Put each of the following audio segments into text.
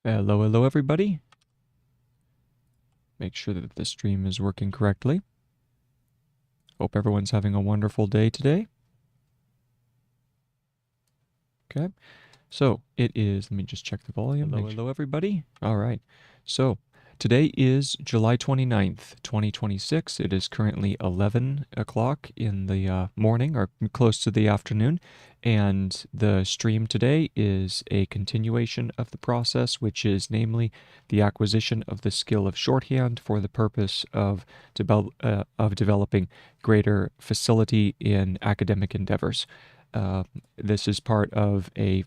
Hello everybody. Make sure that the stream is working correctly. Hope everyone's having a wonderful day today. Okay, so it is, let me just check the volume. Hello everybody. All right, so today is July 29th, 2026. It is currently 11 o'clock in the morning, or close to the afternoon, and the stream today is a continuation of the process, which is namely the acquisition of the skill of shorthand for the purpose of developing greater facility in academic endeavors. This is part of a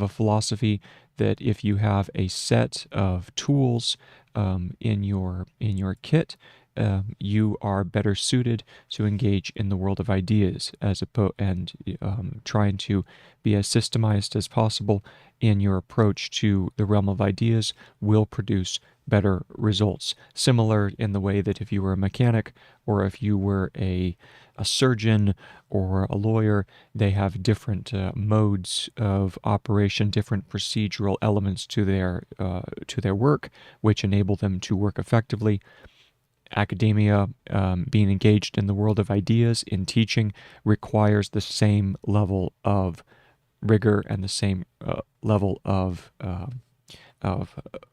philosophy that if you have a set of tools in your kit, you are better suited to engage in the world of ideas and trying to be as systemized as possible in your approach to the realm of ideas will produce better results. Similar in the way that if you were a mechanic or if you were a surgeon or a lawyer, they have different modes of operation, different procedural elements to their work, which enable them to work effectively. Academia, being engaged in the world of ideas in teaching, requires the same level of rigor and the same level of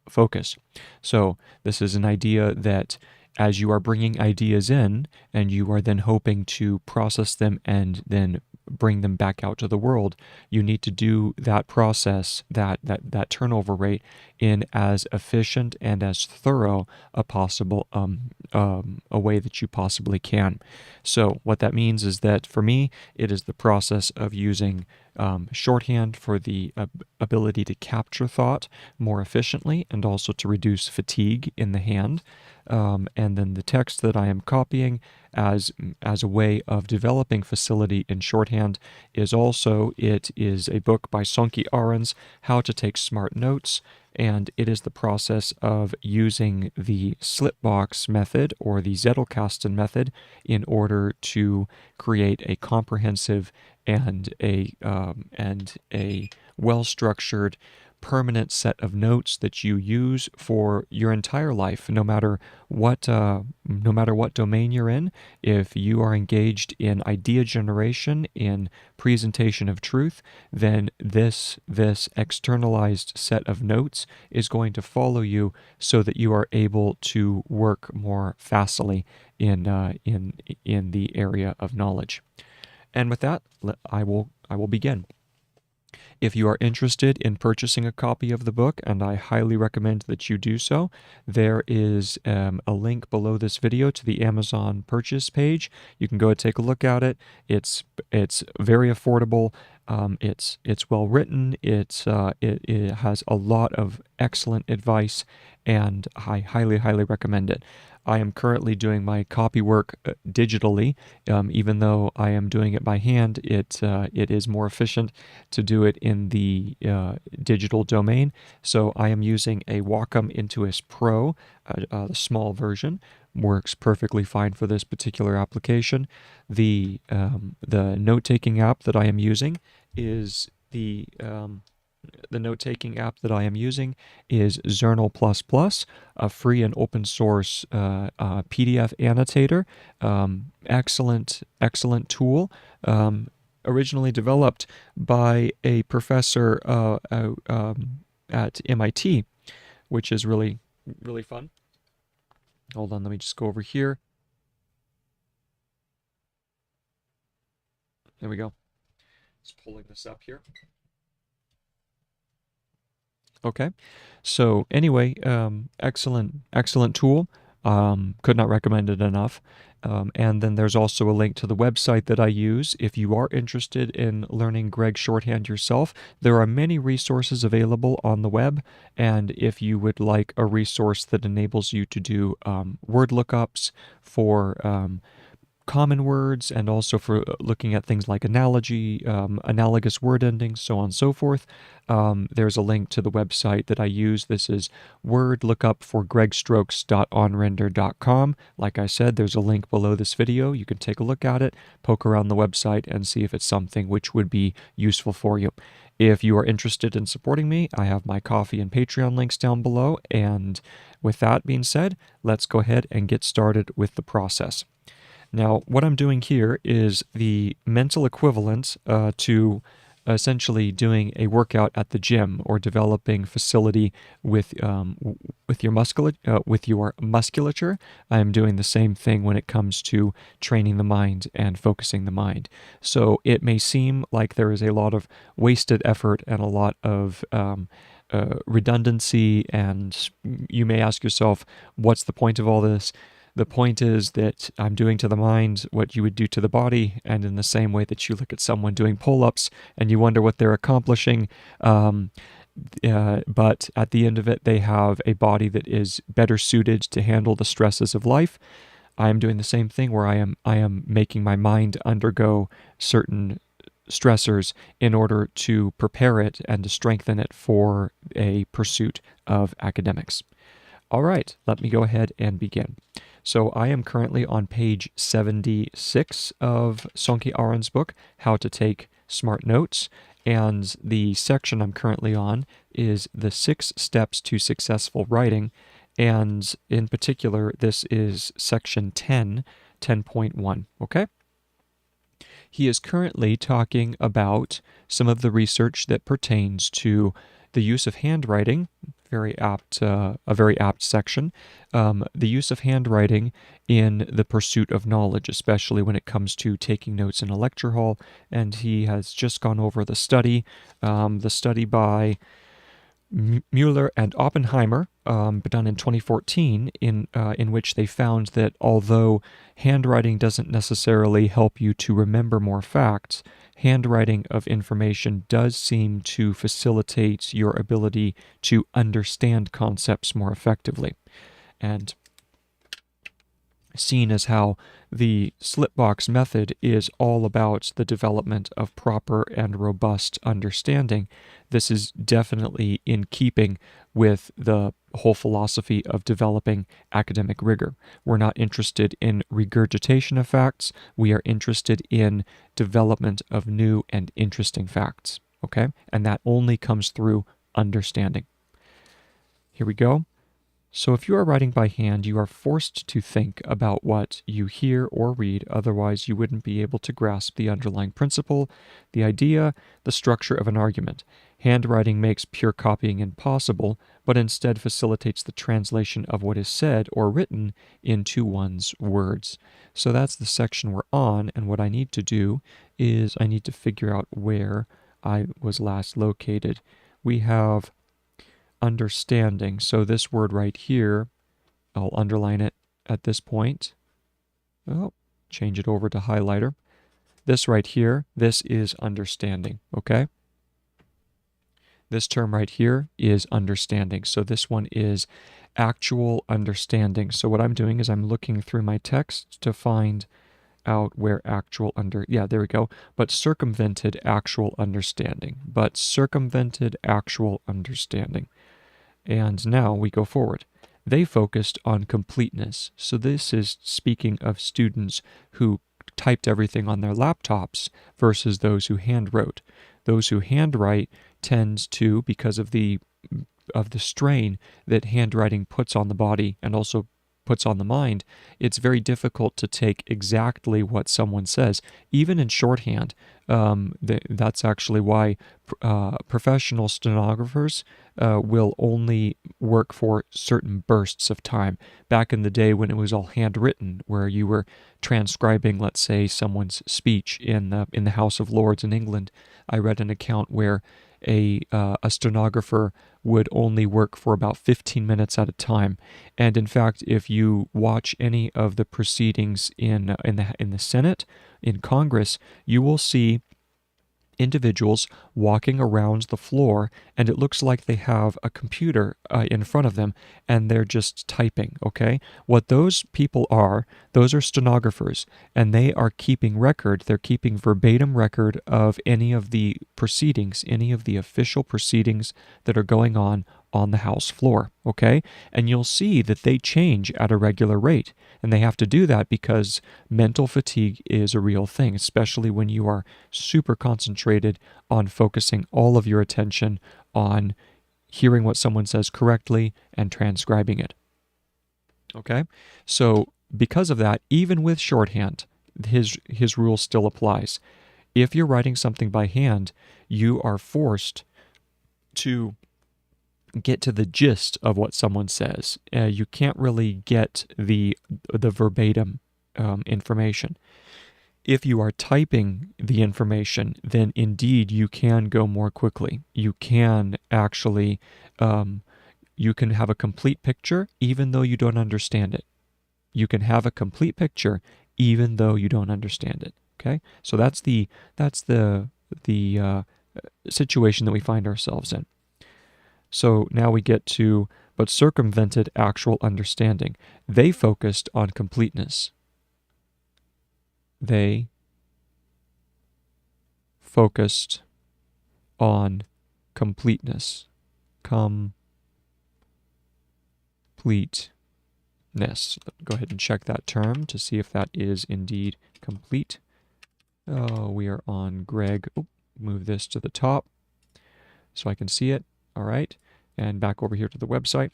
focus. So this is an idea that as you are bringing ideas in and you are then hoping to process them and then bring them back out to the world, you need to do that process, that turnover rate, in as efficient and as thorough a possible a way that you possibly can. So what that means is that for me, it is the process of using shorthand for the ability to capture thought more efficiently and also to reduce fatigue in the hand. And then the text that I am copying as a way of developing facility in shorthand is a book by Sonke Ahrens, How to Take Smart Notes, and it is the process of using the slipbox method or the Zettelkasten method in order to create a comprehensive and a well-structured permanent set of notes that you use for your entire life, no matter what domain you're in. If you are engaged in idea generation, in presentation of truth, then this externalized set of notes is going to follow you so that you are able to work more facilely in the area of knowledge. And with that, I will begin. If you are interested in purchasing a copy of the book, and I highly recommend that you do so, there is a link below this video to the Amazon purchase page. You can go and take a look at it. It's very affordable. It's well written. It has a lot of excellent advice, and I highly recommend it. I am currently doing my copy work digitally. Even though I am doing it by hand, it is more efficient to do it in the digital domain. So I am using a Wacom Intuos Pro, a small version. Works perfectly fine for this particular application. The note-taking app that I am using is the note-taking app that I am using is Zernal++, a free and open source PDF annotator. Excellent tool. Originally developed by a professor at MIT, which is really fun. Hold on, let me just go over here. There we go. Just pulling this up here. Okay, so anyway, excellent tool. Could not recommend it enough. And then there's also a link to the website that I use. If you are interested in learning Gregg shorthand yourself, there are many resources available on the web. And if you would like a resource that enables you to do word lookups for common words, and also for looking at things like analogy, analogous word endings, so on and so forth. There's a link to the website that I use. This is word lookup for gregstrokes.onrender.com. Like I said, there's a link below this video. You can take a look at it, poke around the website, and see if it's something which would be useful for you. If you are interested in supporting me, I have my Ko-fi and Patreon links down below. And with that being said, let's go ahead and get started with the process. Now, what I'm doing here is the mental equivalent to essentially doing a workout at the gym or developing facility with your musculature. I'm doing the same thing when it comes to training the mind and focusing the mind. So it may seem like there is a lot of wasted effort and a lot of redundancy, and you may ask yourself, what's the point of all this? The point is that I'm doing to the mind what you would do to the body, and in the same way that you look at someone doing pull-ups and you wonder what they're accomplishing, but at the end of it, they have a body that is better suited to handle the stresses of life. I am doing the same thing where I am making my mind undergo certain stressors in order to prepare it and to strengthen it for a pursuit of academics. All right, let me go ahead and begin. So I am currently on page 76 of Sonke Ahrens' book, How to Take Smart Notes, and the section I'm currently on is the 6 steps to successful writing, and in particular, this is section 10.1, okay? He is currently talking about some of the research that pertains to the use of handwriting, a very apt section, the use of handwriting in the pursuit of knowledge, especially when it comes to taking notes in a lecture hall. And he has just gone over the study by Mueller and Oppenheimer, done in 2014, in which they found that although handwriting doesn't necessarily help you to remember more facts, handwriting of information does seem to facilitate your ability to understand concepts more effectively. And seen as how the slipbox method is all about the development of proper and robust understanding, this is definitely in keeping with the whole philosophy of developing academic rigor. We're not interested in regurgitation of facts. We are interested in development of new and interesting facts, okay? And that only comes through understanding. Here we go. So if you are writing by hand, you are forced to think about what you hear or read, otherwise you wouldn't be able to grasp the underlying principle, the idea, the structure of an argument. Handwriting makes pure copying impossible, but instead facilitates the translation of what is said or written into one's words. So that's the section we're on, and what I need to do is I need to figure out where I was last located. We have understanding. So this word right here, I'll underline it at this point. Oh, change it over to highlighter. This right here, this is understanding, okay? This term right here is understanding. So this one is actual understanding. So what I'm doing is I'm looking through my text to find out where there we go. But circumvented actual understanding. And now we go forward. They focused on completeness. So this is speaking of students who typed everything on their laptops versus those who handwrote. Those who handwrite tend to, because of the strain that handwriting puts on the body and also puts on the mind, it's very difficult to take exactly what someone says, even in shorthand. That's actually why professional stenographers will only work for certain bursts of time. Back in the day when it was all handwritten, where you were transcribing, let's say, someone's speech in the House of Lords in England, I read an account where a stenographer would only work for about 15 minutes at a time. And in fact, if you watch any of the proceedings in the Senate, in Congress, you will see individuals walking around the floor, and it looks like they have a computer in front of them and they're just typing, okay? What those people are, those are stenographers, and they are keeping record, they're keeping verbatim record of any of the proceedings, any of the official proceedings that are going on the House floor, okay? And you'll see that they change at a regular rate. And they have to do that because mental fatigue is a real thing, especially when you are super concentrated on focusing all of your attention on hearing what someone says correctly and transcribing it. Okay? So because of that, even with shorthand, his rule still applies. If you're writing something by hand, you are forced to get to the gist of what someone says. You can't really get the verbatim information. If you are typing the information, then indeed you can go more quickly. You can actually, you can have a complete picture even though you don't understand it. You can have a complete picture even though you don't understand it. Okay, so that's the situation that we find ourselves in. So now we get to, but circumvented actual understanding. They focused on completeness. They focused on completeness. Completeness. Go ahead and check that term to see if that is indeed complete. Oh, we are on Gregg. Oh, move this to the top so I can see it. All right, and back over here to the website.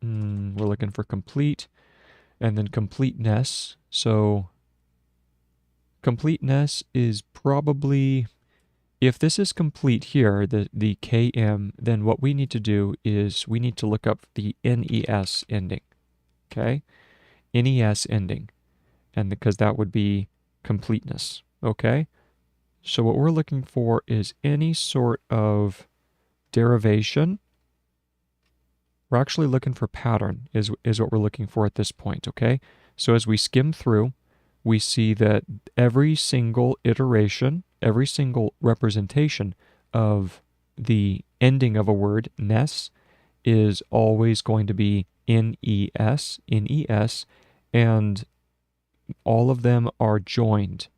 We're looking for complete, and then completeness. So completeness is probably, if this is complete here, the KM, then what we need to do is we need to look up the NES ending, okay? NES ending, and because that would be completeness, okay? So what we're looking for is any sort of derivation. We're actually looking for pattern is what we're looking for at this point, okay? So as we skim through, we see that every single iteration, every single representation of the ending of a word, ness, is always going to be NES, and all of them are joined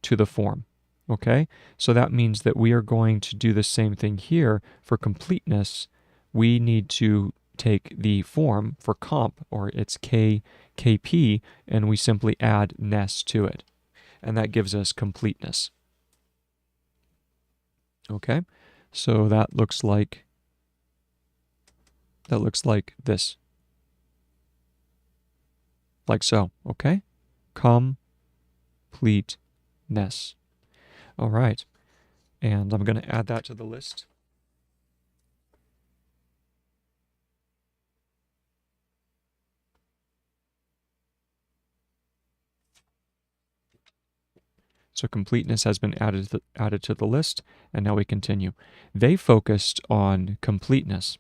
to the form. Okay, so that means that we are going to do the same thing here for completeness. We need to take the form for comp, or it's KP, and we simply add ness to it. And that gives us completeness. Okay, so that looks like this. Like so, okay? Completeness. All right, and I'm going to add that to the list. So completeness has been added to the list, and now we continue. They focused on completeness.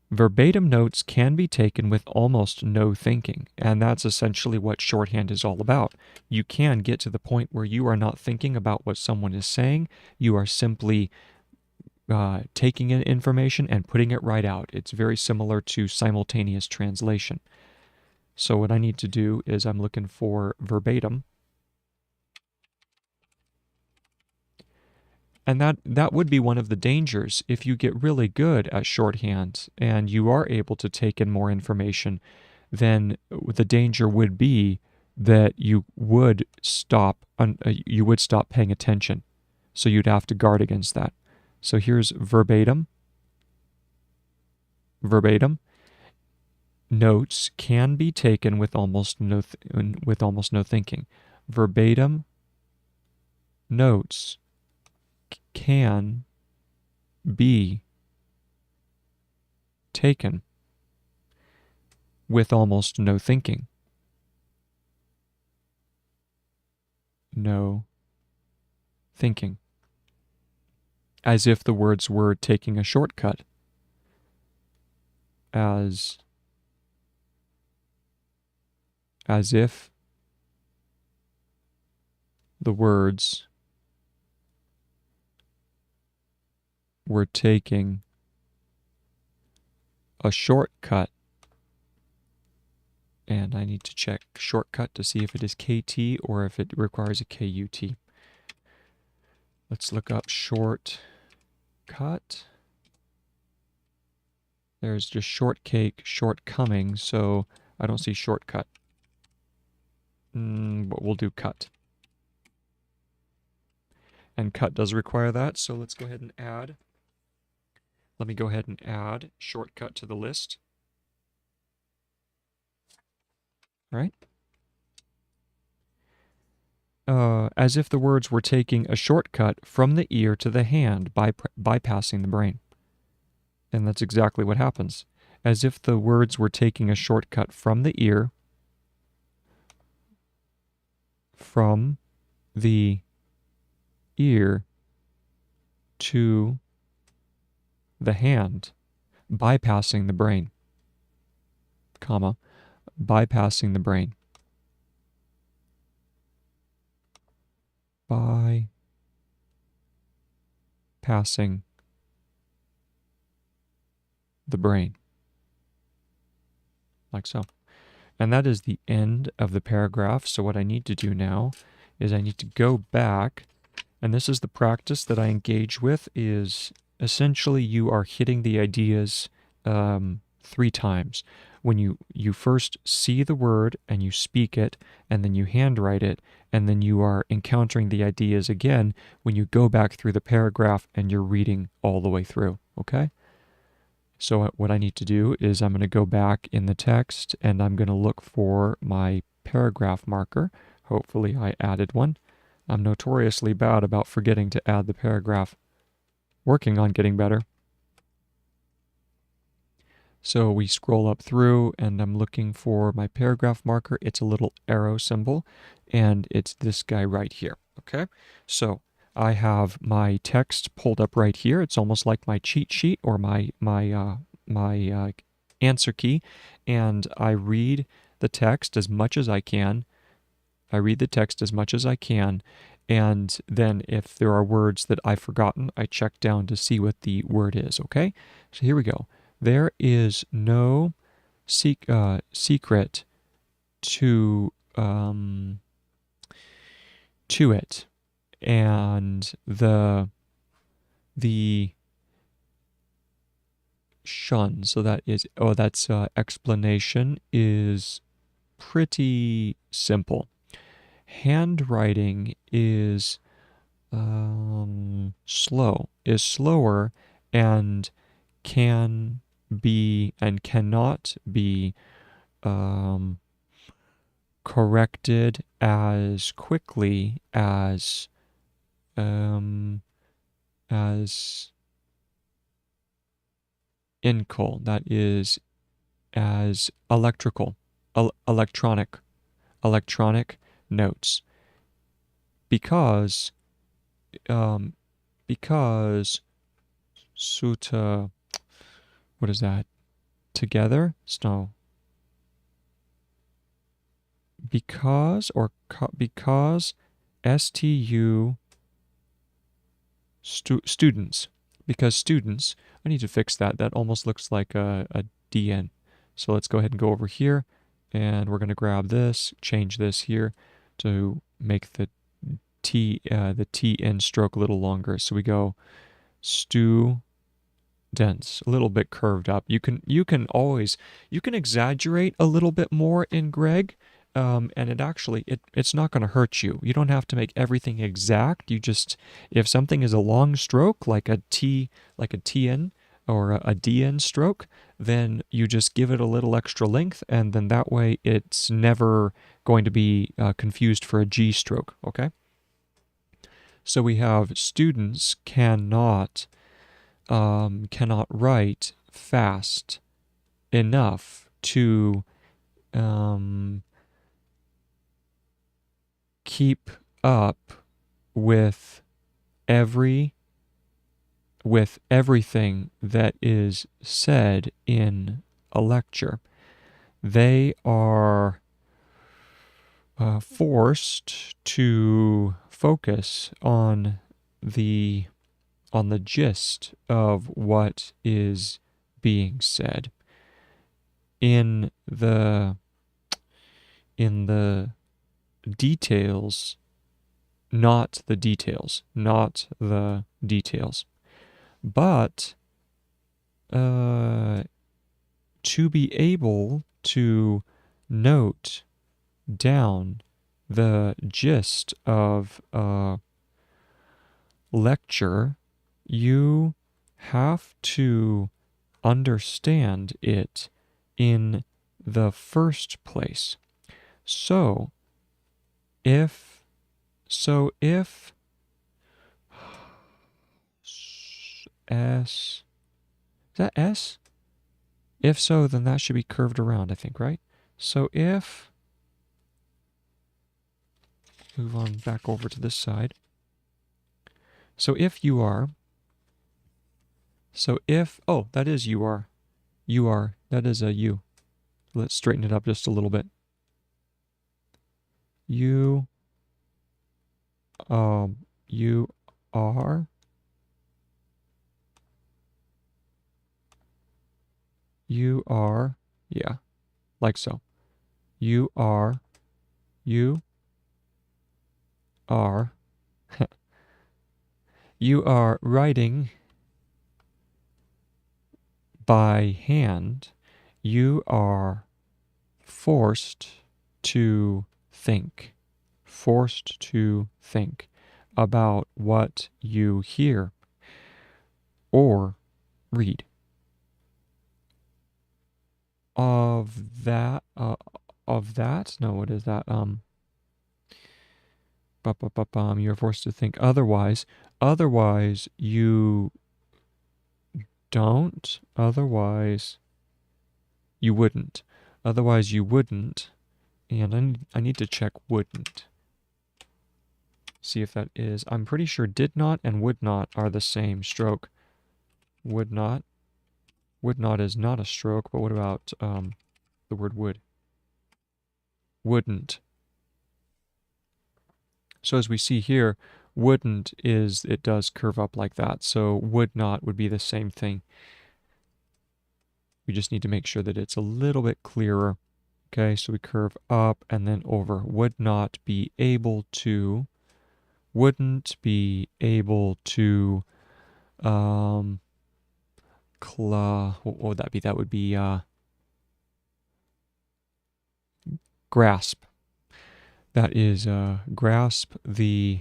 Verbatim notes can be taken with almost no thinking, and that's essentially what shorthand is all about. You can get to the point where you are not thinking about what someone is saying. You are simply taking in information and putting it right out. It's very similar to simultaneous translation. So what I need to do is I'm looking for verbatim. And that would be one of the dangers if you get really good at shorthand and you are able to take in more information. Then the danger would be that you would stop paying attention. So you'd have to guard against that. So here's verbatim. Verbatim notes can be taken with almost no thinking. Verbatim notes can be taken with almost no thinking. No thinking. As if the words were taking a shortcut. As if the words were taking a shortcut, and I need to check shortcut to see if it is KT or if it requires a KUT. Let's look up shortcut. There's just shortcake, shortcoming, so I don't see shortcut. But we'll do cut. And cut does require that, so let's go ahead and add. Let me go ahead and add shortcut to the list. All right. As if the words were taking a shortcut from the ear to the hand, bypassing the brain. And that's exactly what happens. As if the words were taking a shortcut from the ear, to the hand, bypassing the brain, comma, bypassing the brain. Bypassing the brain. Like so. And that is the end of the paragraph. So what I need to do now is I need to go back, and this is the practice that I engage with, is essentially you are hitting the ideas 3 times. When you first see the word and you speak it, and then you handwrite it, and then you are encountering the ideas again when you go back through the paragraph and you're reading all the way through, okay? So what I need to do is I'm going to go back in the text and I'm going to look for my paragraph marker. Hopefully I added one. I'm notoriously bad about forgetting to add the paragraph. Working on getting better. So we scroll up through and I'm looking for my paragraph marker. It's a little arrow symbol and it's this guy right here. Okay, so I have my text pulled up right here. It's almost like my cheat sheet or my answer key, and I read the text as much as I can. And then if there are words that I've forgotten, I check down to see what the word is, okay? So here we go. There is no secret to it. And the shun, so that is, that's explanation is pretty simple. Handwriting is slower and can be and cannot be corrected as quickly as inkle, that is, as electronic notes, because sutta, what is that? Together? No. Because STU students. Because students, I need to fix that. That almost looks like a DN. So let's go ahead and go over here, and we're going to grab this, change this here to make the TN stroke a little longer. So we go students, a little bit curved up. You can exaggerate a little bit more in Gregg. And it's not going to hurt you. You don't have to make everything exact. You just, if something is a long stroke, like a TN or a DN stroke, then you just give it a little extra length, and then that way it's never going to be confused for a G stroke, okay? So we have students cannot write fast enough to keep up with everything that is said in a lecture. They are forced to focus on the gist of what is being said. In the details, not the details, but to be able to note down the gist of a lecture, you have to understand it in the first place. So if S, is that S? If so, then that should be curved around, I think, right? So if, move on back over to this side. So if you are, oh, that is that is a U. Let's straighten it up just a little bit. You are, yeah, like so. You are you are writing by hand. You are forced to think about what you hear or read. Of that, no, what is that? You're forced to think otherwise. Otherwise, you don't. Otherwise, you wouldn't. Otherwise, you wouldn't. And I need to check wouldn't. See if that is. I'm pretty sure did not and would not are the same stroke. Would not. Would not is not a stroke, but what about the word would? Wouldn't. So as we see here, wouldn't is, it does curve up like that. So would not would be the same thing. We just need to make sure that it's a little bit clearer. Okay, so we curve up and then over. Would not be able to, wouldn't be able to, what would that be? That would be grasp. That is grasp the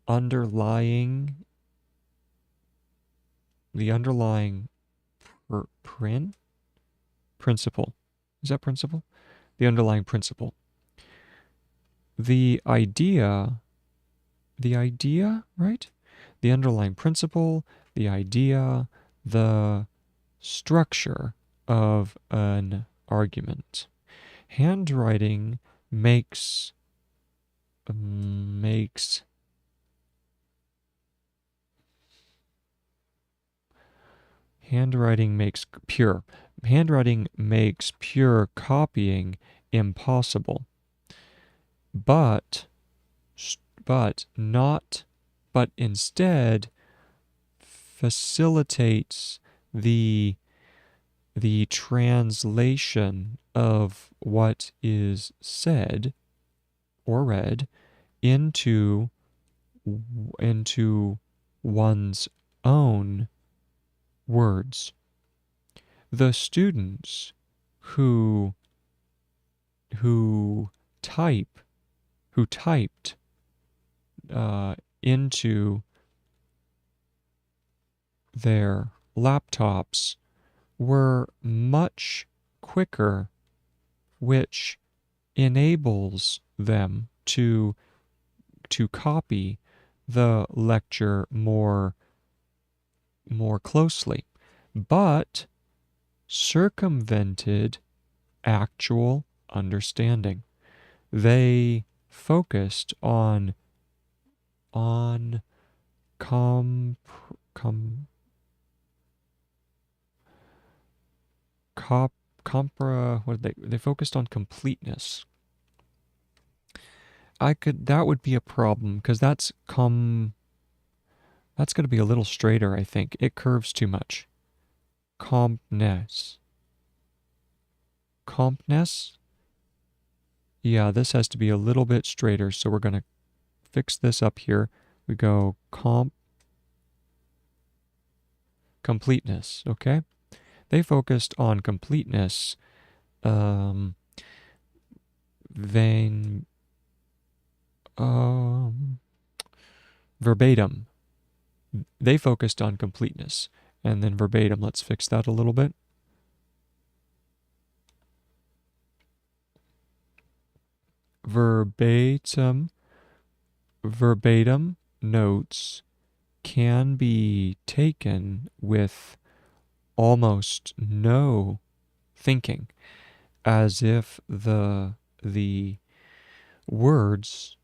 underlying principle. Is that principle? The underlying principle. The idea, right? The underlying principle, the idea, the structure of an argument. Handwriting makes pure copying impossible. But instead facilitates the translation of what is said or read into one's own words. The students who typed into their laptops were much quicker, which enables them to copy the lecture more closely, but circumvented actual understanding. They focused on what did they focused on completeness. That would be a problem because that's going to be a little straighter, I think. It curves too much. Compness. Compness? Yeah, this has to be a little bit straighter, so we're going to fix this up here. We go completeness, okay? They focused on completeness. Vein, verbatim. They focused on completeness. And then verbatim, let's fix that a little bit. Verbatim notes can be taken with almost no thinking, as if the words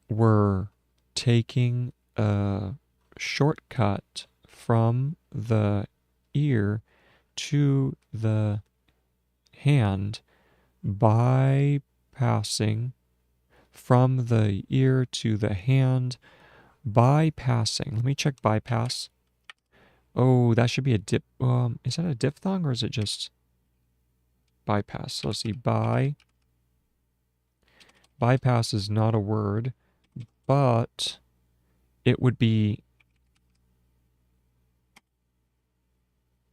were taking a shortcut from the ear to the hand, bypassing from the ear to the hand, bypassing. Let me check bypass. Oh, that should be a dip. Is that a diphthong or is it just bypass? So let's see. Bypass is not a word, but it would be.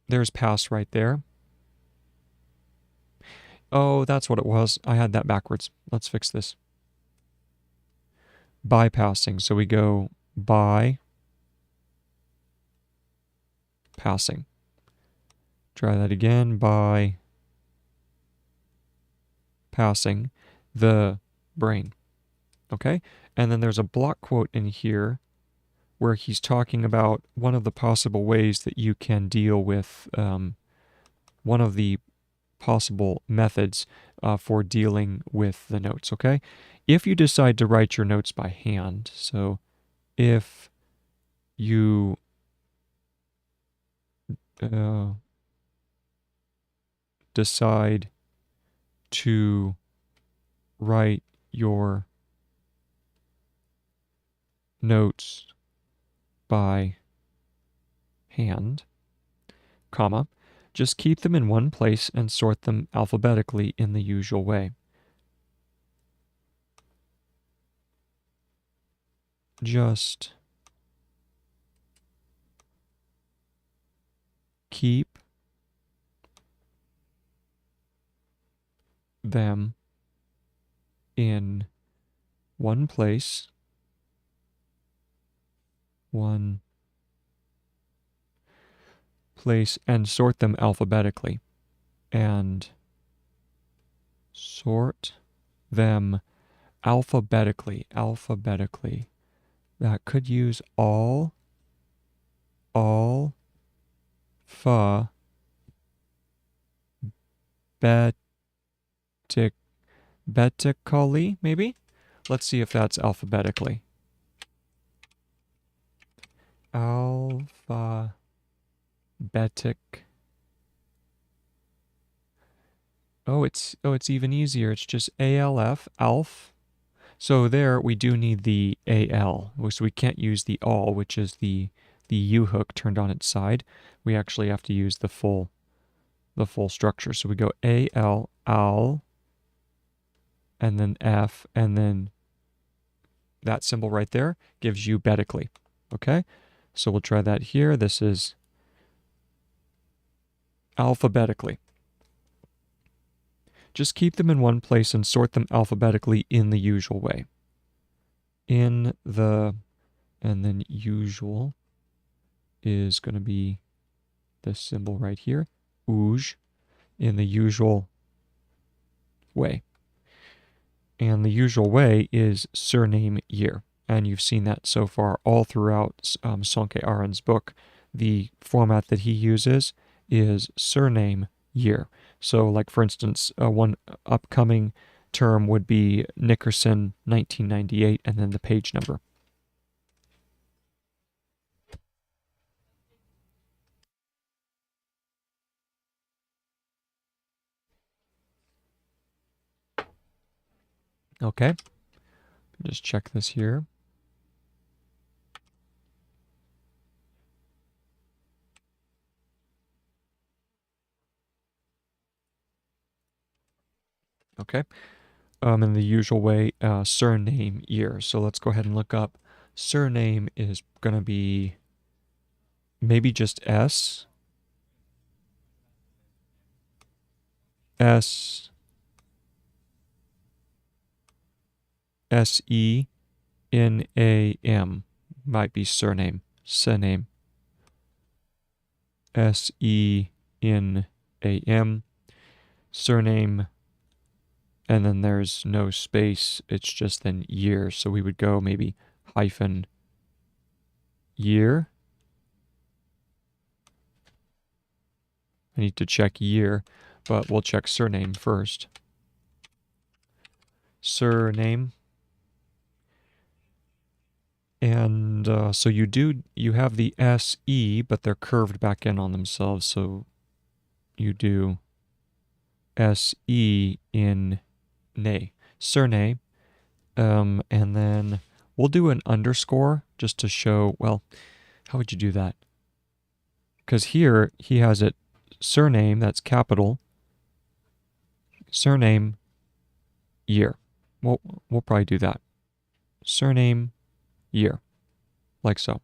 There's pass right there. Oh, that's what it was. I had that backwards. Let's fix this. Bypassing. So we go by passing. Try that again. By passing the brain. Okay? And then there's a block quote in here where he's talking about one of the possible ways that you can deal with one of the possible methods for dealing with the notes, okay? If you decide to write your notes by hand, so if you decide to write your notes by hand, comma, just keep them in one place and sort them alphabetically in the usual way. Just keep them in one place, and sort them alphabetically. And sort them alphabetically. That could use all, alphabetically, maybe? Let's see if that's alphabetically. Alphabetic. Oh, it's even easier. It's just ALF, ALF. So there we do need the AL, so we can't use the all, which is the U hook turned on its side. We actually have to use the full structure. So we go AL, AL, and then F, and then that symbol right there gives you betically. Okay? So we'll try that here. This is alphabetically. Just keep them in one place and sort them alphabetically in the usual way. And then usual is going to be this symbol right here, uj, in the usual way. And the usual way is surname year. And you've seen that so far all throughout Sonke Ahrens' book. The format that he uses is surname year. So, like for instance, one upcoming term would be Nickerson 1998 and then the page number. Okay, just check this here. Okay, in the usual way, surname, year. So let's go ahead and look up. Surname is going to be maybe just S, S, S-E-N-A-M. Might be surname, surname, S-E-N-A-M, surname, and then there's no space, it's just then year. So we would go maybe hyphen year. I need to check year, but we'll check surname first. Surname. And so you have the SE, but they're curved back in on themselves. So you do SE in nay, surname. And then we'll do an underscore just to show, well, how would you do that? Because here he has it surname, that's capital, surname, year. We'll probably do that. Surname, year, like so.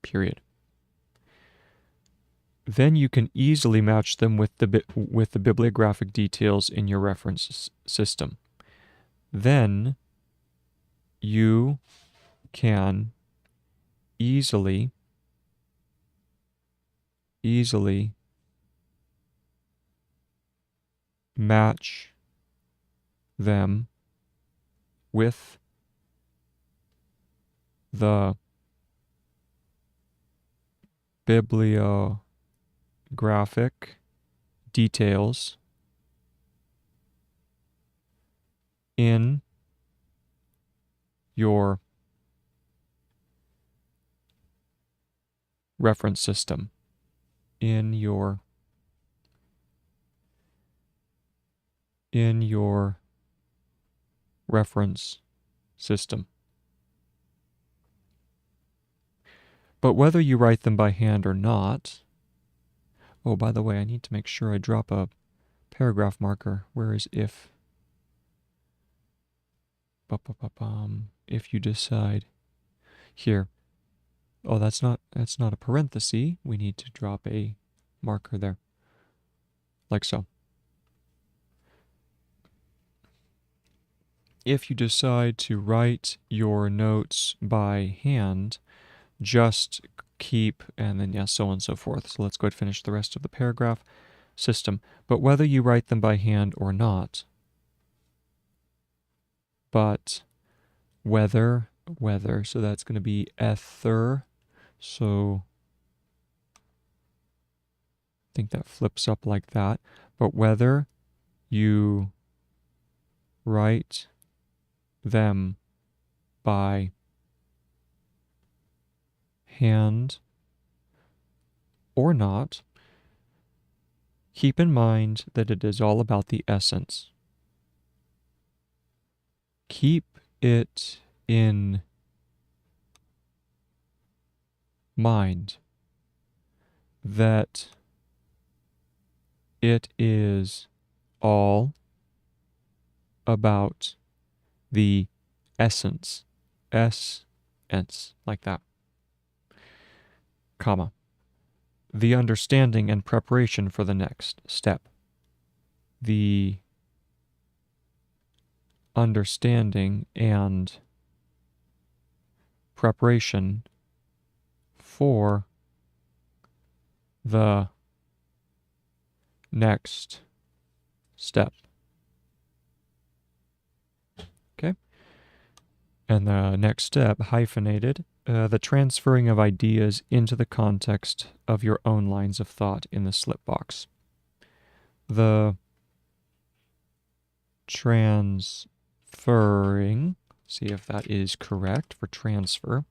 Period. Then you can easily match them with the bibliographic details in your reference system. Then you can easily match them with the bibliographic details in your reference system. In your reference system. But whether you write them by hand or not, oh, by the way, I need to make sure I drop a paragraph marker. Where is if? If you decide. Here. Oh, that's not a parenthesis. We need to drop a marker there. Like so. If you decide to write your notes by hand, just keep, and then yeah, so on and so forth. So let's go ahead and finish the rest of the paragraph system. But whether you write them by hand or not, but whether, so that's going to be ether. So I think that flips up like that. But whether you write them by hand or not, keep in mind that it is all about the essence. Keep it in mind that it is all about the essence. Essence, like that. Comma. The understanding and preparation for the next step. The understanding and preparation for the next step. Okay? And the next step, hyphenated, the transferring of ideas into the context of your own lines of thought in the slip box. The transferring, see if that is correct for transfer.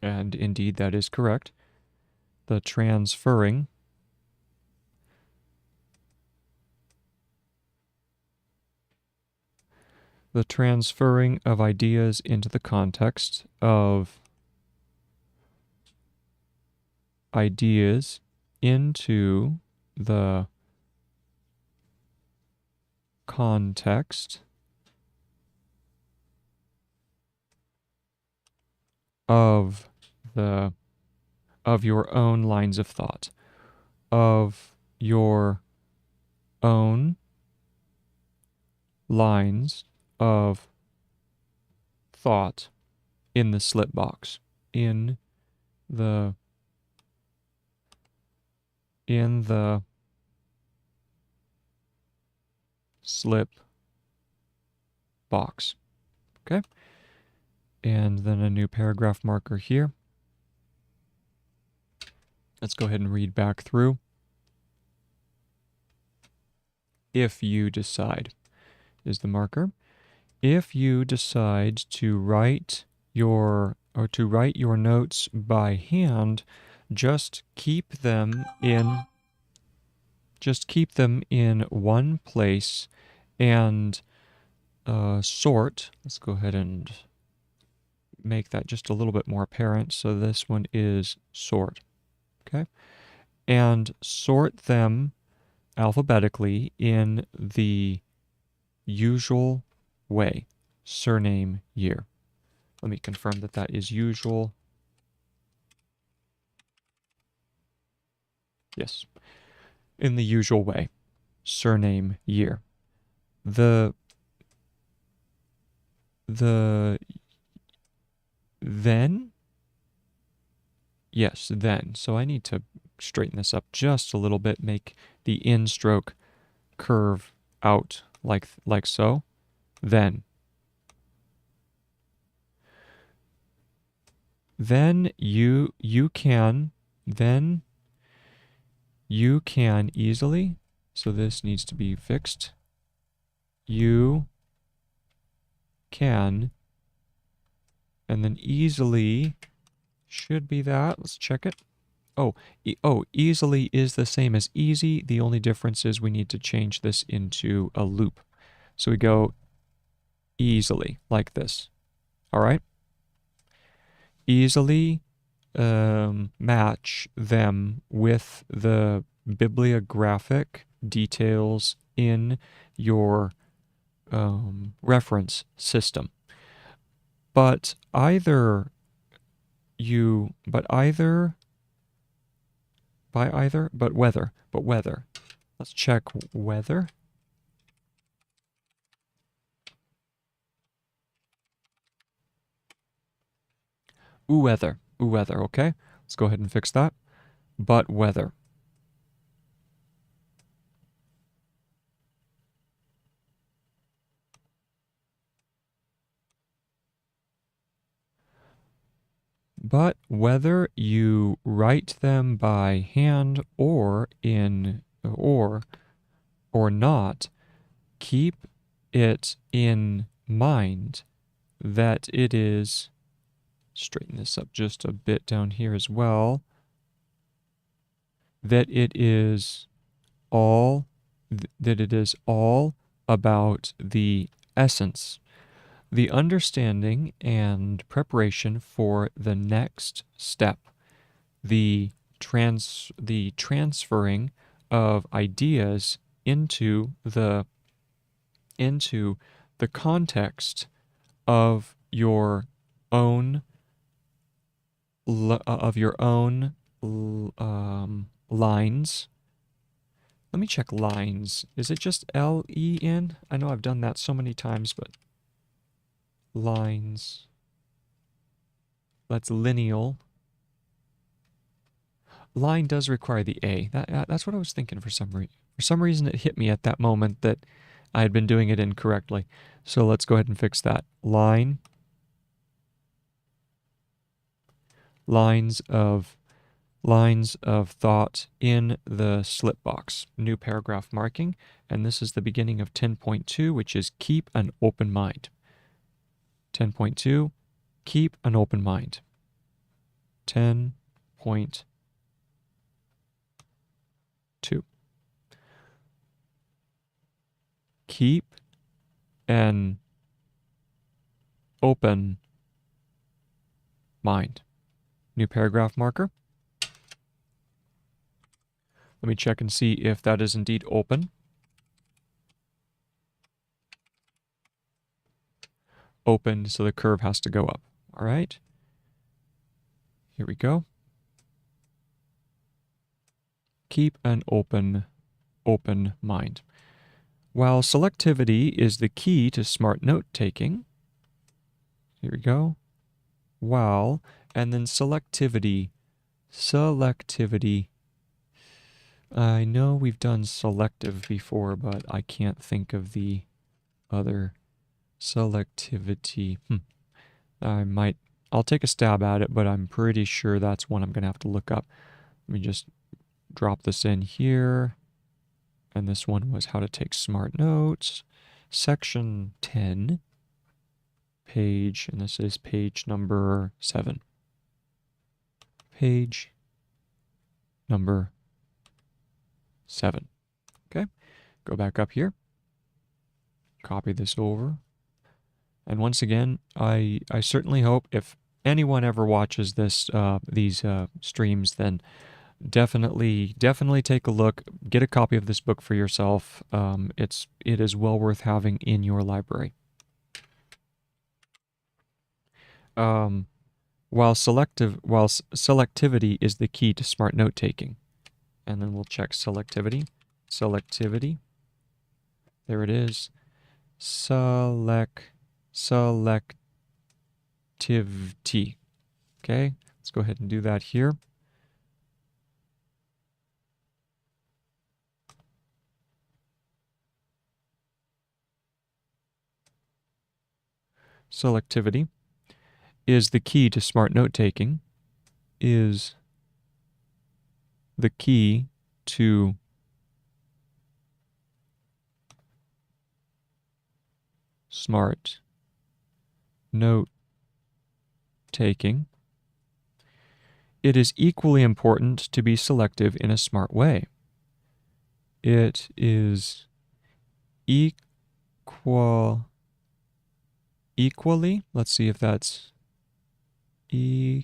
And indeed that is correct. the transferring of ideas into the context of ideas into the context of your own lines of thought, of your own lines of thought in the slip box, in the slip box. Okay? And then a new paragraph marker here. Let's go ahead and read back through. If you decide is the marker. If you decide to write your notes by hand, just keep them in one place and sort. Let's go ahead and make that just a little bit more apparent. So this one is sort. Okay? And sort them alphabetically in the usual way. Surname, year. Let me confirm that that is usual. Yes. In the usual way. Surname, year. Then, yes, then. So I need to straighten this up just a little bit, make the in stroke curve out like so. Then you can easily, so this needs to be fixed. You can, and then easily should be that. Let's check it. Oh, easily is the same as easy. The only difference is we need to change this into a loop. So we go easily, like this. All right? Easily match them with the bibliographic details in your reference system. But whether. Let's check whether. Whether, okay? Let's go ahead and fix that. But whether. But whether you write them by hand or not, keep it in mind that it is, straighten this up just a bit down here as well, that it is all about the essence, the understanding and preparation for the next step, the transferring of ideas into the context of your own lines. Let me check lines. Is it just L-E-N? I know I've done that so many times, but lines. That's lineal. Line does require the A. That's what I was thinking for some reason. For some reason, it hit me at that moment that I had been doing it incorrectly. So let's go ahead and fix that. Line. Lines of thought in the slip box. New paragraph marking. And this is the beginning of 10.2, which is keep an open mind. 10.2, keep an open mind. 10.2. 2. Keep an open mind. New paragraph marker. Let me check and see if that is indeed open. Open, so the curve has to go up. All right. Here we go. Keep an open mind. While selectivity is the key to smart note-taking, here we go. While, and then selectivity. Selectivity. I know we've done selective before, but I can't think of the other selectivity. I'll take a stab at it, but I'm pretty sure that's one I'm going to have to look up. Let me just drop this in here. And this one was how to take smart notes. Section 10, page, and this is page number 7. Page number 7. Okay, go back up here. Copy this over. And once again, I certainly hope if anyone ever watches these streams, then definitely take a look. Get a copy of this book for yourself. It is well worth having in your library. While selectivity is the key to smart note taking, and then we'll check selectivity. Selectivity. There it is. Selectivity. Okay, let's go ahead and do that here. Selectivity is the key to smart note-taking, is the key to smart note-taking. It is equally important to be selective in a smart way. It is equally, let's see if that's is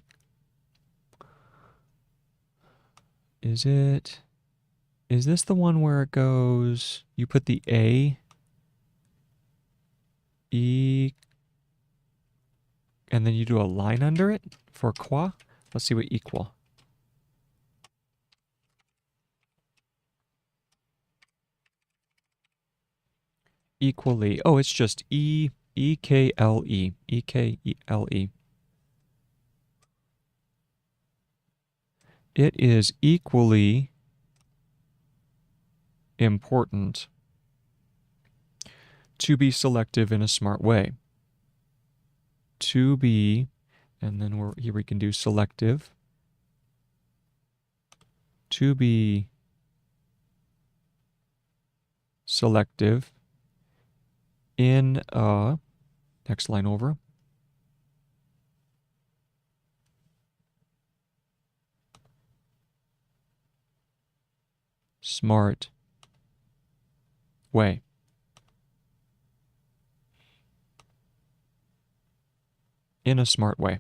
this the one where it goes, you put the A, and then you do a line under it for qua? Let's see what equal. Equally. Oh, it's just E-K-L-E. E-K-E-L-E. It is equally important to be selective in a smart way. To be, and then here we can do selective. To be selective in a, next line over, smart way. In a smart way.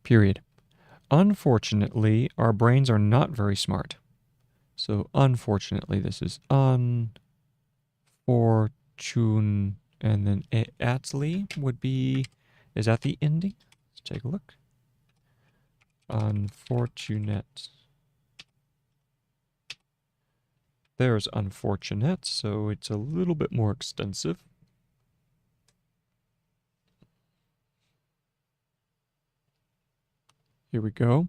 Period. Unfortunately, our brains are not very smart. So unfortunately, this is unfortune, and then atly would be, is that the ending? Let's take a look. Unfortunate. There's unfortunate, so it's a little bit more extensive. Here we go.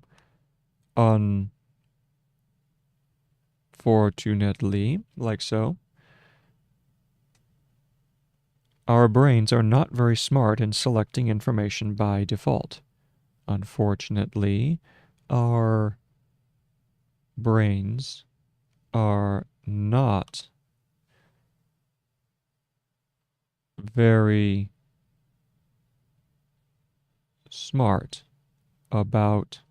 Unfortunately, like so. Our brains are not very smart in selecting information by default. Unfortunately, our brains are not very smart about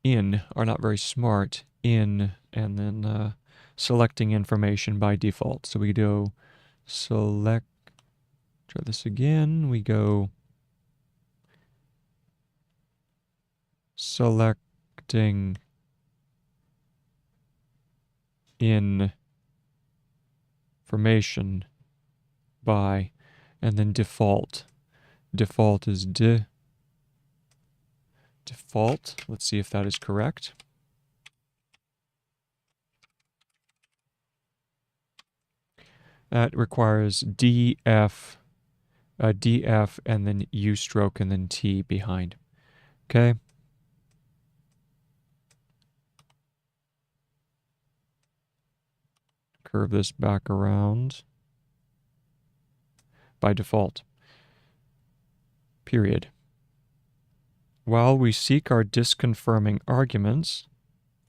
are not very smart in, and then selecting information by default. So we do select, try this again, we go selecting information by, and then default. Default is default. Let's see if that is correct. That requires DF, DF, and then U stroke, and then T behind. Okay. Curve this back around. By default. Period. While we seek our disconfirming arguments,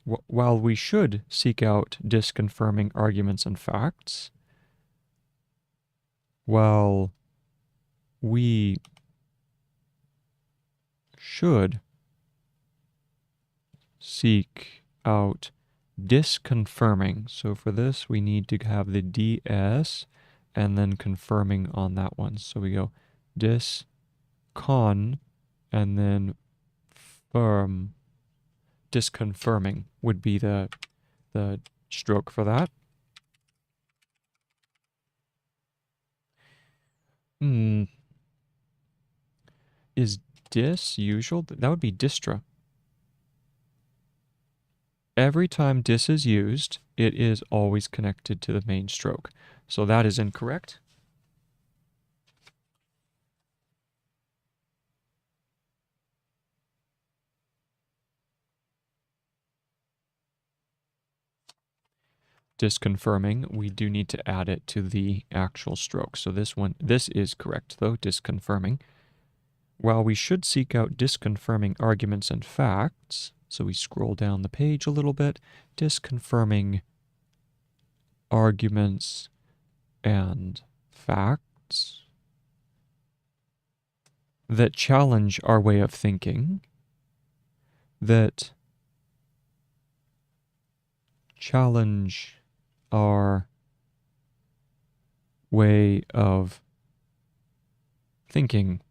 while we should seek out disconfirming arguments and facts, while we should seek out disconfirming. So for this, we need to have the DS and then confirming on that one. So we go discon and then firm. Disconfirming would be the stroke for that. Is dis usual? That would be distra. Every time dis is used, it is always connected to the main stroke. So that is incorrect. Disconfirming, we do need to add it to the actual stroke. So this is correct though, disconfirming. While we should seek out disconfirming arguments and facts, so we scroll down the page a little bit, disconfirming arguments and facts that challenge our way of thinking, that challenge our way of thinking,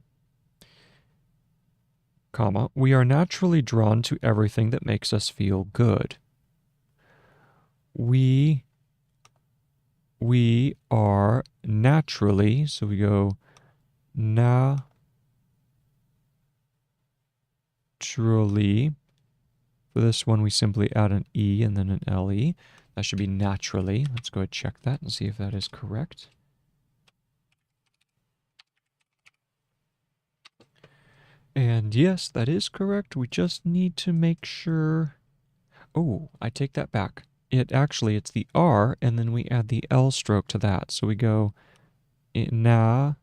comma, we are naturally drawn to everything that makes us feel good. We are naturally, so we go naturally. For this one, we simply add an E and then an LE. That should be naturally. Let's go ahead and check that and see if that is correct. And yes, that is correct. We just need to make sure. Oh, I take that back. It's the R, and then we add the L stroke to that. So we go na.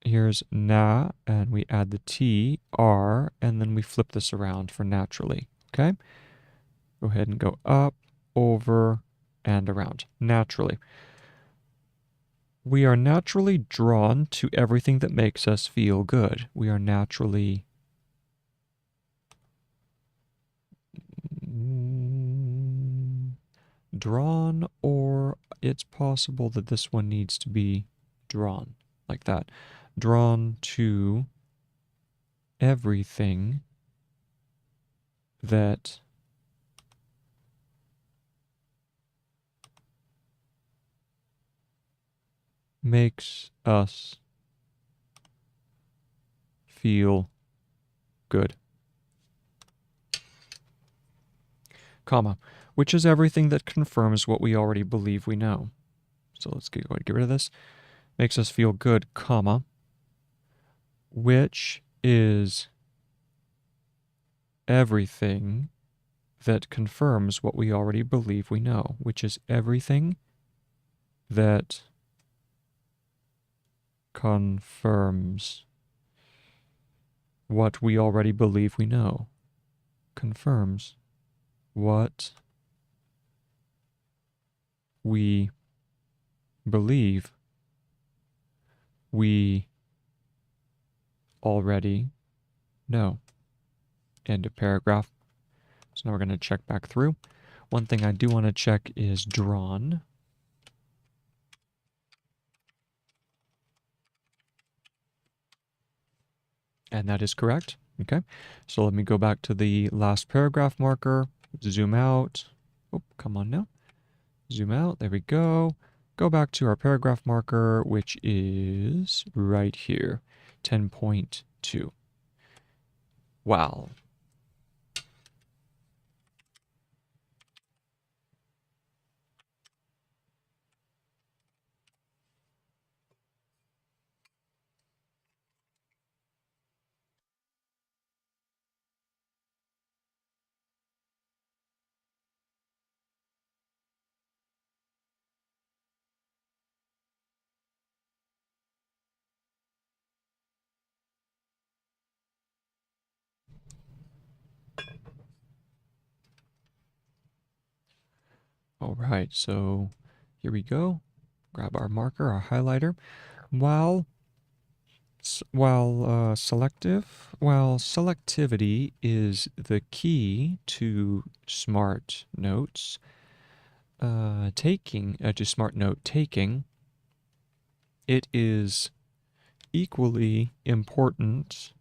Here's na, and we add the T, R, and then we flip this around for naturally. Okay? Go ahead and go up, over, and around. Naturally. We are naturally drawn to everything that makes us feel good. We are naturally drawn, or it's possible that this one needs to be drawn, like that. Drawn to everything that makes us feel good. Comma, which is everything that confirms what we already believe we know. So let's go ahead and get rid of this. Makes us feel good, comma, which is everything that confirms what we already believe we know, which is everything that confirms what we already believe we know. Confirms what we believe we already know. End of paragraph. So now we're going to check back through. One thing I do want to check is drawn. And that is correct. Okay, so let me go back to the last paragraph marker, zoom out. Oh, come on now. Zoom out, there we go. Go back to our paragraph marker, which is right here, 10.2. Wow. All right, so here we go. Grab our marker, our highlighter. While selectivity is the key to smart notes, to smart note taking, it is equally important.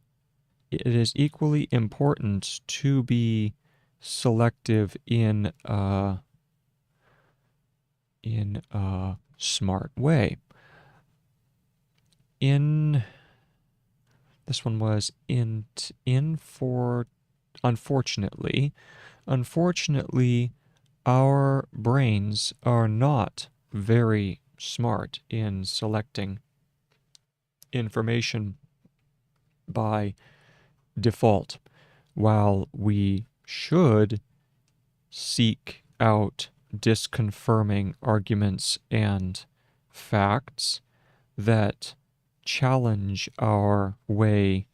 It is equally important to be selective in a smart way. This one was unfortunately, our brains are not very smart in selecting information by default. While we should seek out disconfirming arguments and facts that challenge our way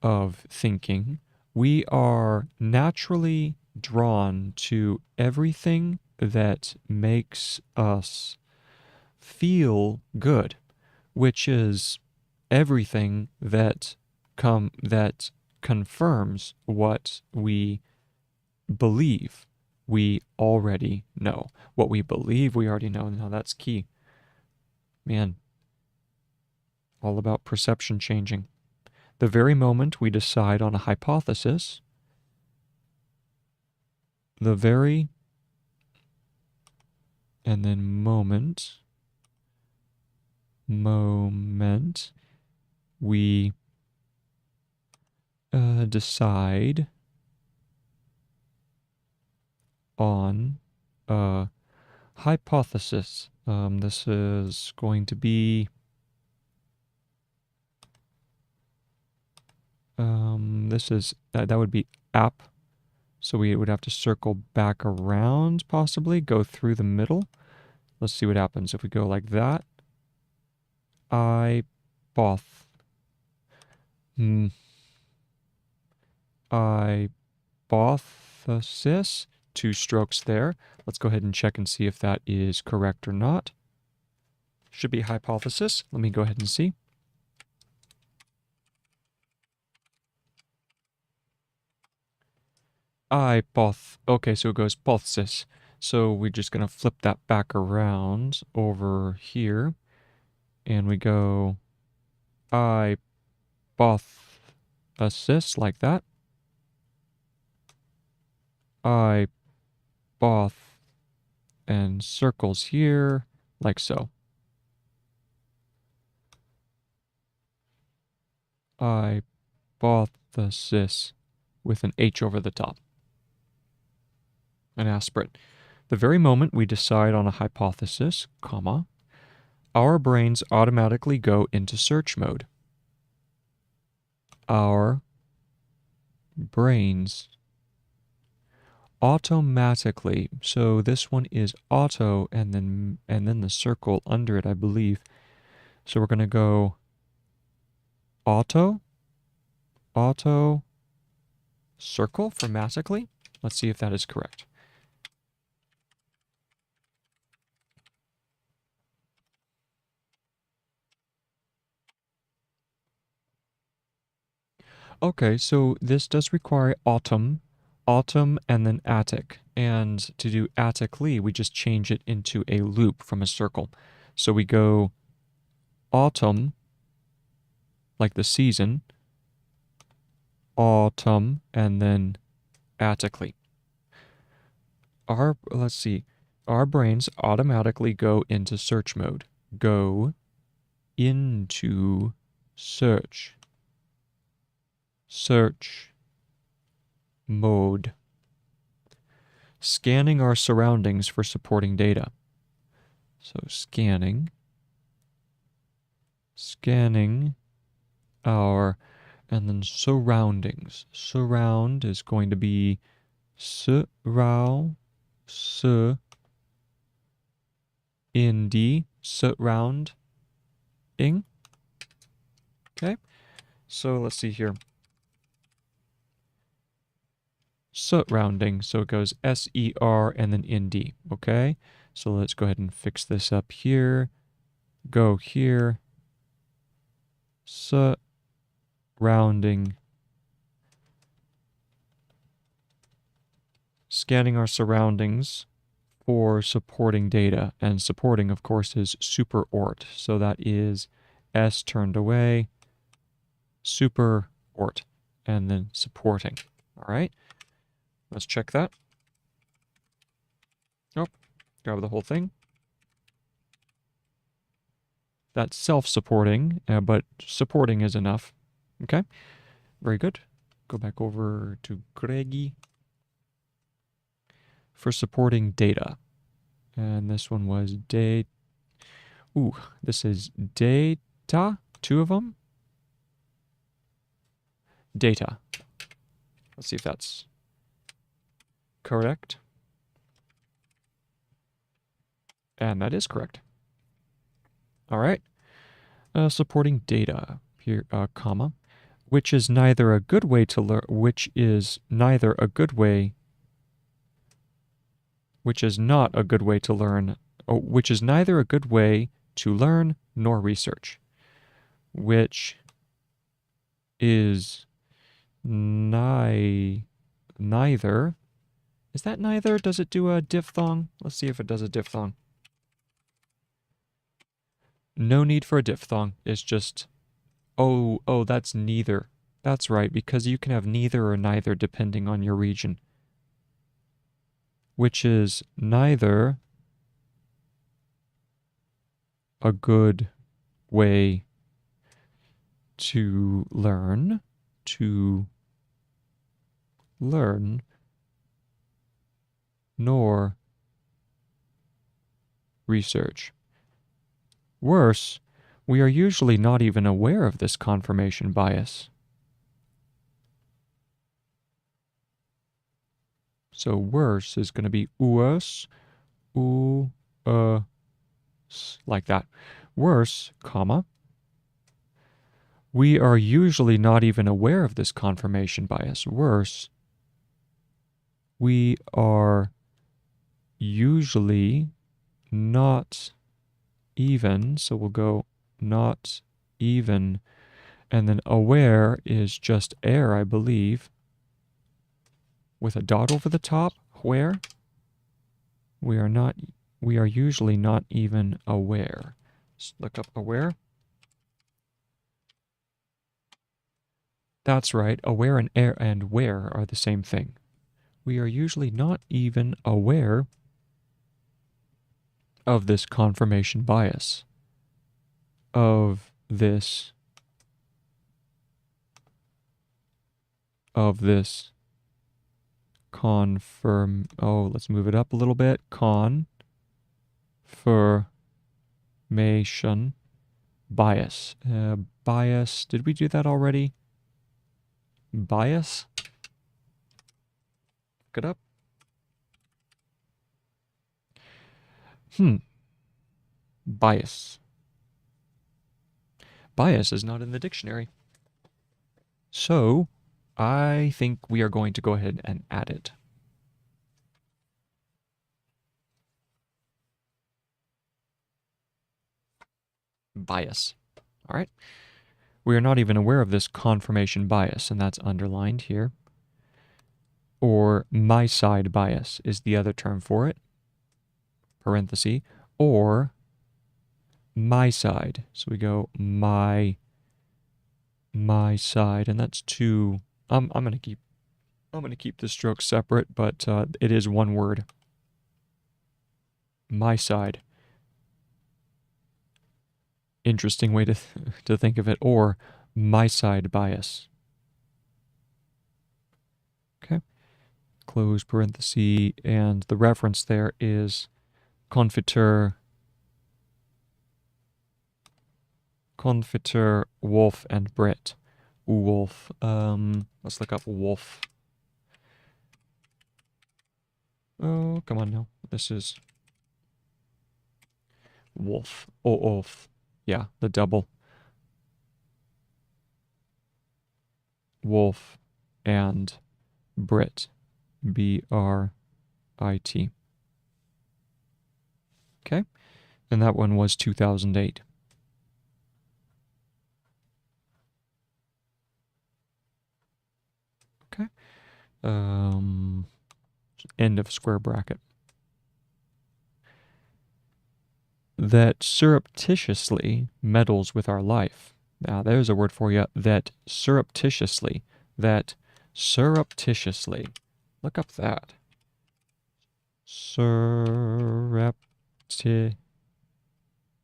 of thinking, we are naturally drawn to everything that makes us feel good, which is everything that confirms what we believe we already know. What we believe we already know. Now that's key. Man, all about perception changing. The very moment we decide on a hypothesis, and then moment we decide on a hypothesis. This is going to be that would be app. So we would have to circle back around, possibly go through the middle. Let's see what happens if we go like that. Hypothesis, 2 strokes there. Let's go ahead and check and see if that is correct or not. Should be hypothesis. Let me go ahead and see. Okay, so it goes hypothesis. So we're just going to flip that back around over here. And we go hypothesis like that. And circles here like so. Hypothesis with an H over the top. An aspirate. The very moment we decide on a hypothesis, comma, our brains automatically go into search mode. Our brains automatically, so this one is auto and then the circle under it, I believe. So we're going to go auto, circle for matically. Let's see if that is correct. Okay, so this does require autumn, and then attic. And to do attically, we just change it into a loop from a circle. So we go autumn, like the season, autumn, and then attically. Let's see, our brains automatically go into search mode. Go into search mode. Scanning our surroundings for supporting data. So scanning our, and then surroundings. Surround is going to be surrounding. Surrounding. Okay, so let's see here. Surrounding, so it goes S-E-R and then N-D, okay? So let's go ahead and fix this up here. Go here. Surrounding. Scanning our surroundings for supporting data. And supporting, of course, is superort. So that is S turned away, superort, and then supporting. All right, let's check that. Oh, grab the whole thing. That's self-supporting, but supporting is enough. Okay, very good. Go back over to Greggy for supporting data. And this one was data. Ooh, this is data. Two of them. Data. Let's see if that's correct. And that is correct. All right. Supporting data here, comma, which is neither a good way to learn, which is not a good way to learn, which is neither a good way to learn nor research, which is neither. Is that neither? Does it do a diphthong? Let's see if it does a diphthong. No need for a diphthong. It's just, oh, that's neither. That's right, because you can have neither or neither depending on your region. Which is neither a good way to learn, nor research. Worse, we are usually not even aware of this confirmation bias. So worse is going to be worse, like that. Worse, comma. We are usually not even aware of this confirmation bias. Worse, we are usually not even, so we'll go not even, and then aware is just air, I believe, with a dot over the top, where we are usually not even aware. Let's look up aware. That's right, aware and air and where are the same thing. We are usually not even aware of this confirmation bias, of this let's move it up a little bit, confirmation bias. Bias, did we do that already? Bias? Look it up. Bias. Bias is not in the dictionary. So, I think we are going to go ahead and add it. Bias. All right. We are not even aware of this confirmation bias, and that's underlined here. Or my side bias is the other term for it, parenthesis, or my side. So we go my side, and that's two. I'm gonna keep the strokes separate, but it is one word. My side. Interesting way to think of it, or my side bias. Okay. Close parenthesis, and the reference there is Confiteur, Wolf and Britt. Wolf. Let's look up Wolf. Oh, come on now. This is Wolf. Oh, Wolf. Yeah, the double. Wolf and Britt. B-R-I-T. Okay. And that one was 2008. Okay. End of square bracket. That surreptitiously meddles with our life. Now, there's a word for you. That surreptitiously. That surreptitiously. Look up that.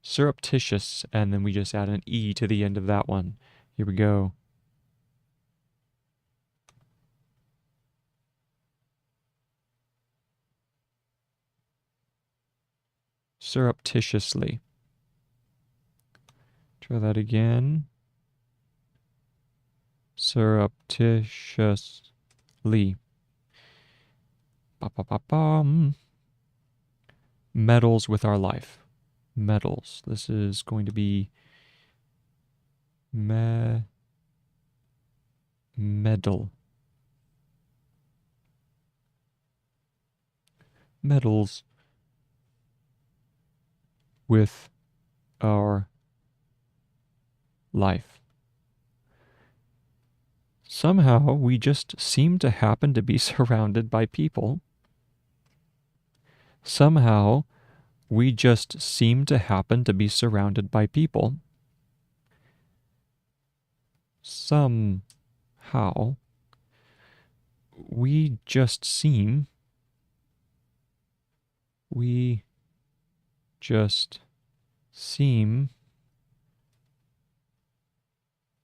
Surreptitious, and then we just add an E to the end of that one. Here we go. Surreptitiously. Try that again. Surreptitiously. Ba-ba-ba-bum. Meddles with our life. Meddles. This is going to be meddle. Meddles with our life. Somehow we just seem to happen to be surrounded by people. Somehow we just seem to happen to be surrounded by people. Somehow we just seem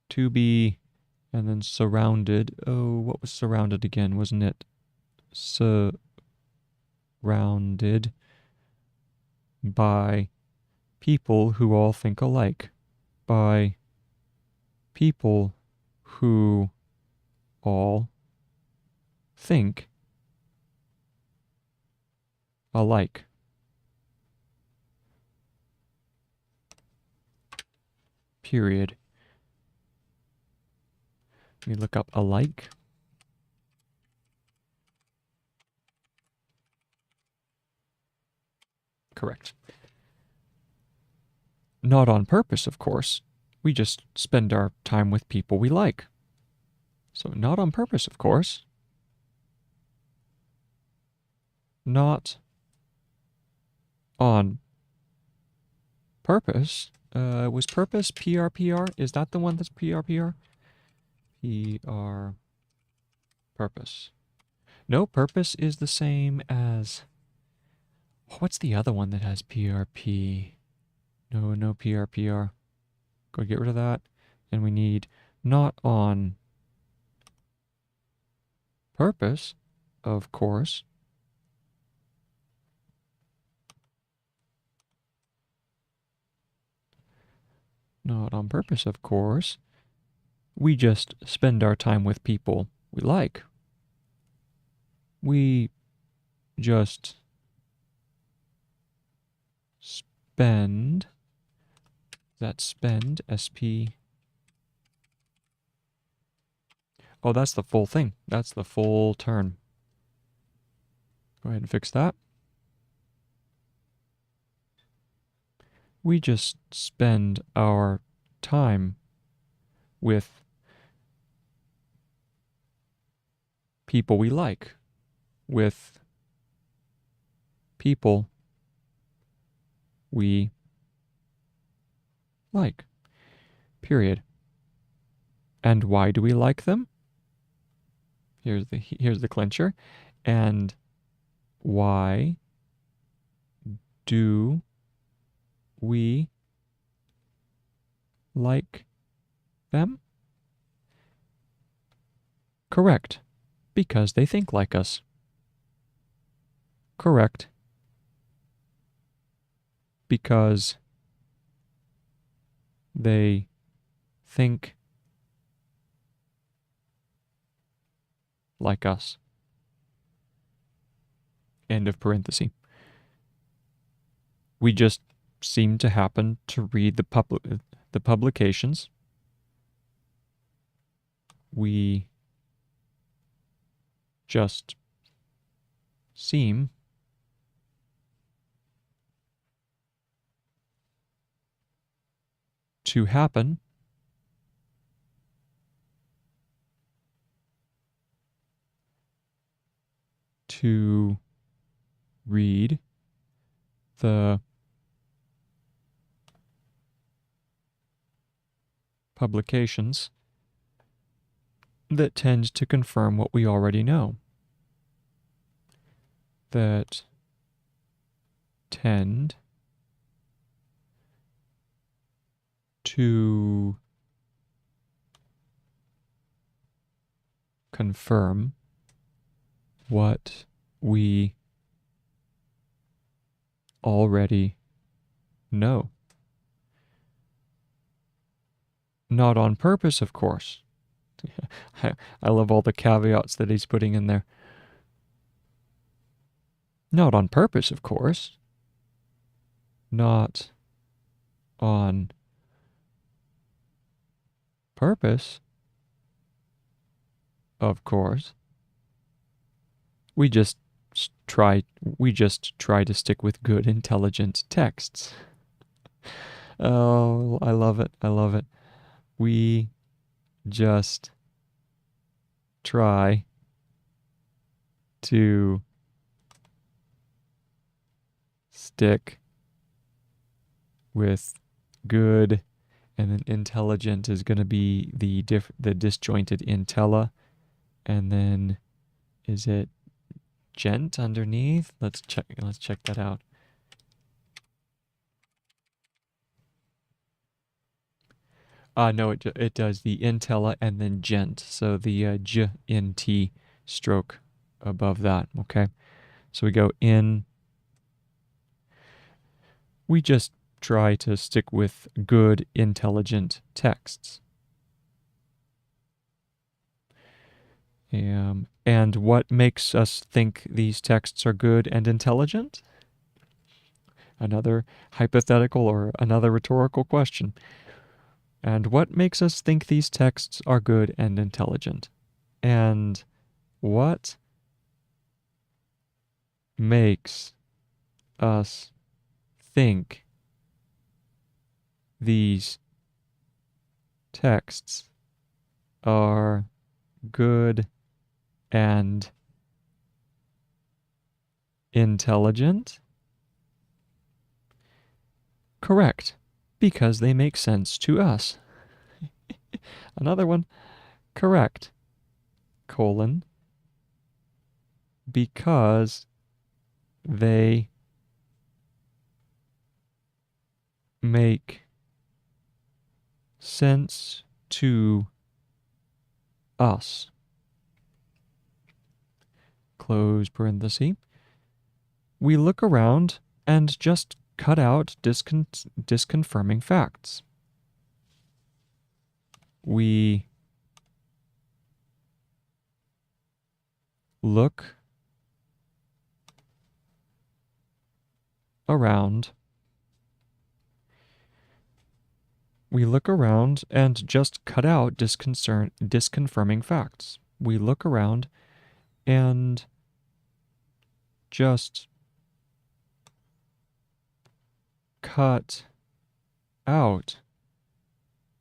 to be, and then surrounded. Oh, what was surrounded again? Wasn't it surrounded by people who all think alike? By people who all think alike. Period. Let me look up alike. Correct. Not on purpose, of course. We just spend our time with people we like. So not on purpose, of course. Not on purpose. Was purpose PRPR? Is that the one that's PRPR? PR purpose. No, purpose is the same as... What's the other one that has PRP? No PRPR. Go get rid of that. And we need not on purpose, of course. Not on purpose, of course. We just spend our time with people we like. We just spend, that's spend, SP. Oh, that's the full thing. That's the full turn. Go ahead and fix that. We just spend our time with people we like, with people we like. Period. And why do we like them? Here's the clincher. And why do we like them? Correct. Because they think like us. Correct. Because they think like us. End of parenthesis. We just seem to happen to read the publications. We just seem to happen to read the publications that tend to confirm what we already know. That tend to confirm what we already know. Not on purpose, of course. I love all the caveats that he's putting in there. Not on purpose, of course. Not on purpose, of course. We just try to stick with good, intelligent texts. Oh, I love it. I love it. We just try to stick with good, and then intelligent is going to be the disjointed intella, and then is it gent underneath? Let's check that out. No, it does the intella and then gent, so the j in t stroke above that. Okay, so we go in. We just try to stick with good, intelligent texts. And what makes us think these texts are good and intelligent? Another hypothetical or another rhetorical question. And what makes us think these texts are good and intelligent? And what makes us think these texts are good and intelligent? Correct, because they make sense to us. Another one, correct, colon, because they make sense to us. Close parenthesis. We look around and just cut out disconfirming facts. We look around. We look around and just cut out disconfirming facts. We look around and just cut out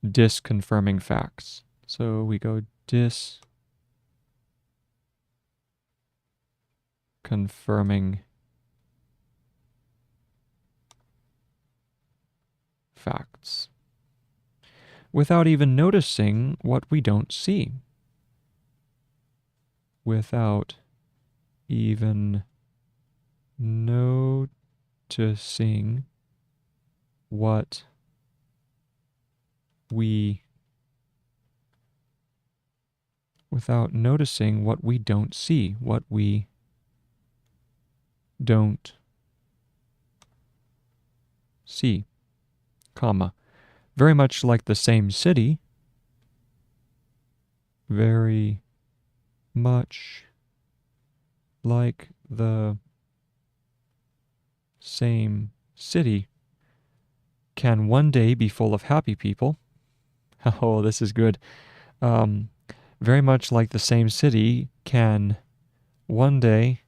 disconfirming facts. So we go disconfirming facts without even noticing what we don't see. Without even noticing what we don't see, what we don't see, comma. Very much like the same city, very much like the same city can one day be full of happy people. Oh, this is good. Very much like the same city can one day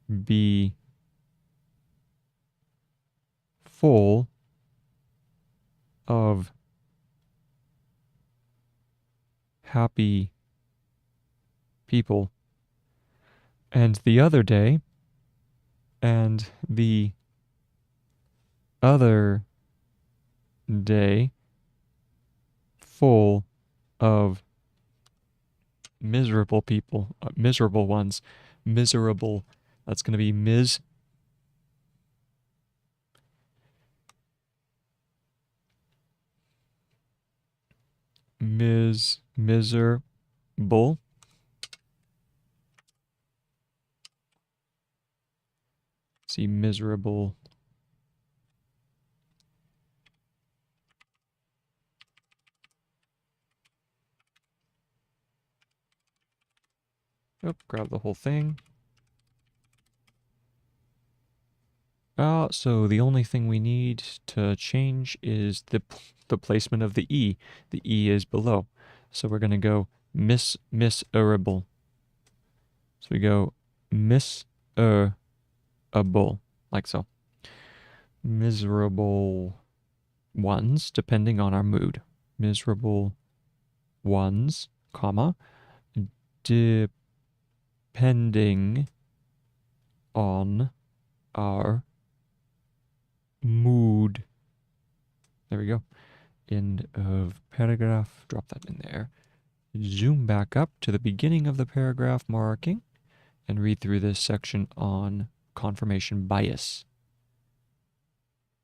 be full of happy people. And the other day full of miserable people, miserable ones, miserable. That's going to be miserable. See, miserable. Oh, grab the whole thing. So the only thing we need to change is the placement of the E. The E is below. So we're going to go miserable. So we go miserable, like so. Miserable ones, depending on our mood. Miserable ones, comma, depending on our mood. There we go. End of paragraph. Drop that in there. Zoom back up to the beginning of the paragraph marking and read through this section on confirmation bias.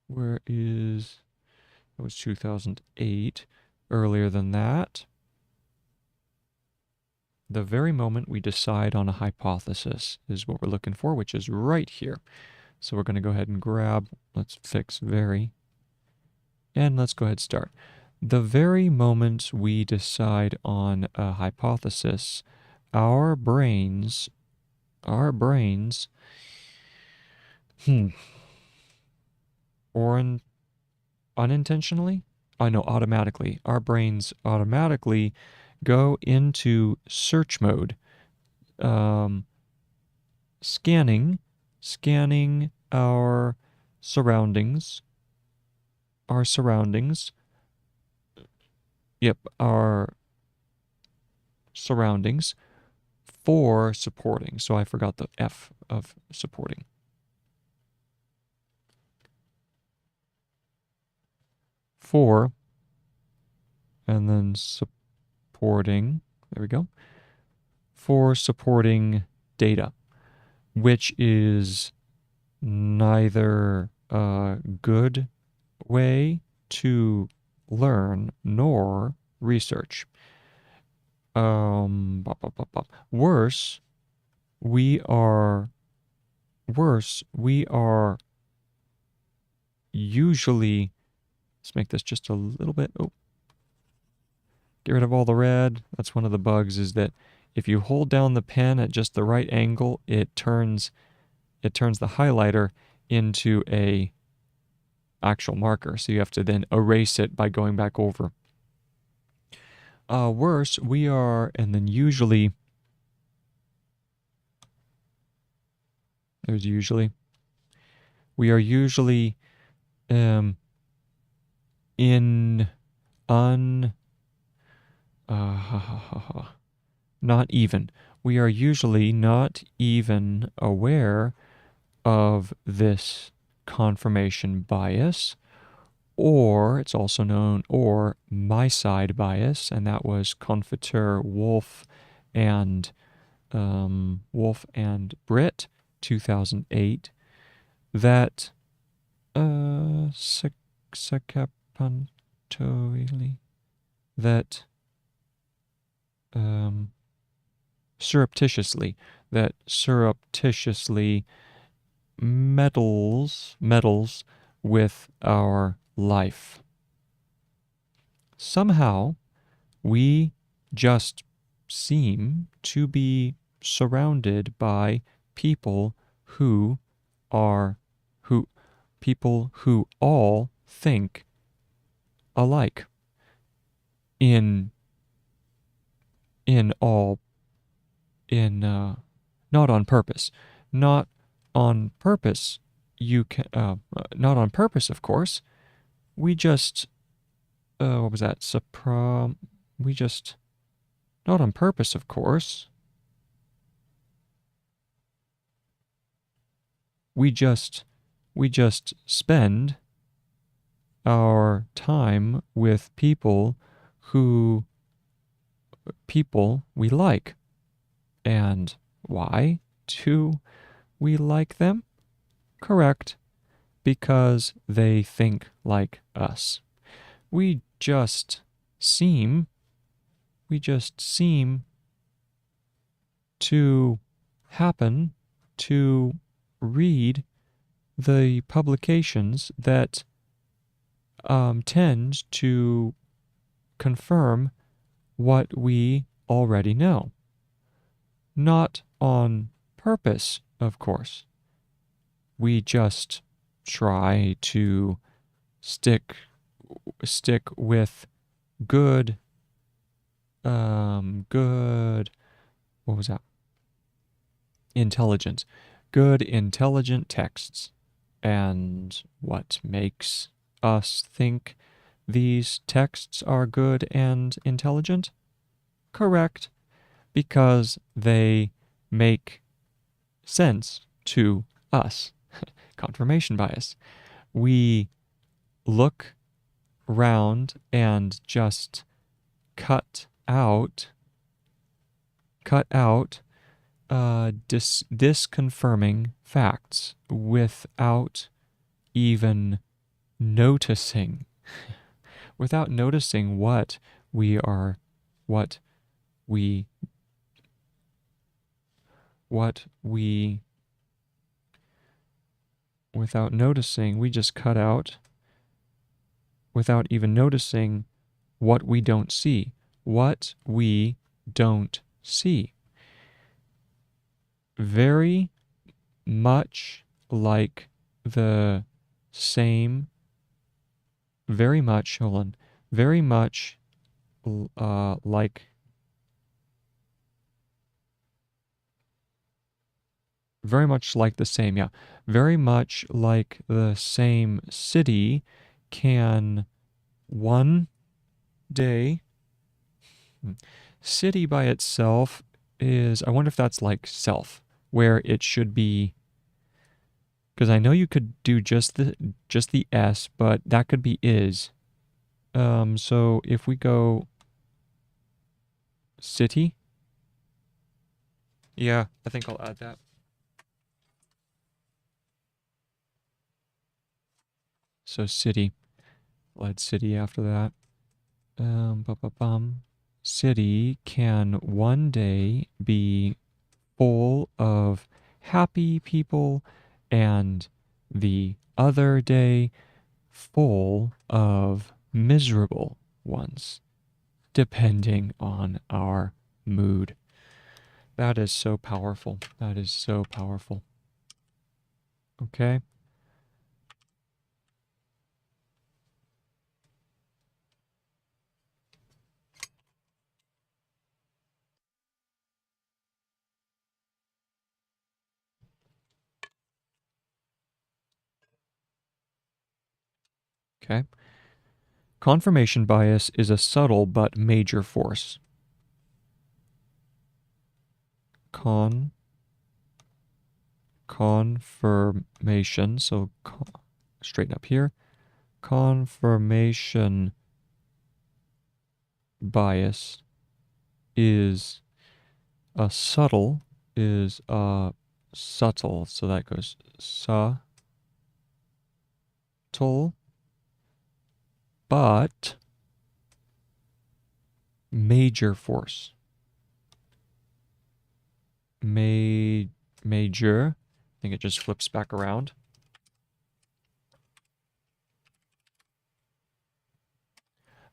Where is... That was 2008. Earlier than that, the very moment we decide on a hypothesis is what we're looking for, which is right here. So we're going to go ahead and grab, let's fix very, and let's go ahead and start. The very moment we decide on a hypothesis, our brains, or unintentionally? I know, automatically. Our brains automatically go into search mode. Scanning our surroundings. Yep, our surroundings for supporting. So I forgot the F of supporting. For, and then supporting, there we go, for supporting data, which is neither a good way to learn nor research. Worse, we are usually, let's make this just a little bit, get rid of all the red. That's one of the bugs, is that if you hold down the pen at just the right angle, it turns the highlighter into a actual marker. So you have to then erase it by going back over. Worse, we are, and then usually, there's usually, We are usually in un not even. We are usually not even aware of this confirmation bias, or it's also known or my side bias, and that was Confiteur and Wolf and Britt, 2008, that Sacapantoli, that surreptitiously meddles with our life. Somehow, we just seem to be surrounded by people who are who people who all think alike in all in not on purpose. Not on purpose. You can not on purpose, of course. We just what was that? We just not on purpose, of course. We just spend our time with people we like. And why do we like them? Correct, because they think like us. We just seem to happen to read the publications that tend to confirm what we already know. Not on purpose, of course. We just try to stick with good what was that? Intelligent. Good intelligent texts. And what makes us think these texts are good and intelligent? Correct, because they make sense to us. Confirmation bias. We look around and just cut out disconfirming facts without even noticing. Without noticing what we without noticing, we just cut out without even noticing what we don't see. What we don't see. Very much like the same, very much, hold on, very much like, very much like the same, yeah, very much like the same city can one day, city by itself is, I wonder if that's like self, where it should be, because I know you could do just the S, but that could be is. So if we go city, yeah, I think I'll add that. So city, I'll add city after that. City can one day be full of happy people and the other day full of miserable ones, depending on our mood. That is so powerful. That is so powerful. Okay. Okay. Confirmation bias is a subtle but major force. Confirmation, so straighten up here. Confirmation bias is a subtle, subtle, so that goes subtle, but major force. Major, I think it just flips back around.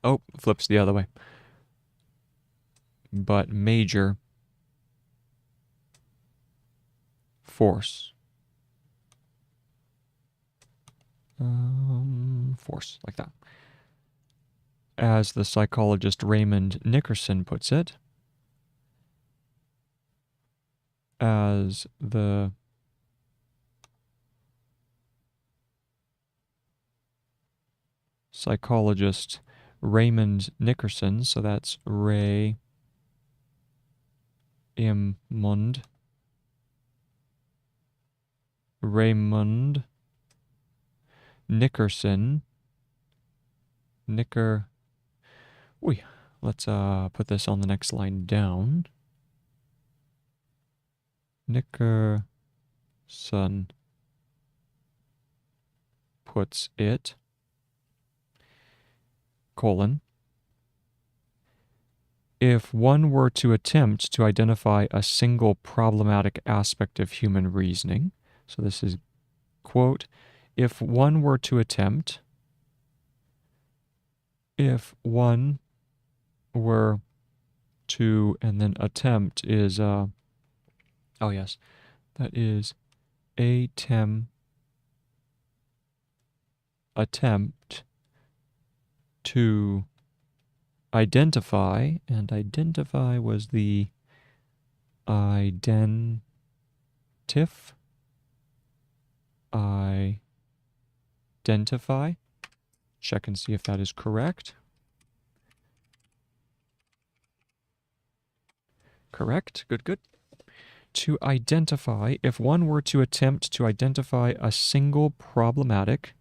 Oh, flips the other way. But major force. Force, like that. As the psychologist Raymond Nickerson puts it, as the psychologist Raymond Nickerson, so that's Raymond Nickerson. Let's put this on the next line down. Nickerson puts it, colon, if one were to attempt to identify a single problematic aspect of human reasoning, so this is, quote, if one were to attempt, and then attempt is, oh yes, that is attempt to identify, and identify was the identify. Check and see if that is correct. Correct. Good, good. To identify, if one were to attempt to identify a single problematic,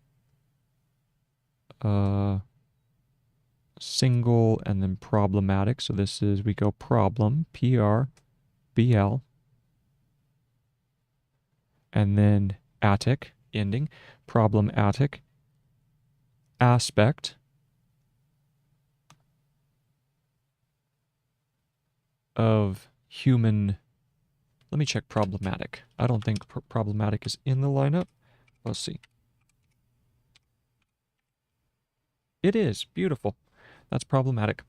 single and then problematic, so this is, we go problem, P-R-B-L, and then atic, ending, problematic aspect of human, let me check problematic. I don't think problematic is in the lineup. Let's see. It is. Beautiful. That's problematic.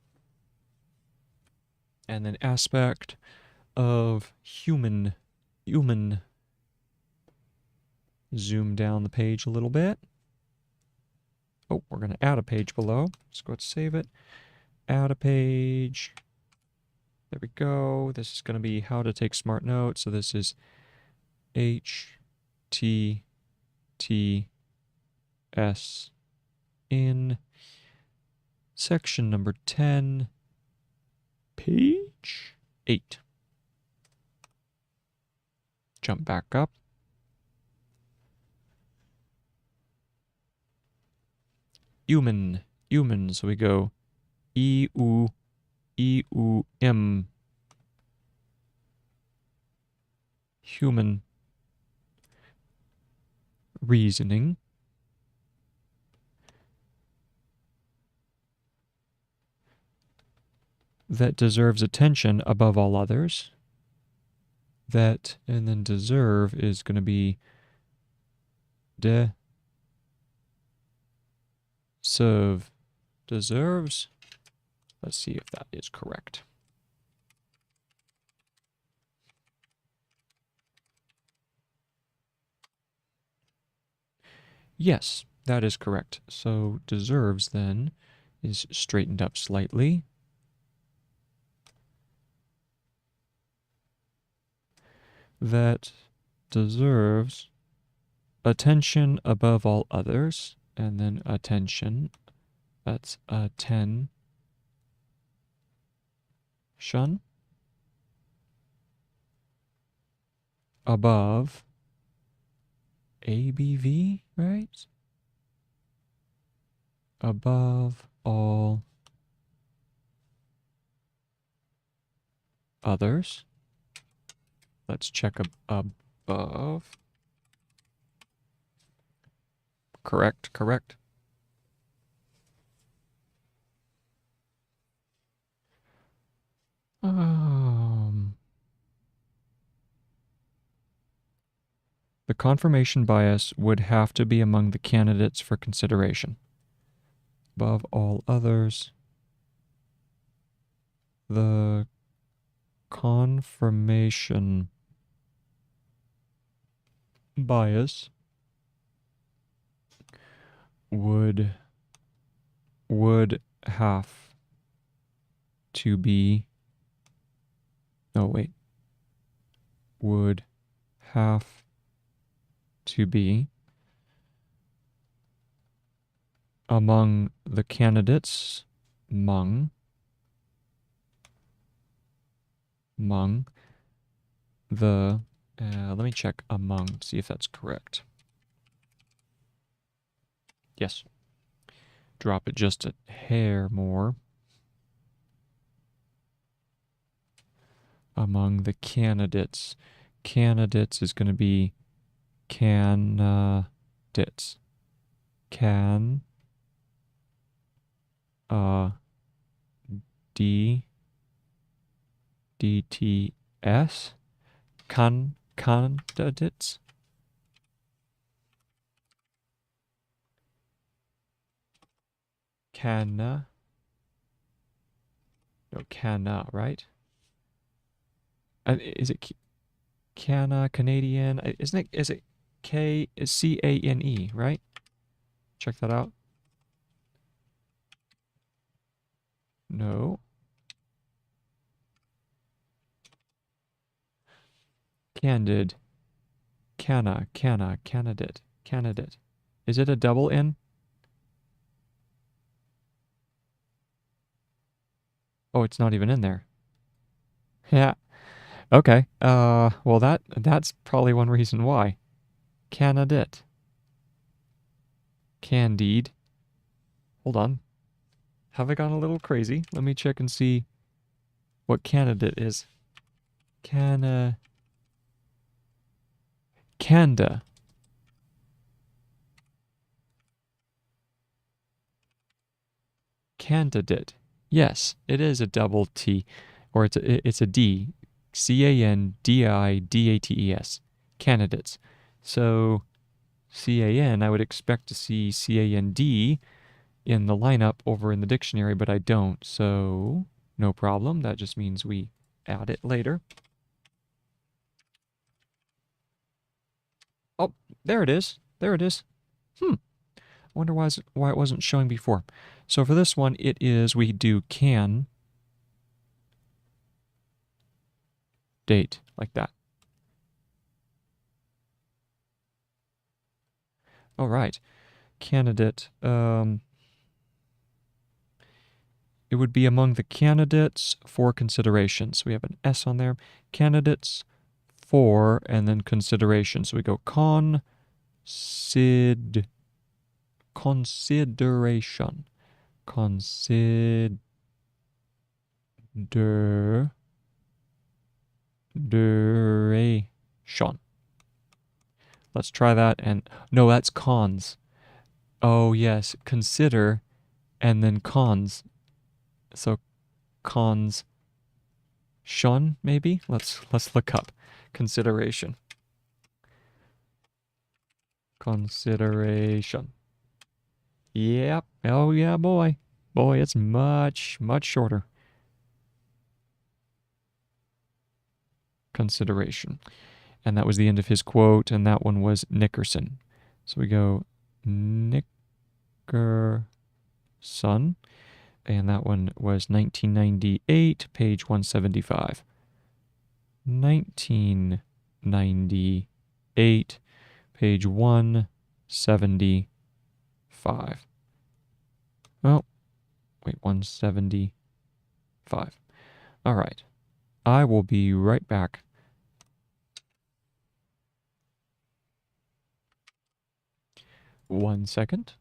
And then aspect of human. Zoom down the page a little bit. Oh, we're going to add a page below. Let's go ahead and save it. Add a page. There we go. This is going to be how to take smart notes. So this is HTTS in section number 10, page 8. Jump back up. Human. So we go E-U-M. Human reasoning. That deserves attention above all others. That, and then deserve is going to be deserves. Let's see if that is correct. Yes, that is correct. So deserves then is straightened up slightly. That deserves attention above all others. and then attention. That's attention. Above ABV, right? Above all others. Let's check above. Correct, correct. The confirmation bias would have to be among the candidates for consideration. Above all others, the confirmation bias would have to be, would have to be among the candidates, among the, let me check among, see if that's correct. Yes. Drop it just a hair more. Among the candidates. Candidates is going to be candidates. DTS. Candidates. Canna, right? Is it Canadian? Isn't it? Is it CANE, right? Check that out. No. Candid. Candidate. Is it a double N? Oh, it's not even in there. Yeah. Okay. Well, that's probably one reason why. Candidate. Candide. Hold on. Have I gone a little crazy? Let me check and see what candidate is. Candidate. Yes, it is a double T, or it's a D. CANDIDATES. Candidates. So CAN, I would expect to see CAND in the lineup over in the dictionary, but I don't. So no problem. That just means we add it later. Oh, there it is. There it is. I wonder why it wasn't showing before. So for this one, we do can date, like that. All right. Candidate. It would be among the candidates for consideration. So we have an S on there. Candidates for, and then consideration. So we go consideration. Consideration. Let's try that, and no, that's cons. Oh yes, consider and then cons. So cons shun, maybe? Let's look up consideration. Consideration. Yep. Oh yeah, boy. Boy, it's much shorter. Consideration. And that was the end of his quote, and that one was Nickerson. So we go Nickerson, and that one was 1998, page 175. 1998, page 175. 175. Oh, wait, 175. All right. I will be right back. One second.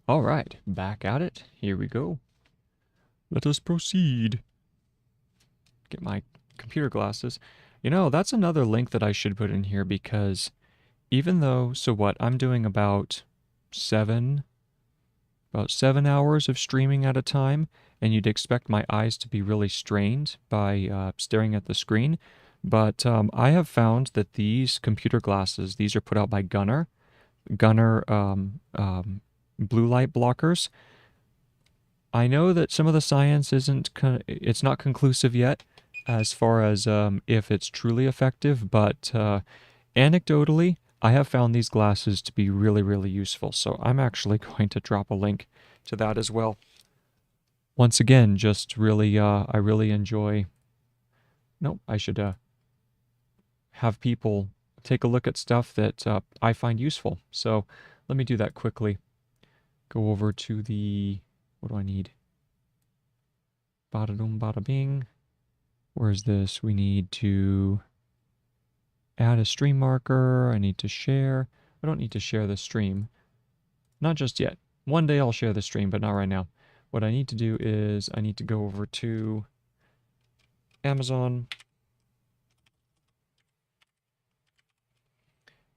All right, back at it. Here we go. Let us proceed. Get my computer glasses. You know, that's another link that I should put in here because even though, so what, I'm doing seven, about 7 hours of streaming at a time, and you'd expect my eyes to be really strained by staring at the screen. But I have found that these computer glasses, these are put out by Gunnar. Gunnar blue light blockers. I know that some of the science it's not conclusive yet as far as if it's truly effective, but anecdotally, I have found these glasses to be really, really useful. So I'm actually going to drop a link to that as well. Once again, just really, I really enjoy. No, I should have people take a look at stuff that I find useful. So let me do that quickly. Go over to the, what do I need? Bada doom, bada bing. Where's this? We need to add a stream marker. I need to share. I don't need to share the stream. Not just yet. One day I'll share the stream, but not right now. What I need to do is I need to go over to Amazon.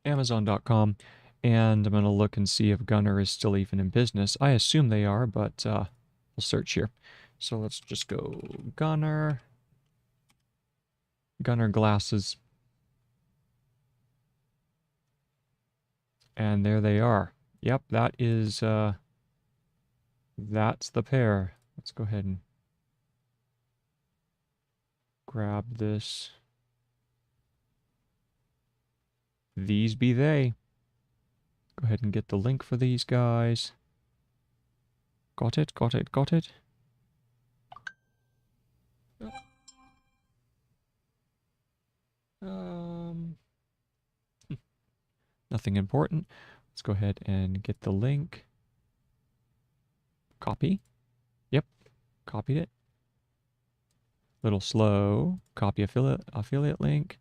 Amazon.com, and I'm going to look and see if Gunnar is still even in business. I assume they are, but we'll search here. So let's just go Gunnar glasses. And there they are. Yep, that is, that's the pair. Let's go ahead and grab this. These be they. Go ahead and get the link for these guys. Got it, got it, got it. Nothing important. Let's go ahead and get the link. Copy. Yep, copied it. Little slow. Copy affiliate link.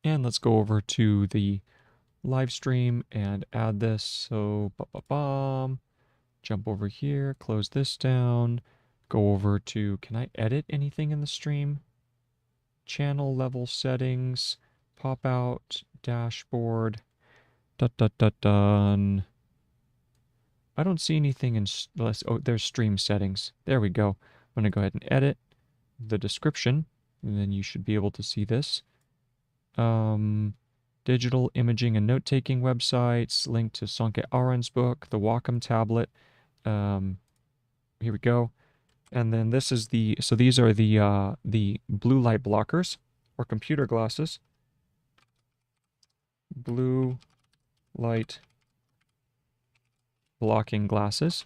And let's go over to the live stream and add this. So, jump over here, close this down, go over to, can I edit anything in the stream? Channel level settings, pop out, dashboard, done. I don't see anything in, oh, there's stream settings. There we go. I'm going to go ahead and edit the description, and then you should be able to see this. Digital imaging and note-taking websites, link to Sonke Ahrens' book, the Wacom Tablet. Here we go. And then this is the, so these are the blue light blockers, or computer glasses. Blue light blocking glasses.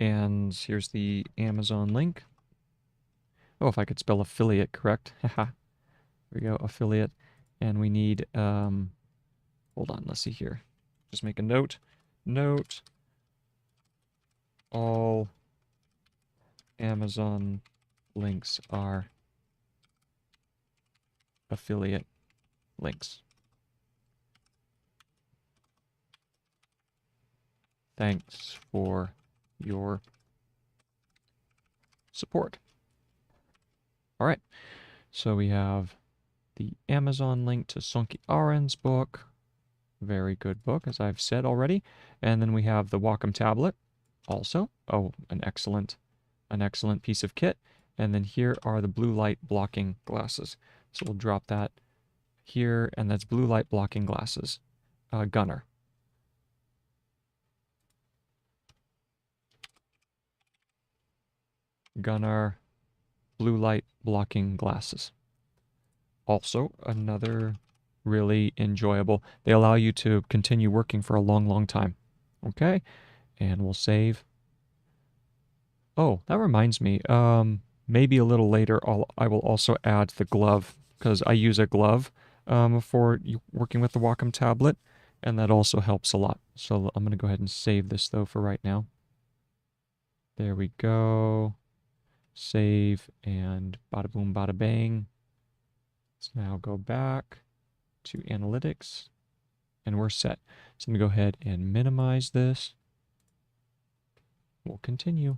And here's the Amazon link. Oh, if I could spell affiliate correct. Haha. Here we go, affiliate. And we need, hold on, let's see here. Just make a note. Note. All Amazon links are affiliate links. Thanks for your support. All right, so we have the Amazon link to Sonke Ahrens' book. Very good book, as I've said already. And then we have the Wacom Tablet also. Oh, an excellent piece of kit. And then here are the blue light blocking glasses. So we'll drop that here, and that's blue light blocking glasses. Gunnar. Gunnar blue light blocking glasses. Also, another really enjoyable. They allow you to continue working for a long, long time. Okay, and we'll save. Oh, that reminds me. Maybe a little later, I will also add the glove, because I use a glove for working with the Wacom Tablet, and that also helps a lot. So I'm going to go ahead and save this, though, for right now. There we go. Save, and bada boom, bada bang. Let's now go back to analytics, and we're set. So I'm going to go ahead and minimize this. We'll continue.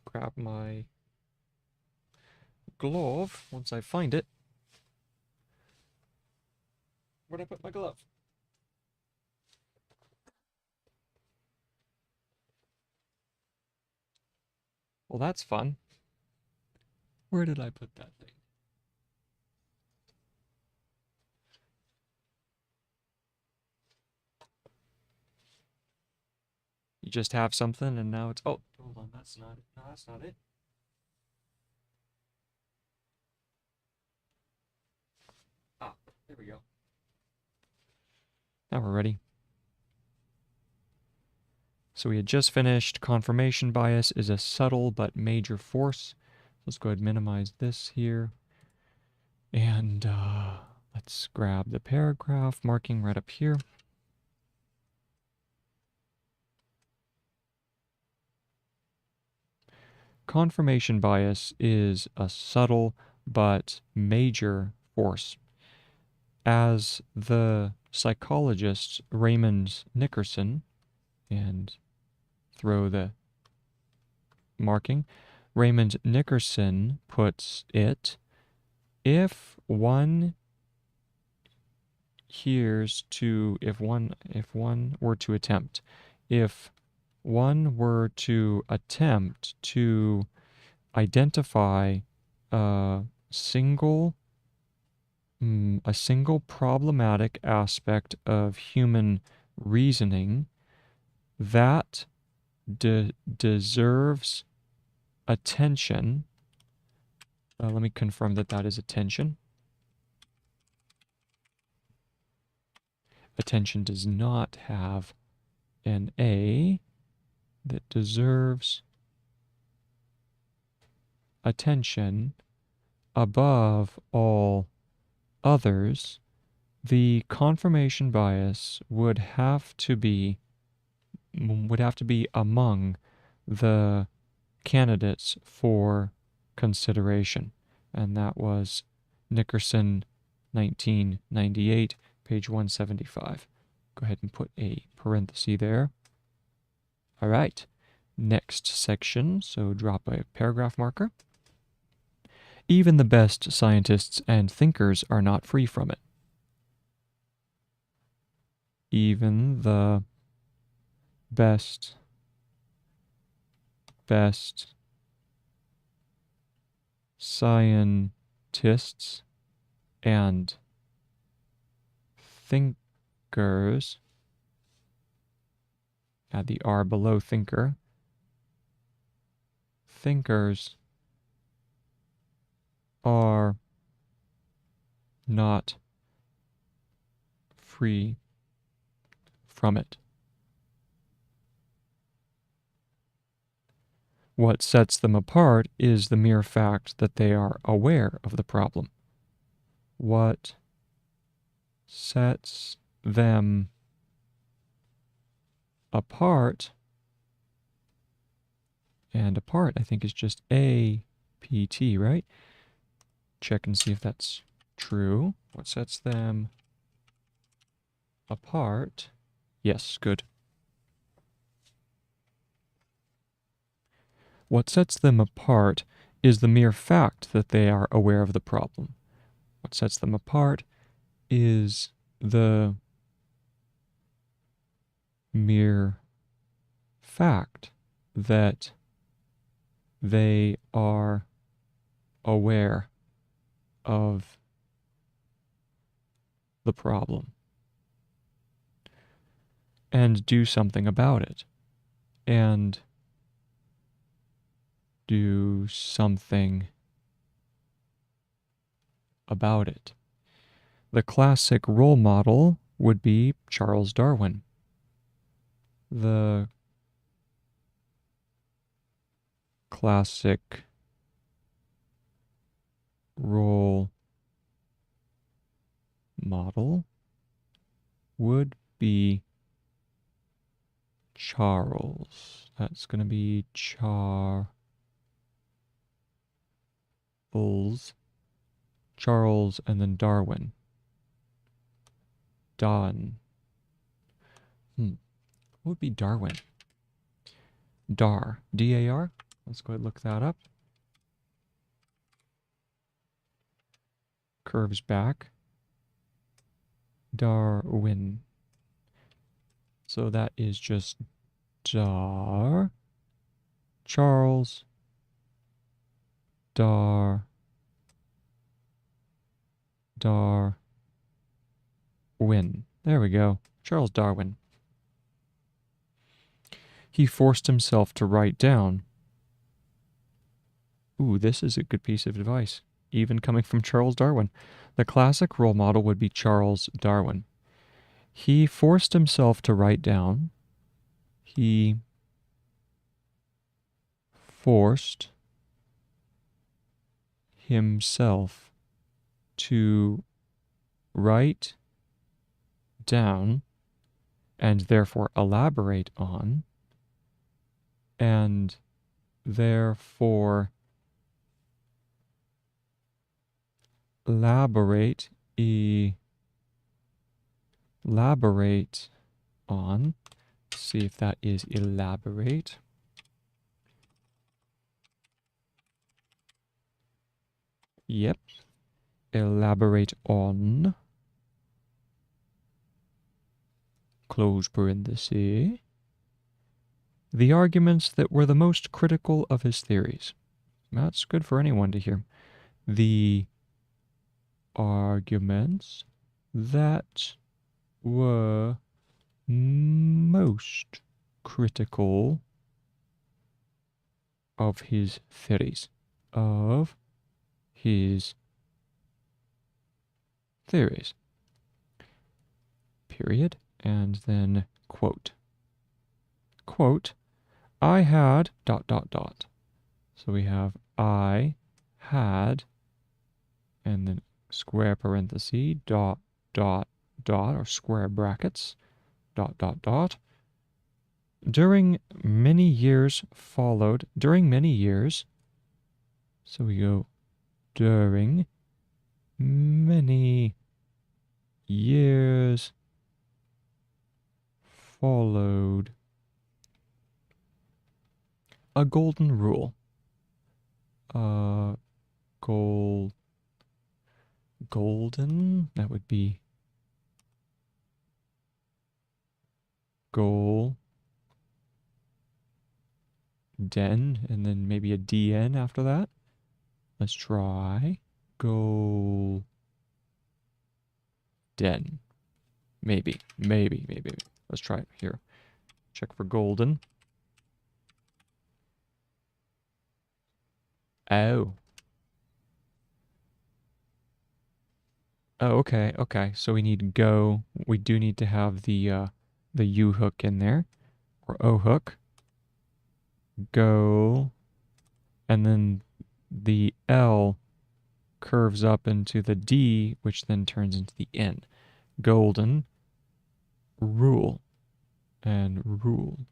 Grab my glove once I find it. Where'd I put my glove? Well, that's fun. Where did I put that thing? You just have something and now it's, oh, hold on, that's not it. No, that's not it. Ah, there we go. Now we're ready. So we had just finished. Confirmation bias is a subtle but major force. Let's go ahead and minimize this here. And let's grab the paragraph marking right up here. Confirmation bias is a subtle but major force. As the psychologist Raymond Nickerson, and throw the marking, Raymond Nickerson puts it, if one were to attempt to identify a single problematic aspect of human reasoning that deserves attention. Let me confirm that that is attention. Attention does not have an A. That deserves attention above all others. The confirmation bias would have to be among the candidates for consideration. And that was Nickerson, 1998, page 175. Go ahead and put a parenthesis there. All right, next section, so drop a paragraph marker. Even the best scientists and thinkers are not free from it. Even the best scientists and thinkers, add the R below thinker, thinkers are not free from it. What sets them apart is the mere fact that they are aware of the problem. What sets them apart, and apart I think is just A-P-T, right? Check and see if that's true. What sets them apart? Yes, good. What sets them apart is the mere fact that they are aware of the problem. What sets them apart is the mere fact that they are aware of the problem and do something about it. And do something about it. The classic role model would be Charles Darwin. The classic role model would be Charles. That's going to be Charles and then Darwin. What would be Darwin? Dar. D-A-R? Let's go ahead and look that up. Curves back. Darwin. So that is just Dar, Charles, Darwin. There we go. Charles Darwin. He forced himself to write down. Ooh, this is a good piece of advice, even coming from Charles Darwin. The classic role model would be Charles Darwin. He forced himself to write down. He forced himself to write down and therefore elaborate on, and therefore elaborate on. See if that is elaborate. Yep. Elaborate on. Close parenthesis. The arguments that were the most critical of his theories. That's good for anyone to hear. The arguments that were most critical of his theories. Period. And then quote. Quote, I had ... So we have I had, and then square parenthesis, ... or square brackets, ... During many years followed, during many years, so we go during many years followed a golden rule. Golden, that would be golden, and then maybe a DN after that. Let's try golden. Maybe. Let's try it here. Check for golden. Oh. Oh, okay. So we need go. We do need to have the U hook in there, or O hook. Go, and then the L curves up into the D, which then turns into the N. Golden rule, and rule,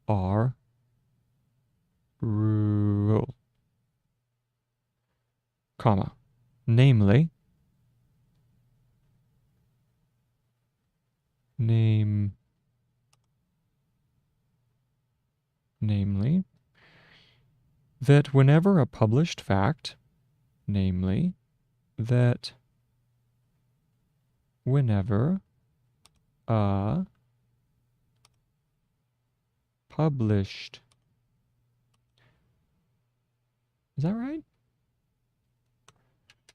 R, rule, comma, namely, that whenever a published fact, namely, that whenever a published, is that right?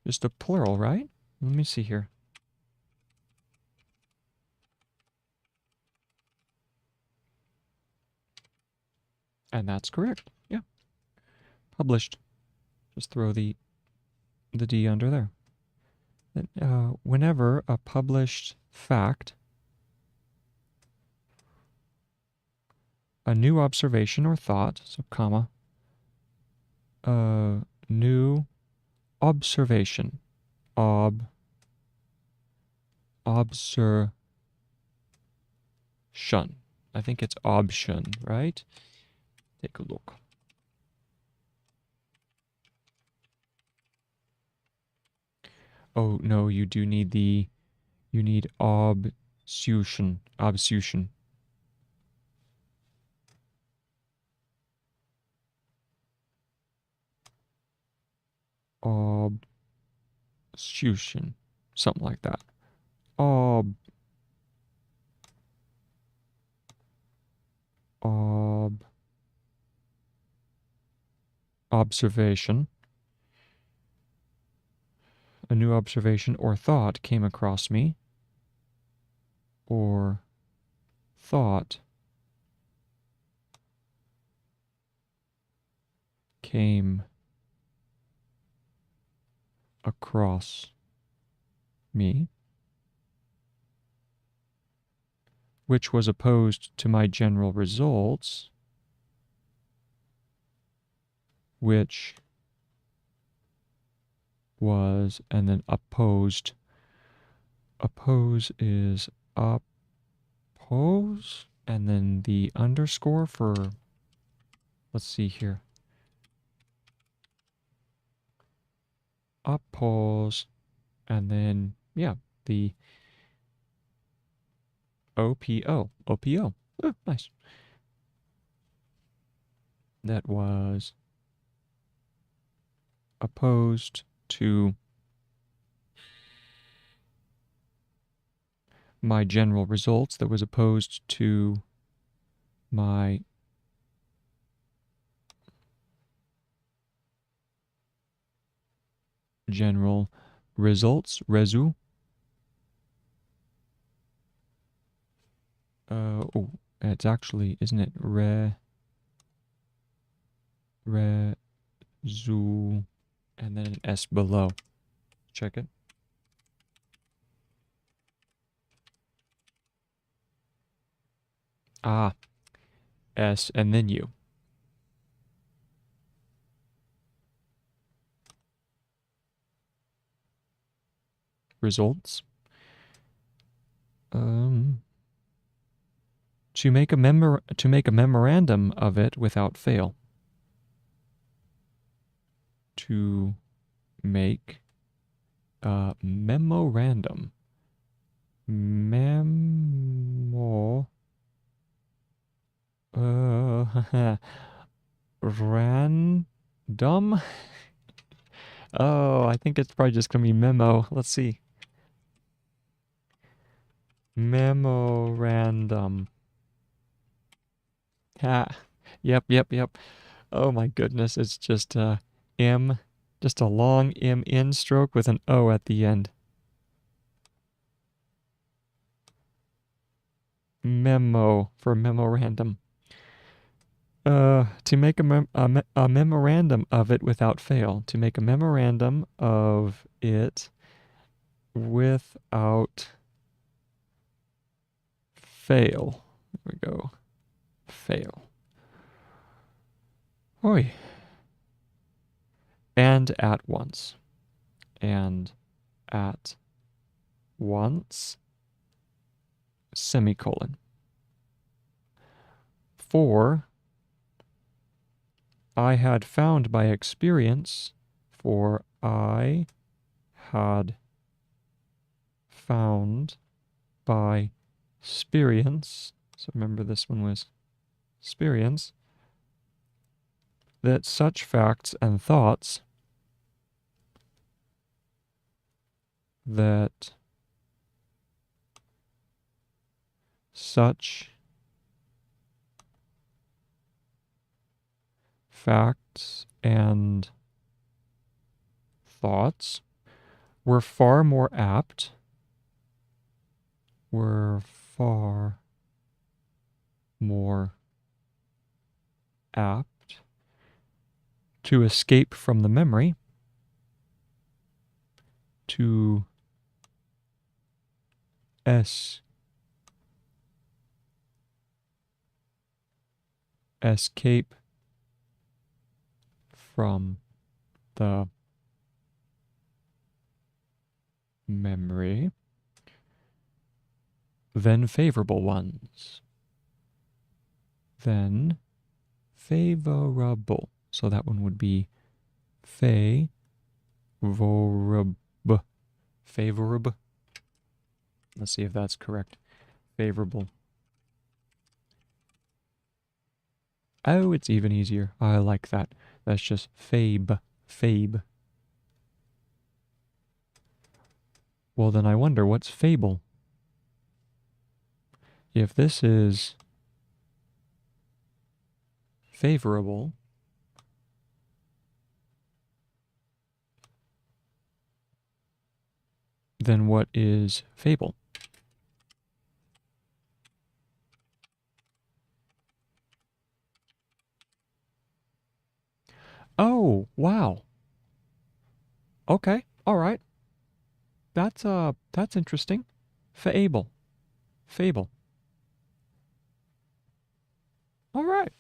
Just a plural, right? Let me see here. And that's correct. Yeah. Published. Just throw the D under there. Whenever a published fact, a new observation or thought, so comma, new observation, observation. I think it's option, right? Take a look. Oh, no, you do need you need obsution. Obsution. Obsution. Something like that. Observation. a new observation or thought came across me, or thought came across me, which was opposed to my general results, which was, and then opposed. Oppose is oppose, and then the underscore for, let's see here. Oppose, and then, yeah, the OPO. OPO. Oh, nice. That was opposed to my general results, that was opposed to my general results, resu. Oh, it's actually, isn't it resu, and then an S below. Check it. Ah, S and then U. Results. To make a memorandum of it without fail. To make a memorandum. Random? Oh, I think it's probably just gonna be memo. Let's see. Memorandum. Ha. Yep. Oh my goodness, it's just M, just a long M-N stroke with an O at the end. Memo for memorandum. To make a memorandum of it without fail. To make a memorandum of it without fail. There we go. Fail. Oi. And at once. And at once. Semicolon. For I had found by experience, for I had found by experience, so remember this one was experience, that such facts and thoughts that such facts and thoughts were far more apt to escape from the memory, to escape from the memory than favorable ones. Then favorable. So that one would be favorable. Favorable. Let's see if that's correct. Favorable. Oh, it's even easier. I like that. That's just fabe. Well, then I wonder what's fable. If this is favorable, then what is fable? Oh, wow. Okay, all right. That's interesting. Fable. Fable. All right.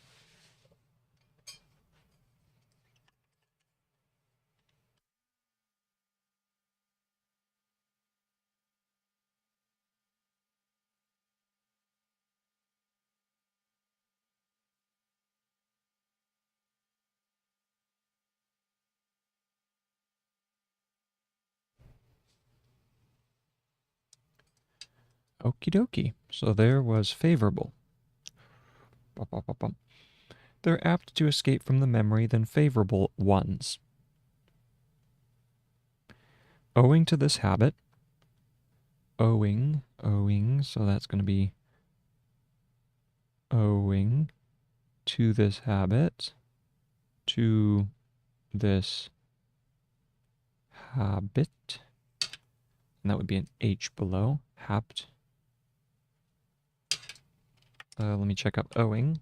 Okie dokie. So there was favorable. Bum, bum, bum, bum. They're apt to escape from the memory than favorable ones. Owing to this habit, owing, so that's going to be owing to this habit, to this habit, and that would be an H below, habt. Let me check up owing.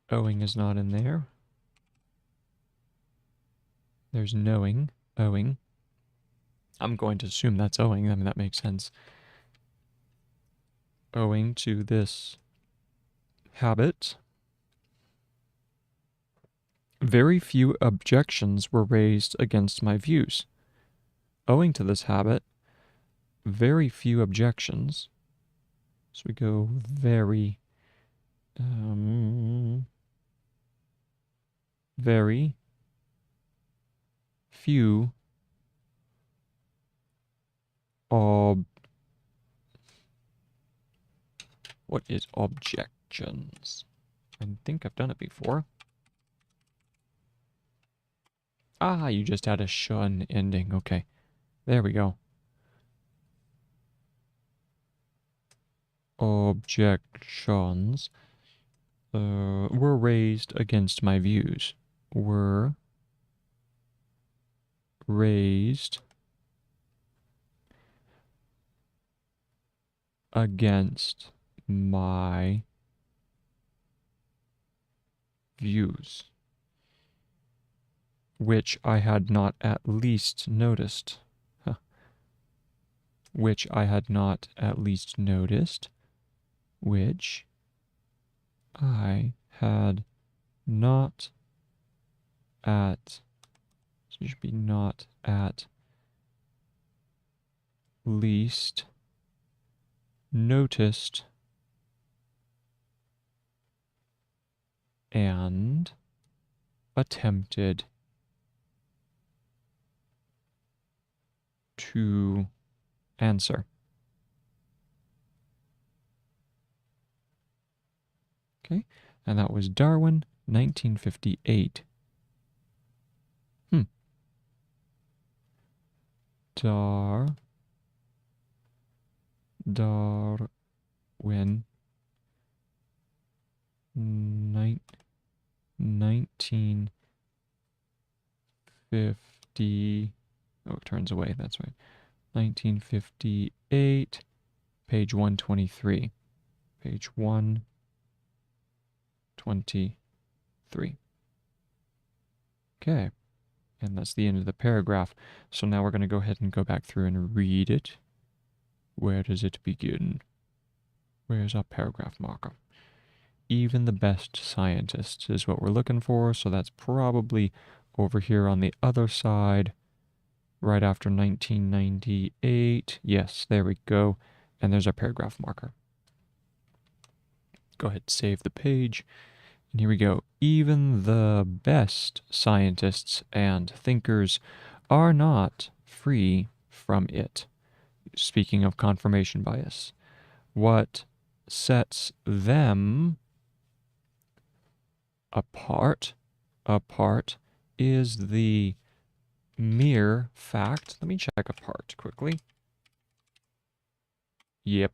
Owing is not in there. There's knowing, owing. I'm going to assume that's owing. I mean, that makes sense. Owing to this habit, very few objections were raised against my views. Owing to this habit, very few objections. So we go very, very few what is objections? I think I've done it before. Ah, you just had a shun ending. Okay, there we go. Objections were raised against my views. Were raised against my views, which I had not at least noticed. Which I had not at least noticed. Which I had not at, so it should be not at least noticed and attempted to answer. Okay, and that was Darwin, 1958. Darwin, 1950. Oh, it turns away, that's right. 1958, page 123. Page 123. Okay, and that's the end of the paragraph. So now we're going to go ahead and go back through and read it. Where does it begin? Where's our paragraph marker? Even the best scientists is what we're looking for, so that's probably over here on the other side, right after 1998. Yes, there we go. And there's our paragraph marker. Go ahead, save the page. And here we go. Even the best scientists and thinkers are not free from it. Speaking of confirmation bias, what sets them apart is the mere fact. Let me check apart quickly. Yep,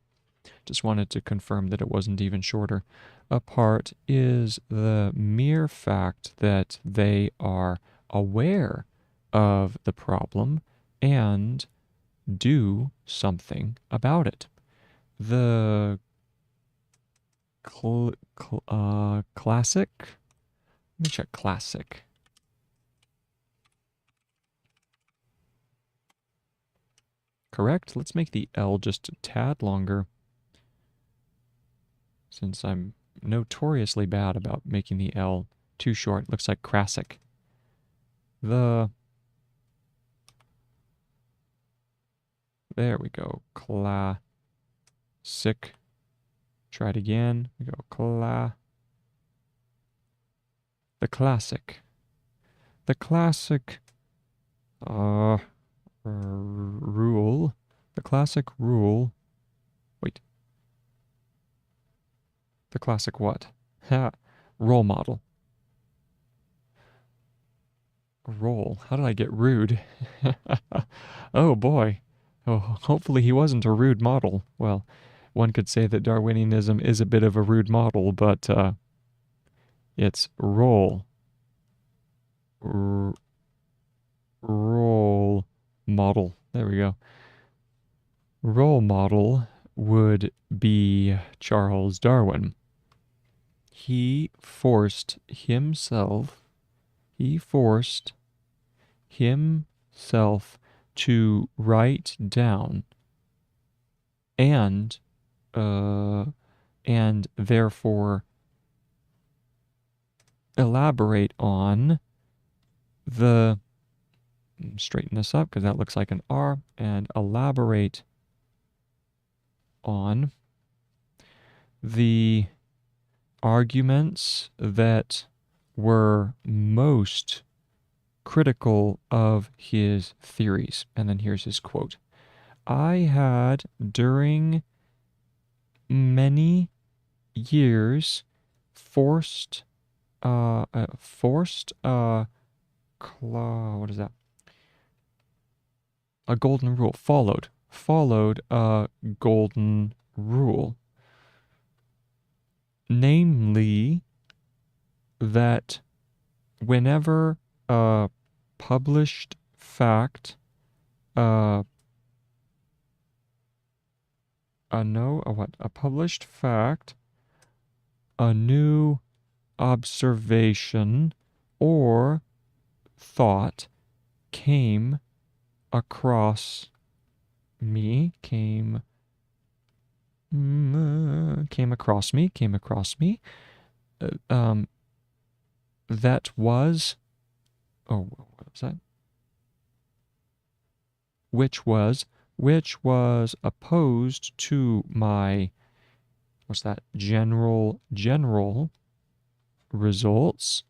Just wanted to confirm that it wasn't even shorter. Apart is the mere fact that they are aware of the problem and do something about it. The classic, let me check classic. Correct. Let's make the L just a tad longer, since I'm notoriously bad about making the L too short. Looks like classic. There we go. Classic. Try it again. We go the classic. The classic rule. The classic rule. Wait. The classic what? Role model. Role. How did I get rude? Oh boy. Oh, hopefully he wasn't a rude model. Well, one could say that Darwinianism is a bit of a rude model, but it's role. Role model. There we go. Role model would be Charles Darwin. He forced himself to write down and therefore elaborate on the, straighten this up because that looks like an R, and elaborate on the arguments that were most critical of his theories. And then here's his quote. I had during many years what is that? A golden rule. Followed a golden rule. Namely, that whenever a published fact, a published fact, a new observation or thought came across me, came across me, that was, what was that? Which was opposed to my, general results,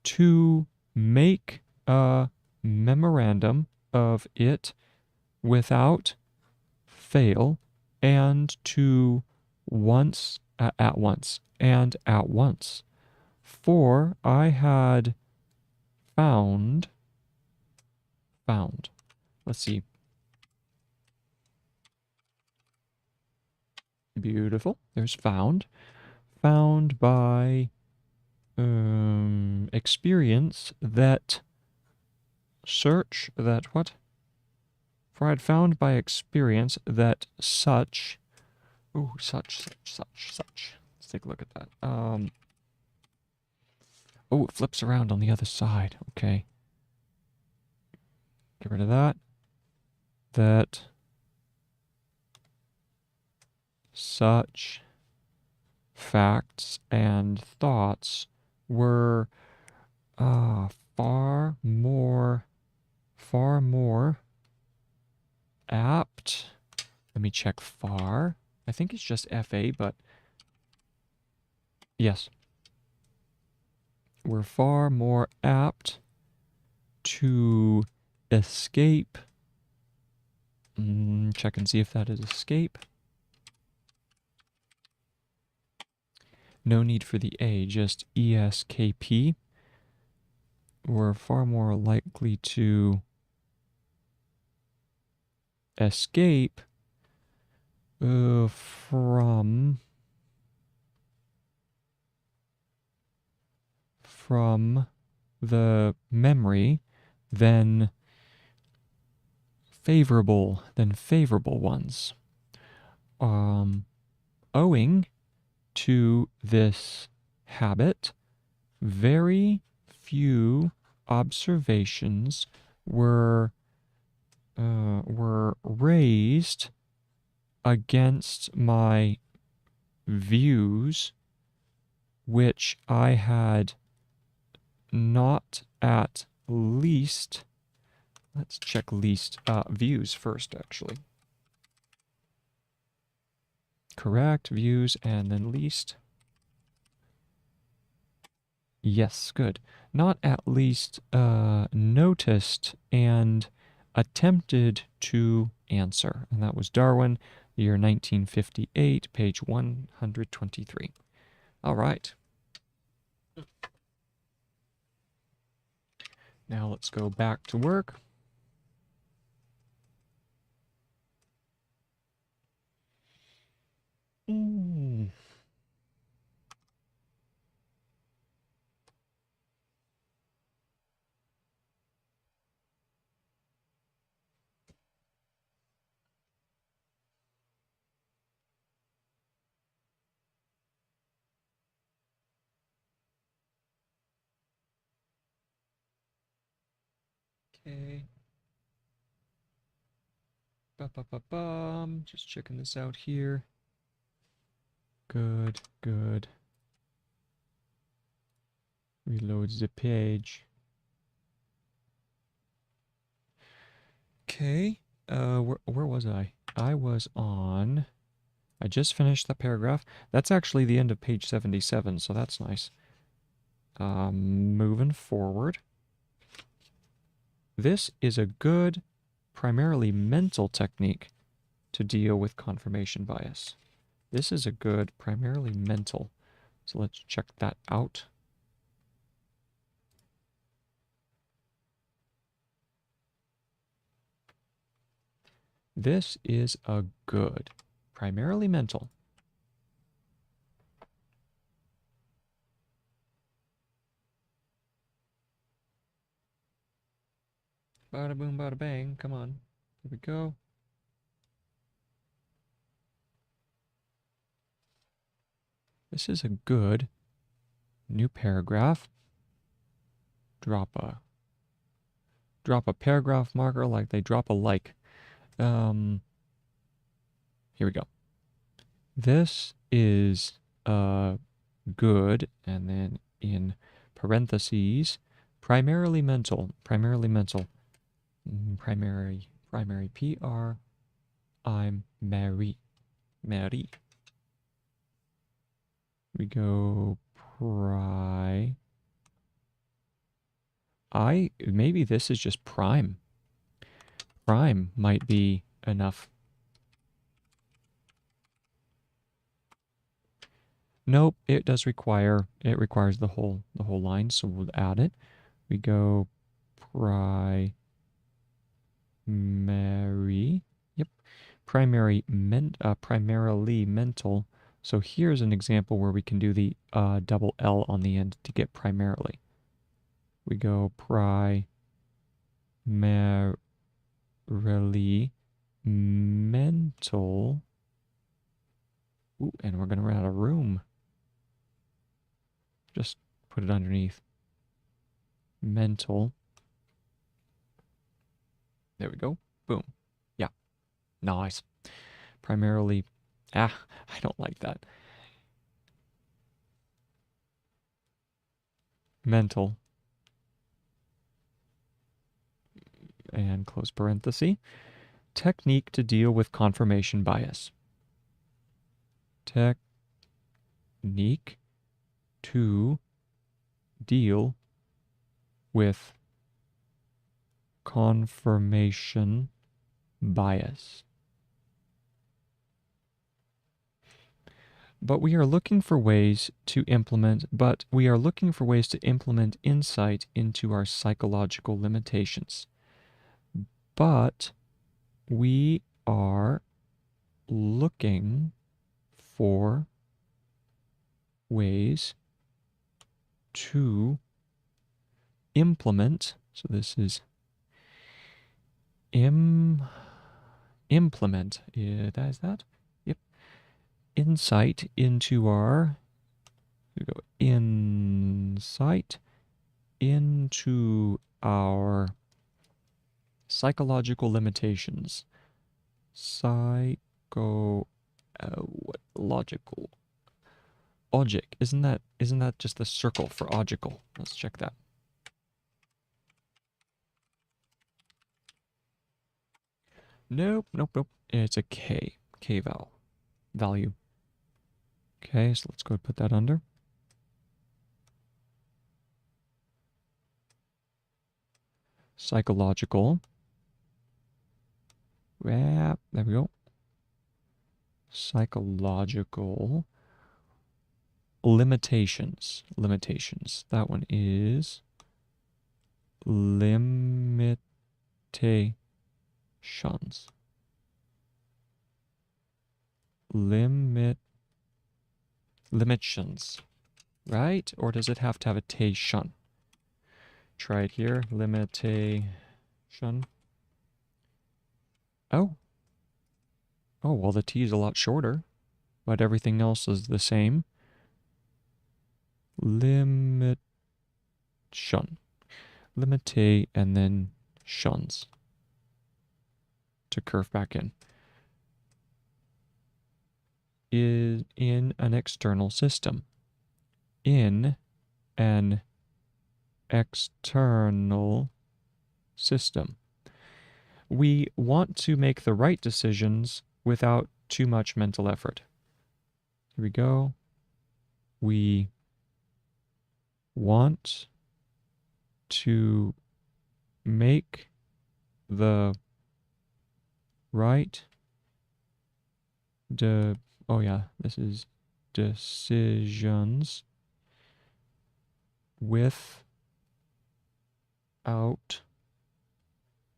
to make a memorandum of it without fail, and to at once. For I had found, let's see. Beautiful. There's found by experience that search that what? For I had found by experience that such. Let's take a look at that. It flips around on the other side. Okay. Get rid of that. That such facts and thoughts were far more apt. Let me check far. I think it's just FA, but yes. We're far more apt to escape. Check and see if that is escape. No need for the A, just ESKP. We're far more likely to escape from the memory than favorable ones. Owing to this habit, very few observations were raised against my views, which I had not at least. Let's check least views first, actually. Correct, views, and then least. Yes, good. Not at least noticed and attempted to answer. And that was Darwin, the year 1958, page 123. All right. Now let's go back to work. Okay. Ba-ba-ba-bum. Just checking this out here. Good, good. Reloads the page. Okay. Where was I? I was on. I just finished that paragraph. That's actually the end of page 77, so that's nice. Moving forward. This is a good, primarily mental technique to deal with confirmation bias. This is a good, primarily mental. So let's check that out. This is a good, primarily mental. Bada boom, bada bang. Come on. Here we go. This is a good new paragraph. Drop a paragraph marker like they drop a like. Here we go. This is good, and then in parentheses, primarily mental, primary, P-R, I'm Mary. We go maybe this is just prime. Prime might be enough. Nope, it requires the whole line, so we'll add it. We go primary. Yep. Primarily mental. So here's an example where we can do the double L on the end to get primarily. We go primarily mental. Ooh, and we're going to run out of room. Just put it underneath. Mental. There we go. Boom. Yeah. Nice. Primarily. I don't like that. Mental. And close parenthesis. Technique to deal with confirmation bias. Technique to deal with confirmation bias. We are looking for ways to implement insight into our psychological limitations. But we are looking for ways to implement, so this is implement, yeah, that is that, yep, insight into our, we go insight into our psychological limitations. Psychological. Logic. Isn't that just the circle for logical? Let's check that. Nope, nope, nope. It's a K. K vowel. Value. Okay, so let's go and put that under. Psychological. Yeah, there we go. Psychological limitations. Limitations. That one is limitations. Limitations. Right? Or does it have to have a tation? Try it here. Limitation. Oh. Oh, well, the T is a lot shorter, but everything else is the same. Limit. Limite and then shuns to curve back in. Is in an external system. In an external system. We want to make the right decisions without too much mental effort. Here we go. We want to make the right oh yeah, this is decisions without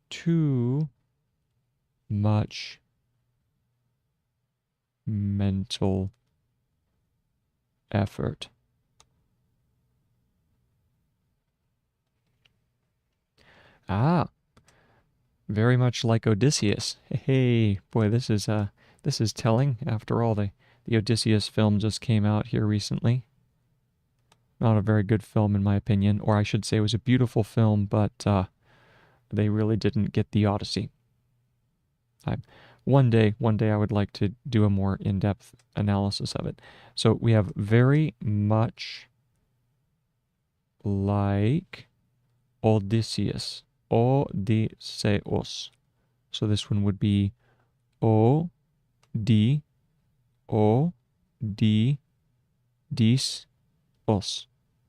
too much mental effort. Ah, very much like Odysseus. Hey, boy, this is telling. After all, the Odysseus film just came out here recently. Not a very good film in my opinion, or I should say it was a beautiful film, but they really didn't get the Odyssey. One day I would like to do a more in-depth analysis of it. So we have very much like Odysseus. Odysseus. So this one would be O, D, O, D, dis, os.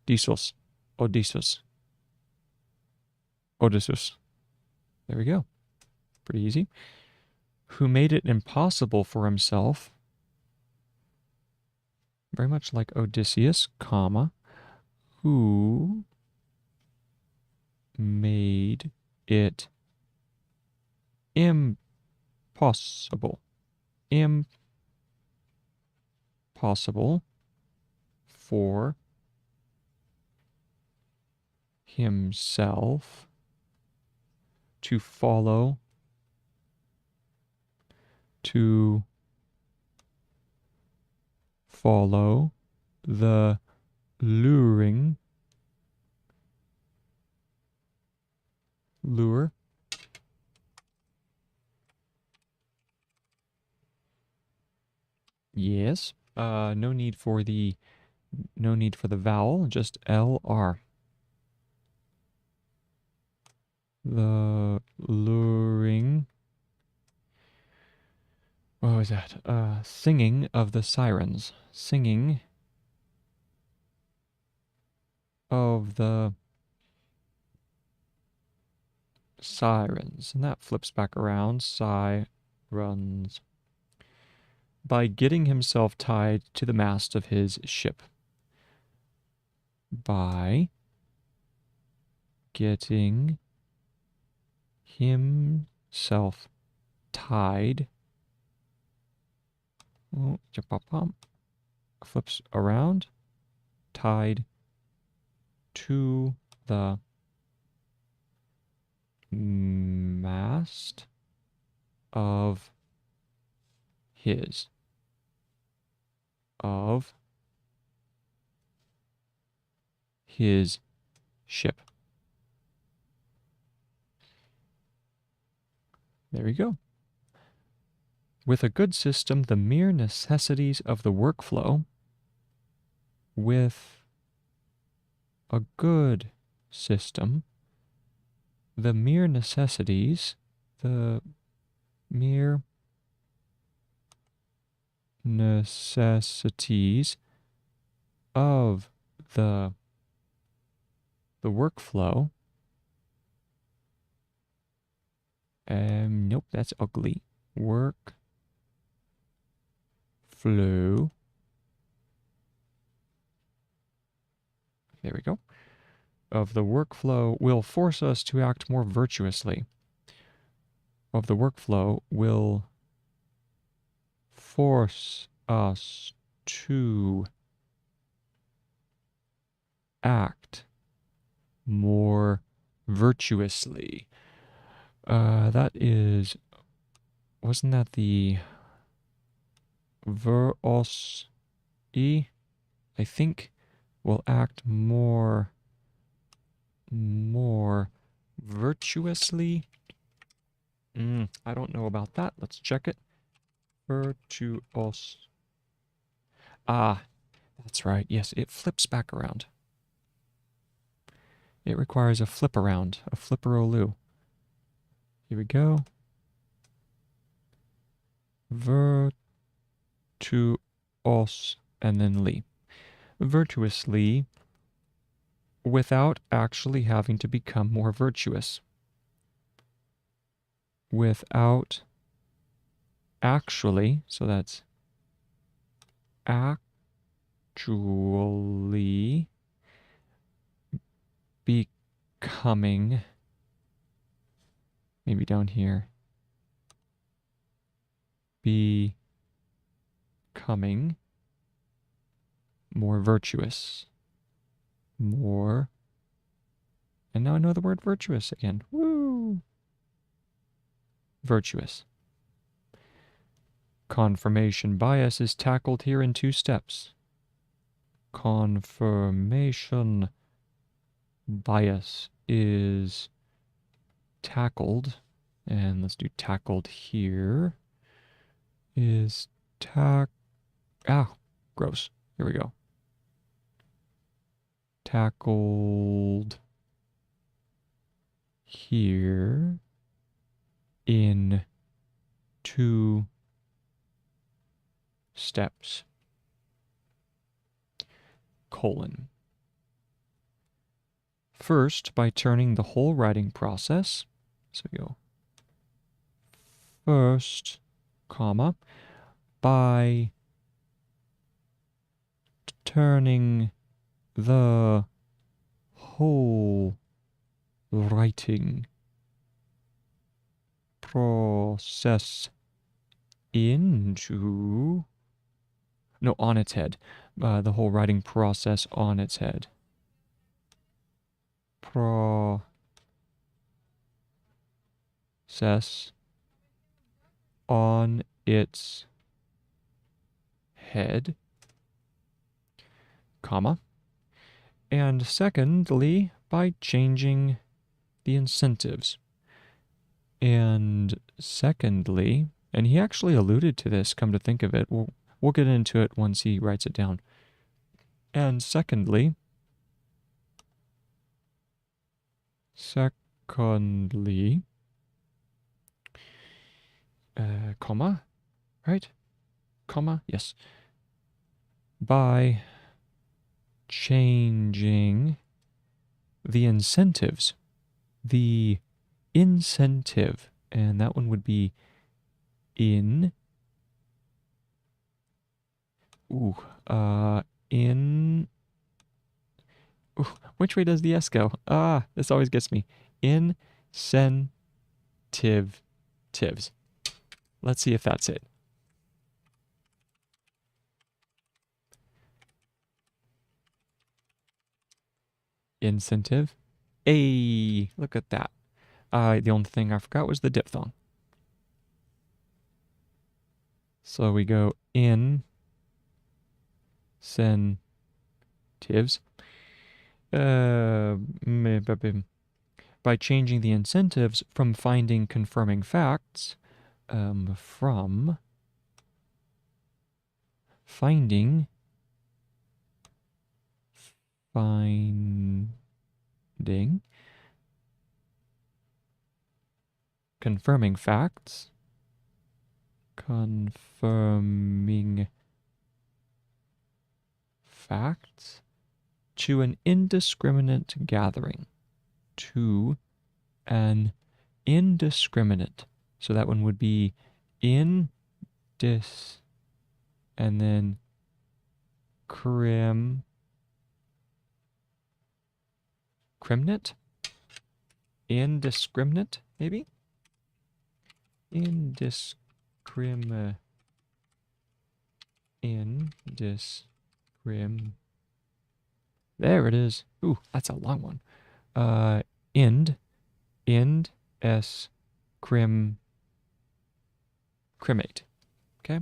Disos. Odysseus. Odysseus. There we go. Pretty easy. Who made it impossible for himself, very much like Odysseus, comma, who made it impossible for himself to follow the lure. Yes. No need for the vowel, just LR. The luring. What was that? Singing of the sirens. Singing of the sirens. And that flips back around. Sirens. By getting himself tied to the mast of his ship. By getting himself tied Oh, flips around, tied to the mast of his ship. There we go. With a good system, the mere necessities of the workflow, with a good system, the mere necessities, the mere necessities of the workflow. Nope, that's ugly. Workflow. There we go. Of the workflow will force us to act more virtuously. Of the workflow will force us to act more virtuously. That is, wasn't that the veros e? I think will act more virtuously. I don't know about that. Let's check it. Virtuos. Ah, that's right. Yes, it flips back around. It requires a flip around, a flipperoloo. Here we go. Virtuos and then ly. Virtuously without actually having to become more virtuous. Without actually, so that's actually becoming, maybe down here, becoming more virtuous. More. And now I know the word virtuous again. Woo! Virtuous. Confirmation bias is tackled here in 2 steps. Confirmation bias is tackled, and let's do tackled here, is gross. Here we go. Tackled here in 2 steps. Colon. First, by turning the whole writing process, so we go first, comma, by turning the whole writing process into, no, on its head, the whole writing process on its head. Process on its head, comma, and secondly, by changing the incentives. And secondly, and he actually alluded to this, come to think of it, we'll get into it once he writes it down. And secondly, comma, right? Comma, yes. By changing the incentives. The incentive, and that one would be in. Which way does the S go? This always gets me. Incentives. Let's see if that's it. incentive. Hey, look at that. The only thing I forgot was the diphthong. So we go incentives. By changing the incentives from finding confirming facts, from finding confirming facts, to an indiscriminate gathering. To an indiscriminate. So that one would be and then crimnate? Indiscriminate, maybe? There it is. Ooh, that's a long one. Crimate. Okay.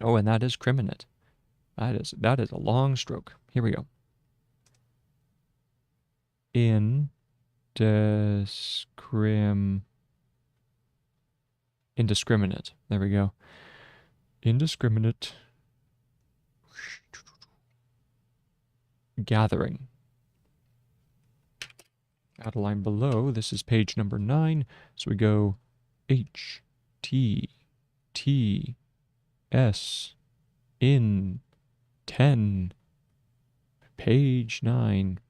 Oh, and that is criminate. That is a long stroke. Here we go. Indiscriminate. There we go. Indiscriminate gathering. Add a line below. This is page number 9. So we go H, T, T, S, in, 10, page 9.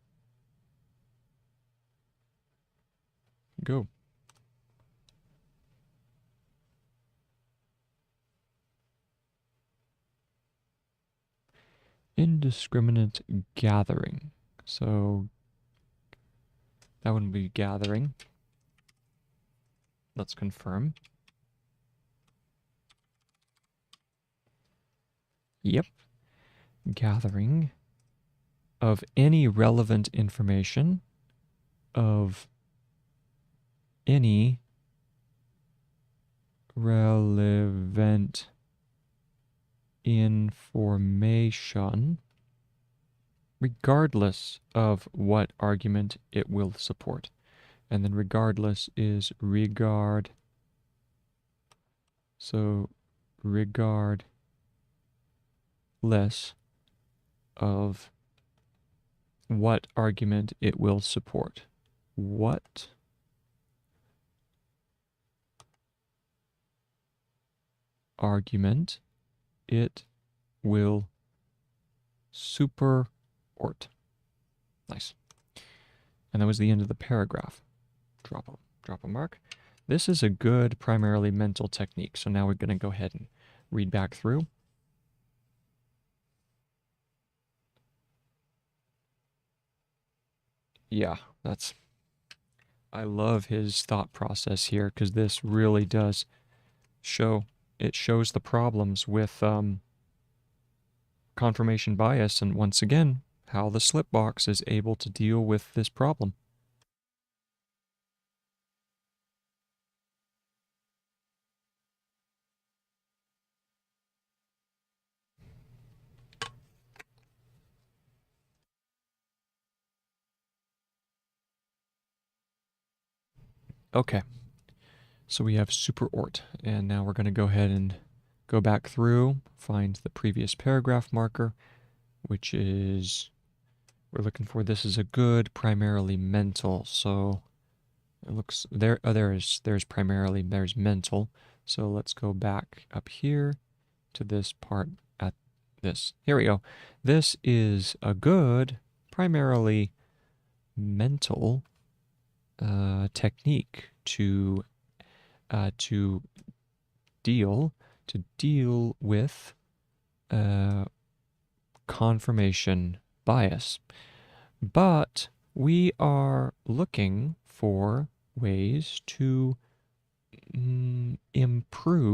Go. Indiscriminate gathering. So that wouldn't be gathering. Let's confirm. Yep. Gathering of any relevant information, of any relevant information, regardless of what argument it will support. And then regardless is regard. So regardless of what argument it will support. What argument it will support. Nice. And that was the end of the paragraph. Drop a mark. This is a good primarily mental technique. So now we're going to go ahead and read back through. Yeah, I love his thought process here, because this really does shows the problems with confirmation bias, and once again, how the slip box is able to deal with this problem. Okay, so we have superort, and now we're going to go ahead and go back through, find the previous paragraph marker, which is, we're looking for, this is a good primarily mental, so it looks, there's mental, so let's go back up here to this part at this. Here we go. This is a good primarily mental technique to deal with confirmation bias. But we are looking for ways to implement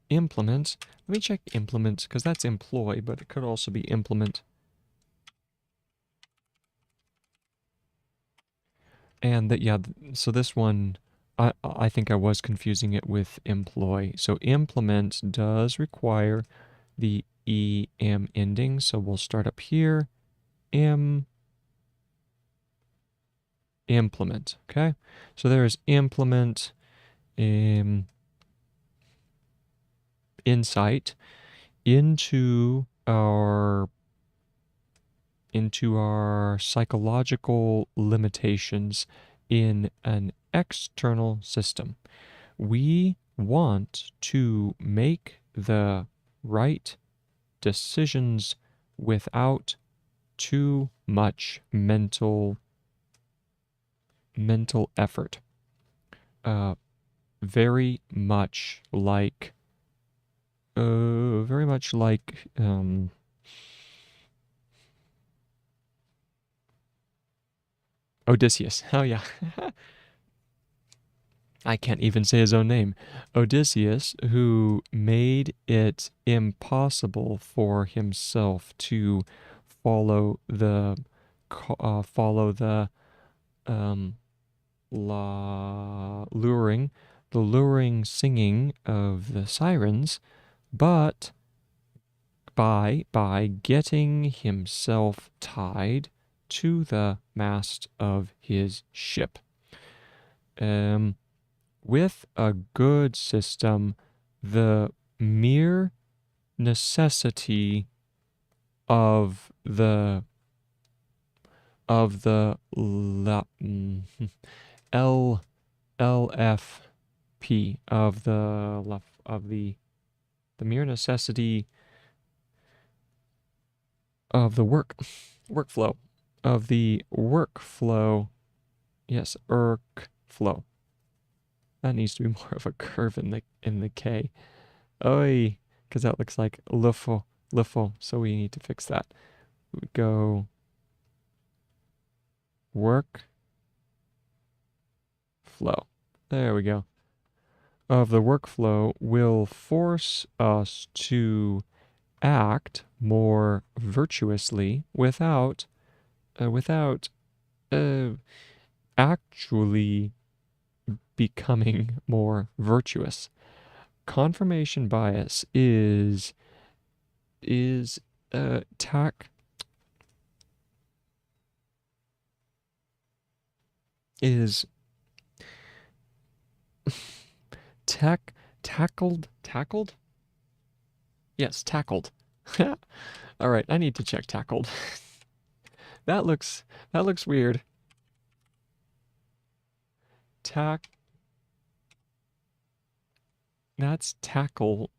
implement. Let me check implement, because that's employ, but it could also be implement. And that, yeah, so this one, I think I was confusing it with employ. So implement does require the em ending. So we'll start up here, implement. Okay, so there's implement insight into our psychological limitations in an external system. We want to make the right decisions without too much mental effort. Very much like Odysseus. Oh yeah. I can't even say his own name. Odysseus, who made it impossible for himself to follow the um, luring singing of the sirens, but by getting himself tied to the mast of his ship. With a good system, the mere necessity of the L LFP of the mere necessity of the workflow of the workflow. Yes, workflow. That needs to be more of a curve in the K. Oi, because that looks like lufo. So we need to fix that. We go work flow. There we go. Of the workflow will force us to act more virtuously without actually becoming more virtuous. Confirmation bias is tack is tackled. Yes, tackled. All right, I need to check tackled. that looks weird. That's tackle.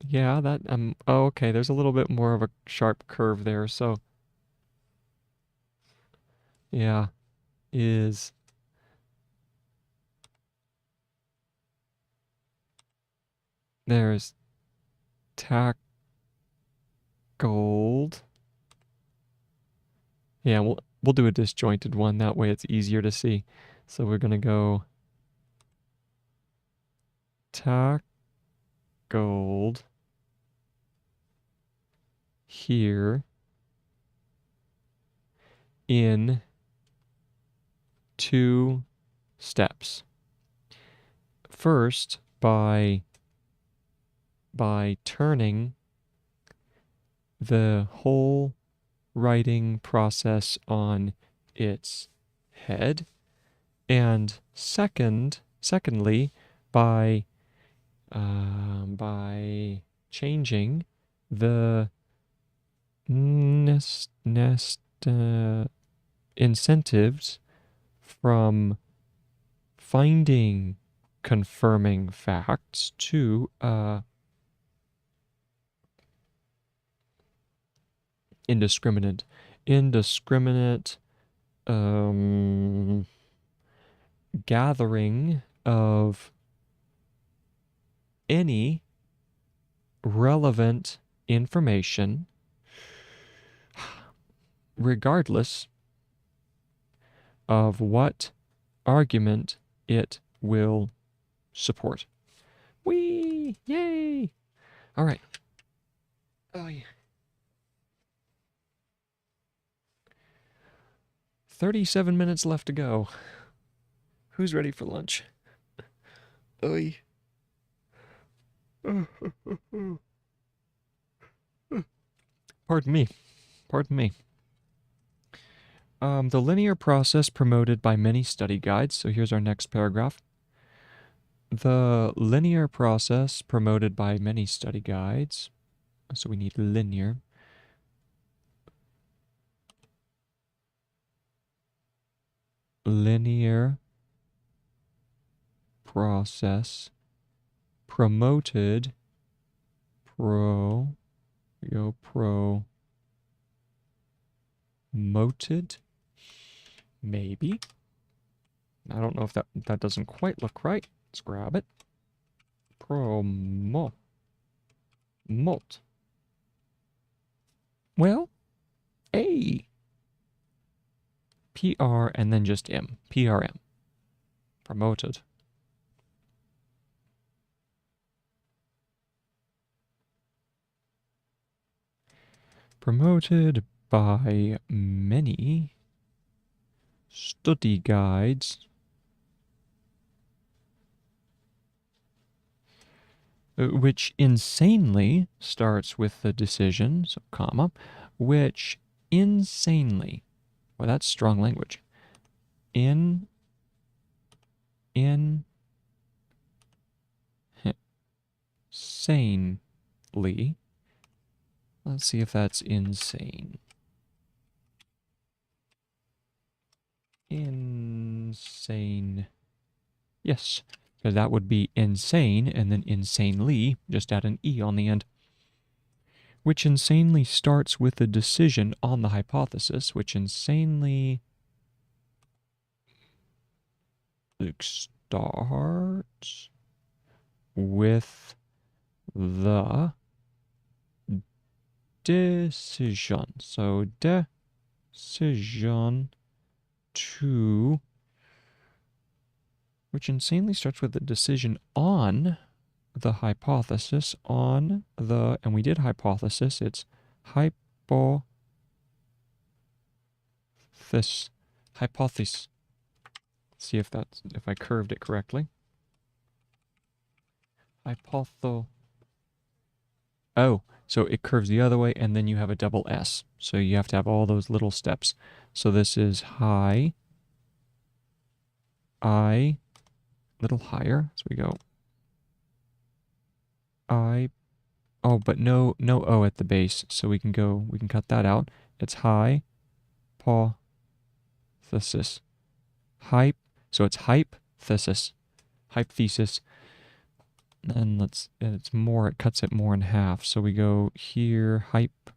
Yeah, that oh, okay, there's a little bit more of a sharp curve there, so yeah, is there's tackled. Yeah, we'll do a disjointed one, that way it's easier to see. So we're gonna go tackled here in 2 steps. First, by turning the whole writing process on its head, and secondly, by changing the incentives from finding confirming facts to indiscriminate gathering of any relevant information, regardless of what argument it will support. Whee! Yay! Yay! All right. Oh, yeah. 37 minutes left to go. Who's ready for lunch? Oy. Pardon me. Pardon me. The linear process promoted by many study guides. So here's our next paragraph. The linear process promoted by many study guides. So we need linear. Linear process promoted promoted, maybe. I don't know if that doesn't quite look right. Let's grab it. Molt. Well, A. PR and then just M. PRM. Promoted. Promoted by many study guides which insanely starts with the decision, so comma, which insanely, well, that's strong language. Insanely. Let's see if that's insane. Insane. Yes, because that would be insane, and then insanely, just add an E on the end. Which insanely starts with a decision on the hypothesis, which insanely starts with the decision. So decision to, which insanely starts with the decision on the hypothesis, on the, and we did hypothesis, it's hypothesis. See if I curved it correctly. Oh, so it curves the other way, and then you have a double S. So you have to have all those little steps. So this is high, I, little higher. So we go I, oh, but no O at the base. So we can cut that out. It's high, thesis. Hype, so it's hype, thesis. Hype thesis. And it cuts it more in half. So we go here, hype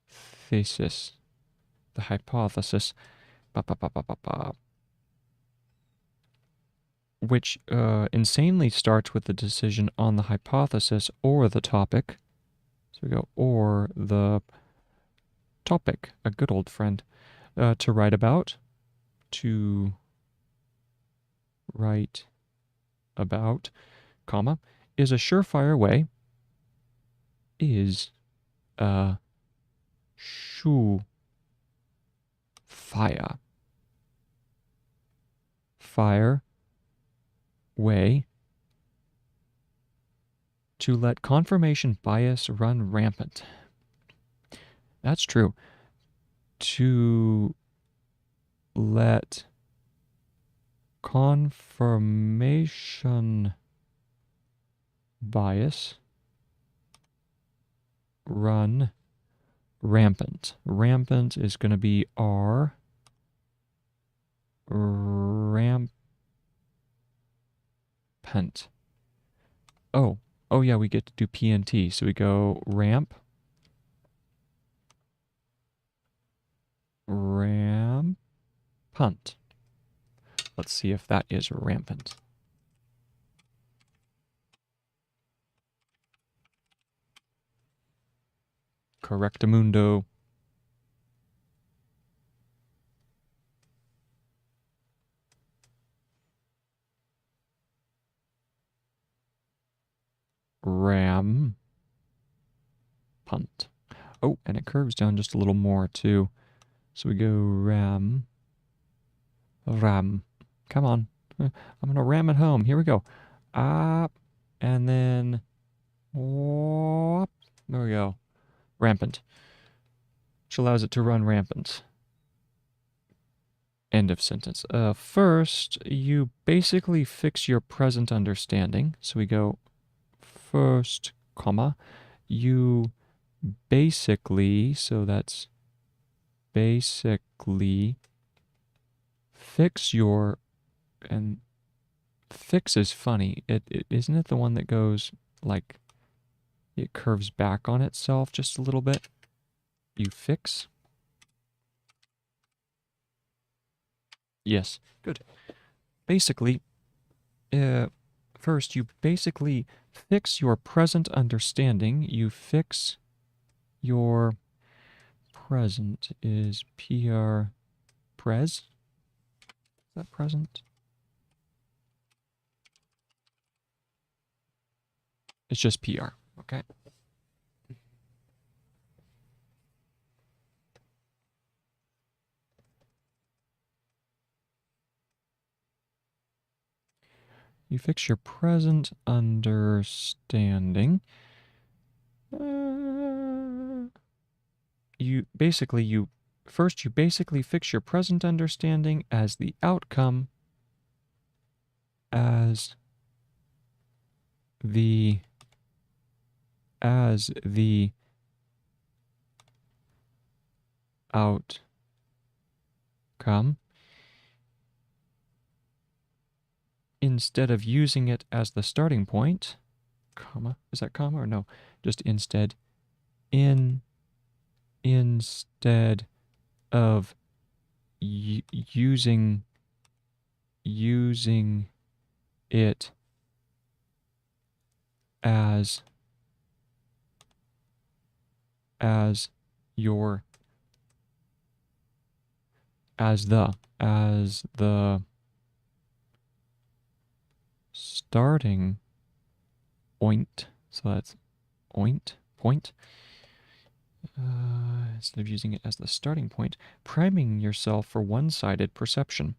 thesis, the hypothesis, which insanely starts with the decision on the hypothesis or the topic. So we go, or the topic, a good old friend, to write about, comma, is a surefire way, is a fire way to let confirmation bias run rampant. That's true. To let confirmation bias run rampant. Rampant is going to be R. Rampant. Oh yeah, we get to do PNT. So we go rampant. Let's see if that is rampant. Correctamundo. punt. Oh, and it curves down just a little more too. So we go ram. Come on. I'm going to ram it home. Here we go. Up. And then. Whoop. There we go. Rampant. Which allows it to run rampant. End of sentence. First, you basically fix your present understanding. So we go first, comma. You basically, so that's basically fix your, and fix is funny. Isn't it the one that goes like it curves back on itself just a little bit? You fix. Yes, good. Basically, first you basically fix your present understanding. You fix your present is PR pres. Is that present? It's just PR, okay? You fix your present understanding. You basically fix your present understanding as the outcome, as the outcome, instead of using it as the starting point, comma, is that comma or no? Just instead, instead of using it as your as the starting point. So that's point. Instead of using it as the starting point, priming yourself for one-sided perception.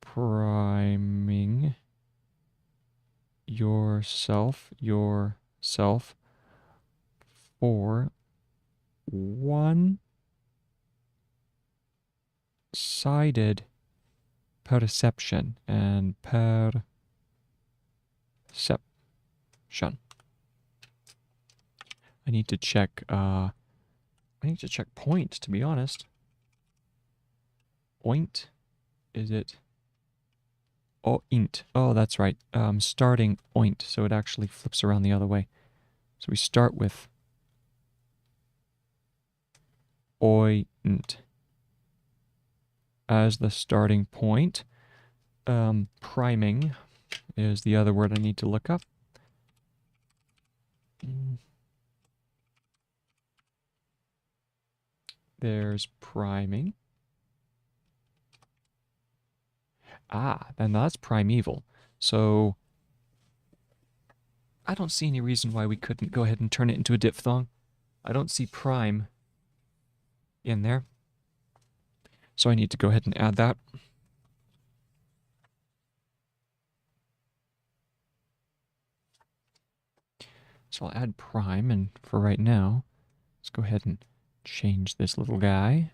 Priming yourself for one-sided perception and perception. I need to check point, to be honest. Oint, is it? Oh, int. Oh, that's right. Starting oint, so it actually flips around the other way. So we start with oint as the starting point. Priming is the other word I need to look up. There's priming. Then that's primeval. So I don't see any reason why we couldn't go ahead and turn it into a diphthong. I don't see prime in there. So I need to go ahead and add that. So I'll add prime, and for right now, let's go ahead and change this little guy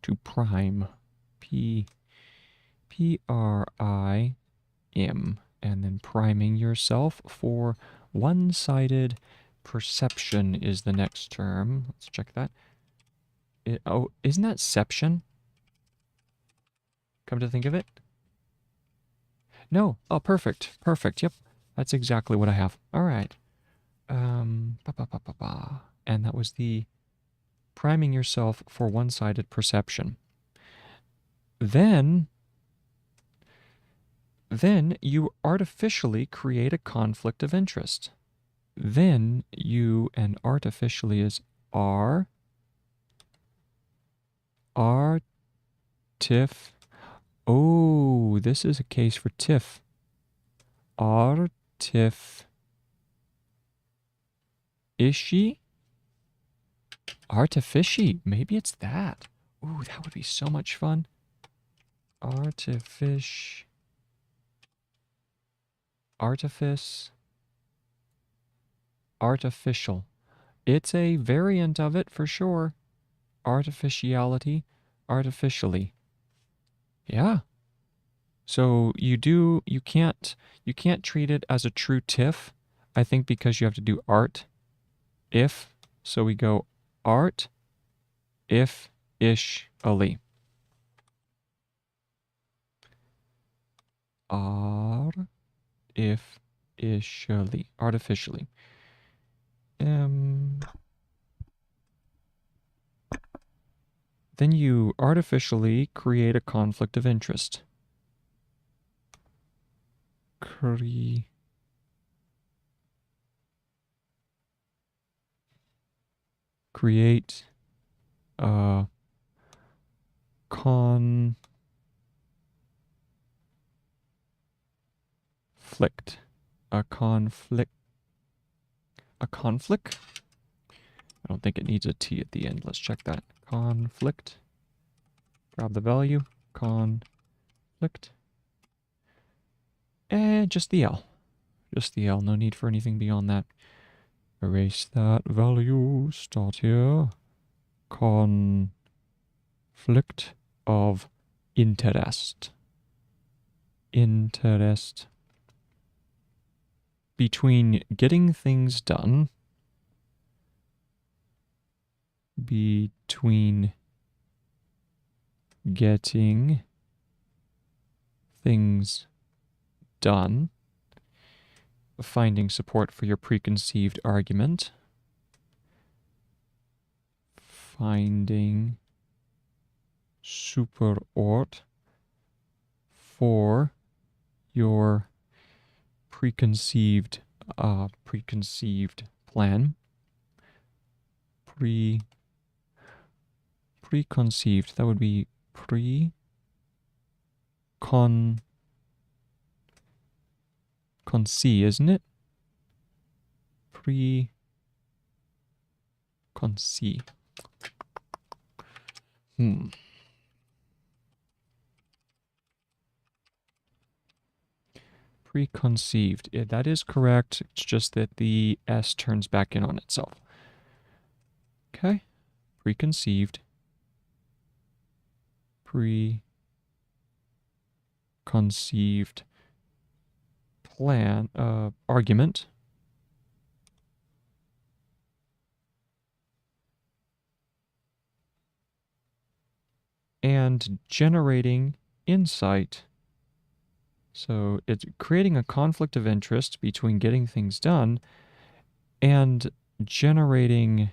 to prime. P-R-I-M. And then priming yourself for one-sided perception is the next term. Let's check that. Isn't that ception? Come to think of it? No. Oh, perfect. Perfect. Yep. That's exactly what I have. All right. And that was the priming yourself for one-sided perception. Then you artificially create a conflict of interest. Then you, and artificially is artif. Oh, this is a case for tiff. Artificially. Ishi? Artifici. Maybe it's that. Ooh, that would be so much fun. Artifice. Artificial. It's a variant of it for sure. Artificiality. Artificially. Yeah. So you can't treat it as a true TIFF, I think, because you have to do art if. So we go art if ish ali. Artificially. Then you artificially create a conflict of interest. Create a conflict. A conflict. I don't think it needs a T at the end. Let's check that. Conflict. Grab the value. Conflict. And just the L. Just the L. No need for anything beyond that. Erase that value. Start here. Conflict of interest. Interest. Between getting things done. Between getting things done. Finding support for your preconceived argument. Finding support for your preconceived plan. Preconceived. That would be conceive, isn't it? Conceive. Preconceived. Yeah, that is correct. It's just that the S turns back in on itself. Okay. Preconceived. Preconceived plan, argument. And generating insight. So it's creating a conflict of interest between getting things done and generating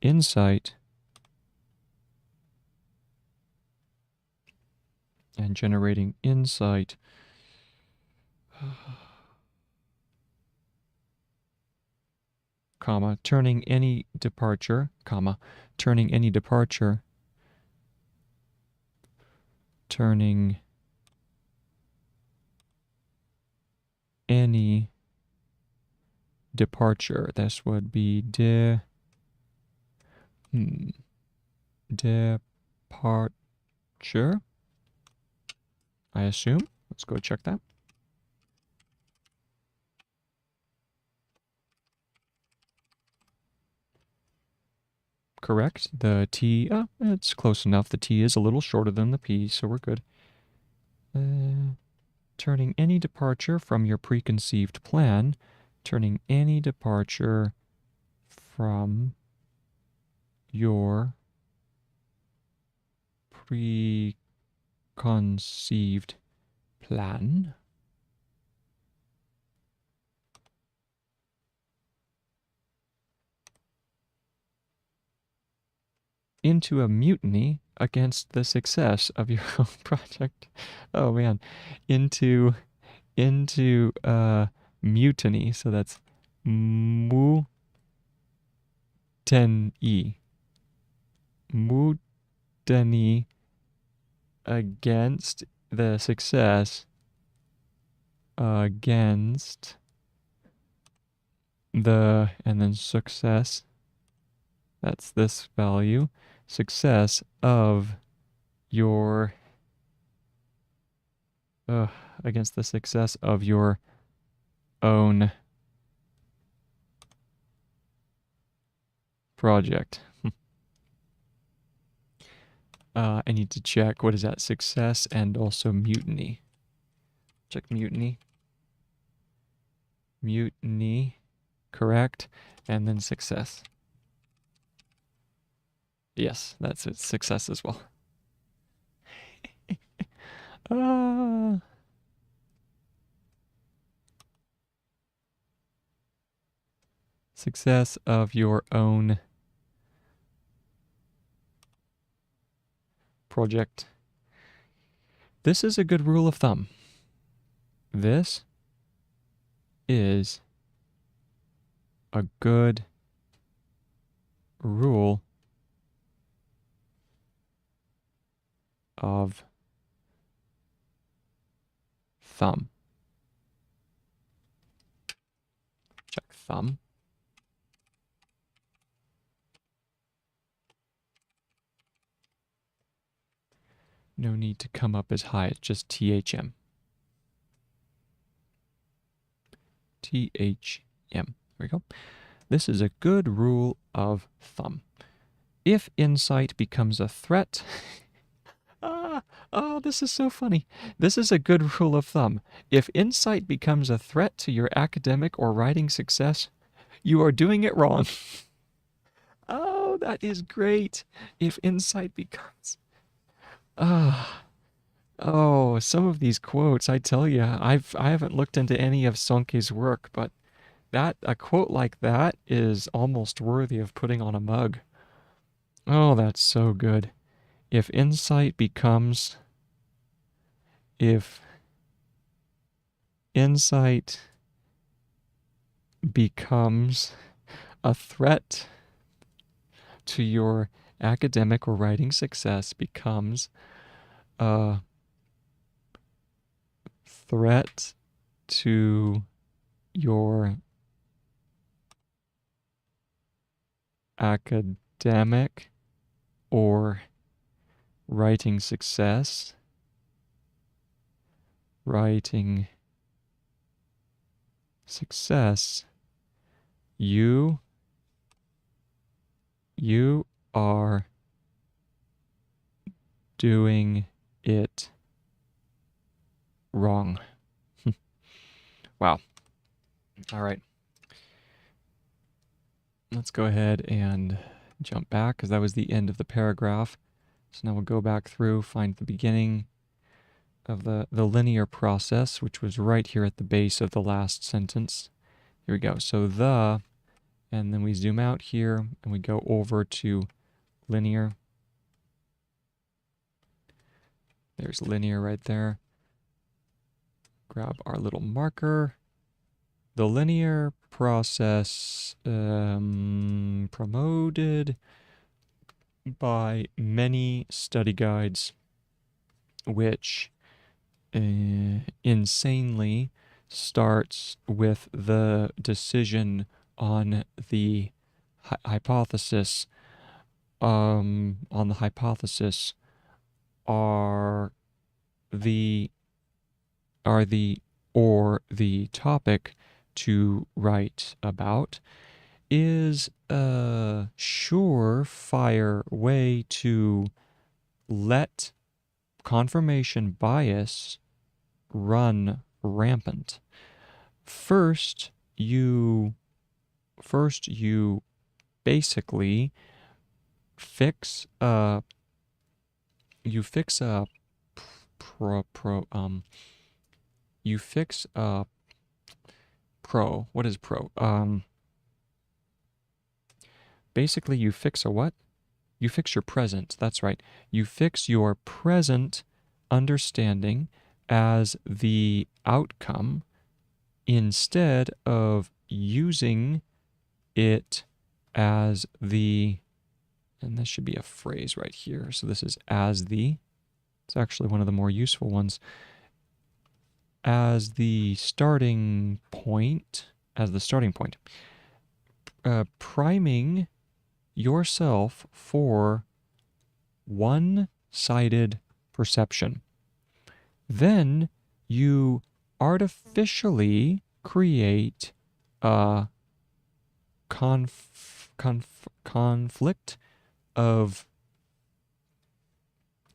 insight and generating insight comma, turning any departure, comma, turning any departure, turning any departure. This would be departure, I assume. Let's go check that. Correct. The T, it's close enough. The T is a little shorter than the P, so we're good. Turning any departure from your preconceived plan, turning any departure from your preconceived plan into a mutiny against the success of your own project. Oh man, into mutiny. So that's mutiny. Mutiny against the success against the, and then success, that's this value, success of your, against the success of your own project. I need to check, what is that, success and also mutiny. Check mutiny. Mutiny, correct, and then success. Yes, that's it, success as well. Success of your own project. This is a good rule of thumb. This is a good rule of thumb. Check thumb. No need to come up as high, it's just THM. THM. There we go. This is a good rule of thumb. If insight becomes a threat, oh, this is so funny. This is a good rule of thumb. If insight becomes a threat to your academic or writing success, you are doing it wrong. Oh, that is great. If insight becomes... oh, some of these quotes, I tell you, I haven't looked into any of Sonke's work, but a quote like that is almost worthy of putting on a mug. Oh, that's so good. If insight becomes a threat to your academic or writing success, becomes a threat to your academic or writing success, you are doing it wrong. Wow. All right. Let's go ahead and jump back, because that was the end of the paragraph. So now we'll go back through, find the beginning of the linear process, which was right here at the base of the last sentence. Here we go. So and then we zoom out here, and we go over to linear. There's linear right there. Grab our little marker. The linear process, promoted by many study guides, which insanely starts with the decision on the hypothesis. On the hypothesis or the topic to write about is a surefire way to let confirmation bias run rampant. First, you basically fix a what is pro? Basically you fix a what? You fix your present, that's right. You fix your present understanding as the outcome instead of using it as the, and this should be a phrase right here. So this is as the, It's actually one of the more useful ones. As the starting point, priming yourself for one-sided perception. Then you artificially create a conflict of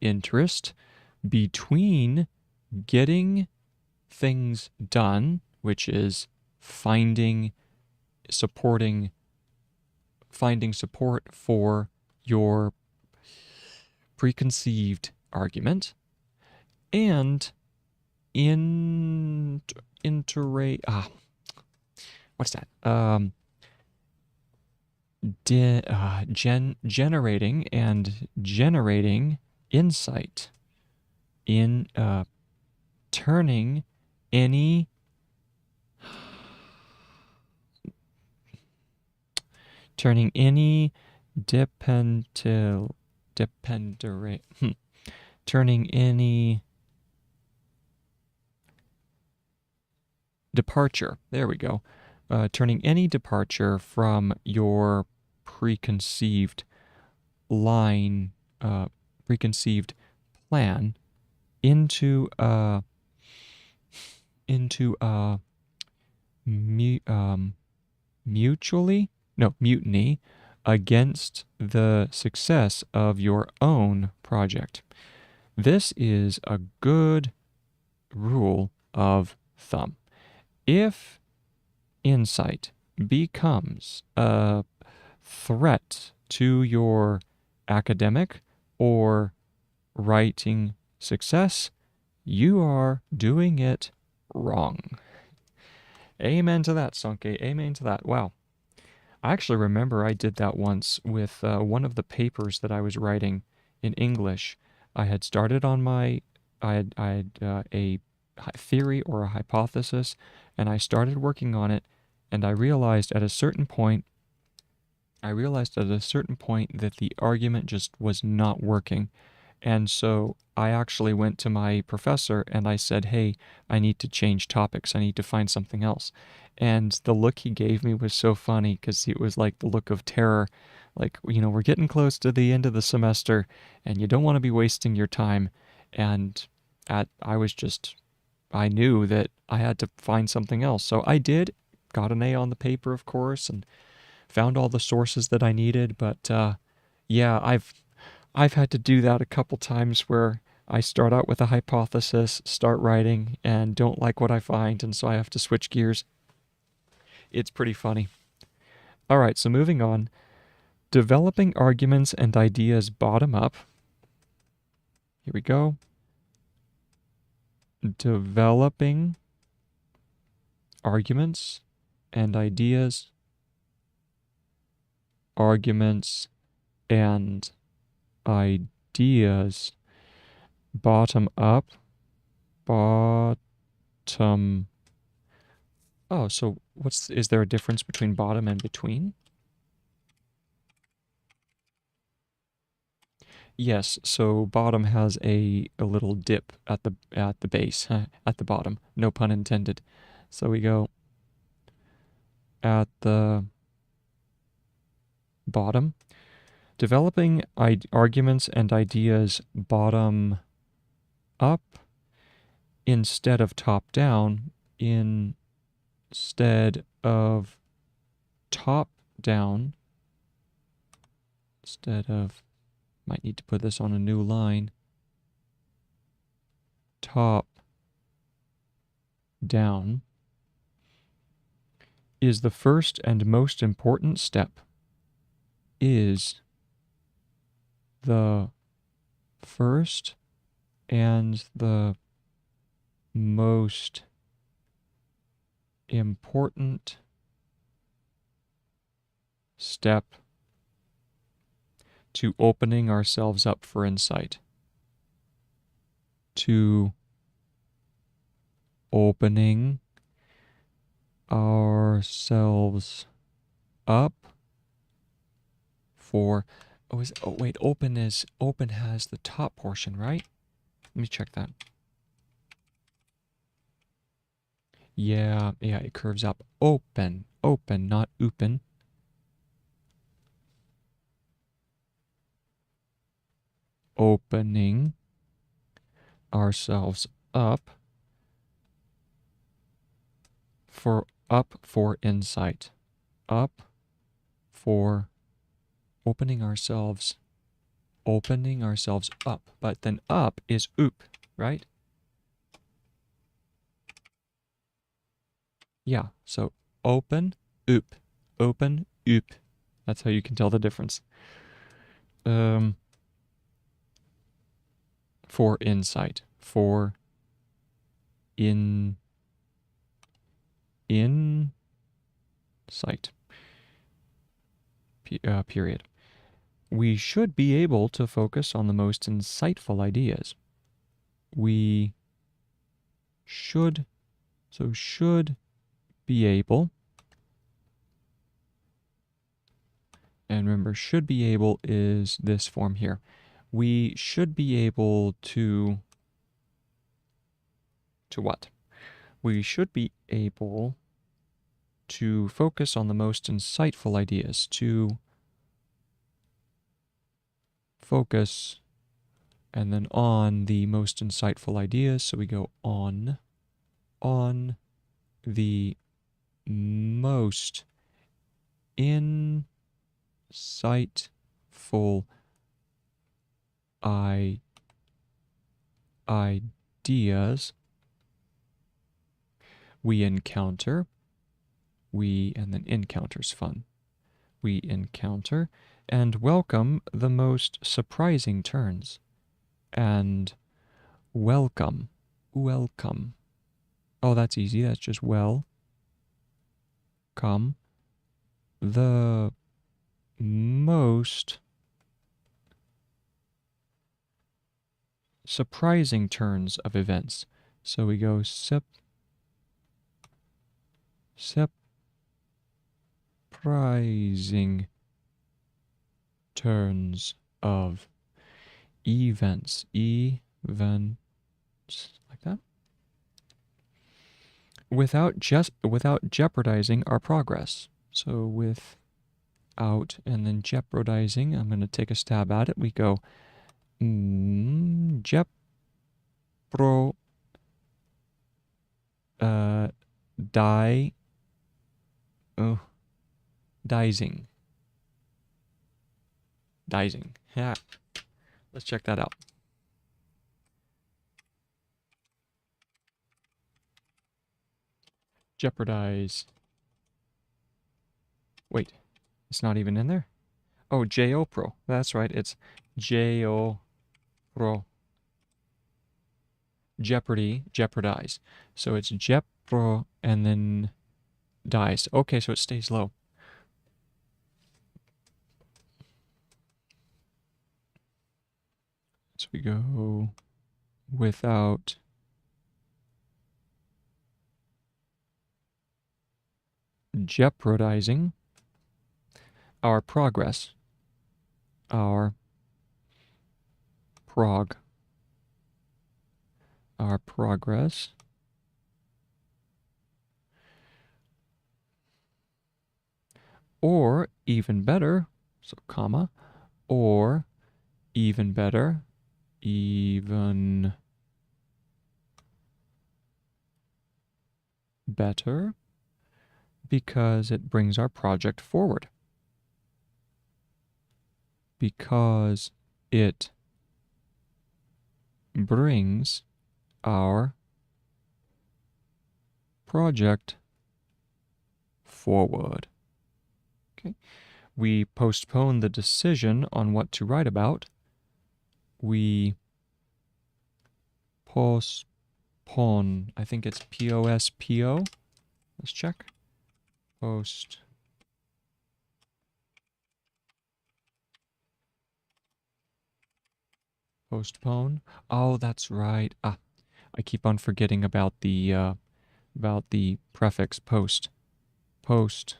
interest between getting things done, which is finding support for your preconceived argument, and generating insight in turning any departure. There we go. Turning any departure from your preconceived plan into a mutiny against the success of your own project. This is a good rule of thumb. If insight becomes a threat to your academic or writing success, you are doing it wrong. Amen to that, Sonke. Amen to that. Wow. I actually remember I did that once with one of the papers that I was writing in English. I had started on I had a theory or a hypothesis, and I started working on it, and I realized at a certain point that the argument just was not working. And so I actually went to my professor and I said, hey, I need to change topics. I need to find something else. And the look he gave me was so funny because it was like the look of terror. Like, we're getting close to the end of the semester and you don't want to be wasting your time. And I knew that I had to find something else. So I did, got an A on the paper, of course, and found all the sources that I needed. But yeah, I've had to do that a couple times where I start out with a hypothesis, start writing, and don't like what I find, and so I have to switch gears. It's pretty funny. All right, so moving on. Developing arguments and ideas bottom up. Here we go. Developing arguments and ideas. Arguments and ideas bottom up. Oh, so is there a difference between bottom and between? Yes, so bottom has a little dip at the base, at the bottom, no pun intended. So we go at the bottom. Developing arguments and ideas bottom up instead of top down, instead of top down, might need to put this on a new line, top down, is the first and most important step. Is the first and the most important step to opening ourselves up for insight. To opening ourselves up for open has the top portion, right? Let me check that. Yeah, it curves up. Open, not open. Opening ourselves up for insight. Up for opening ourselves up. But then up is oop, right? Yeah, so open, oop. Open, oop. That's how you can tell the difference. For insight. For insight. Period. We should be able to focus on the most insightful ideas. We should be able, and remember, should be able is this form here. We should be able to what? We should be able to focus on the most insightful ideas, to focus and then on the most insightful ideas. So we go on the most insightful ideas we encounter. And then encounter's fun. We encounter and welcome the most surprising turns. And welcome. Oh, that's easy. That's just come the most surprising turns of events. So we go surprising turns of events. Like that. Without jeopardizing our progress. So without and then jeopardizing, I'm going to take a stab at it. We go Dizing. Yeah. Let's check that out. Jeopardize. Wait, it's not even in there? Oh, J-O-Pro. That's right, it's J-O-Pro. Jeopardy, jeopardize. So it's Jepro and then dies. Okay, so it stays low. So we go without jeopardizing our progress. Our progress. Or even better, so comma, or even better, because it brings our project forward. Because it brings our project forward. Okay. We postpone the decision on what to write about. We postpone, I think it's P-O-S-P-O. Let's check. Postpone. Oh, that's right. I keep on forgetting about the prefix post. Postpone.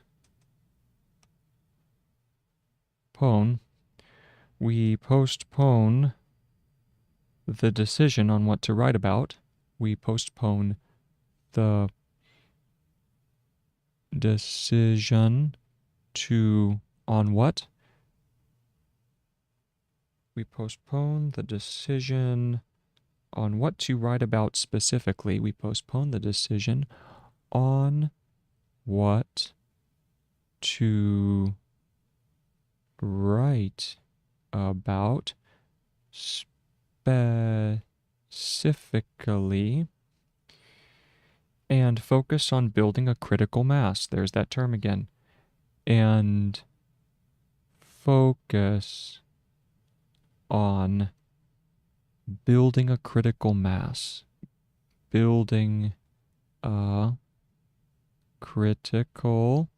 We postpone the decision on what to write about. We postpone the decision to on what? We postpone the decision on what to write about specifically. We postpone the decision on what to write about specifically and focus on building a critical mass. There's that term again. And focus on building a critical mass. Building a critical.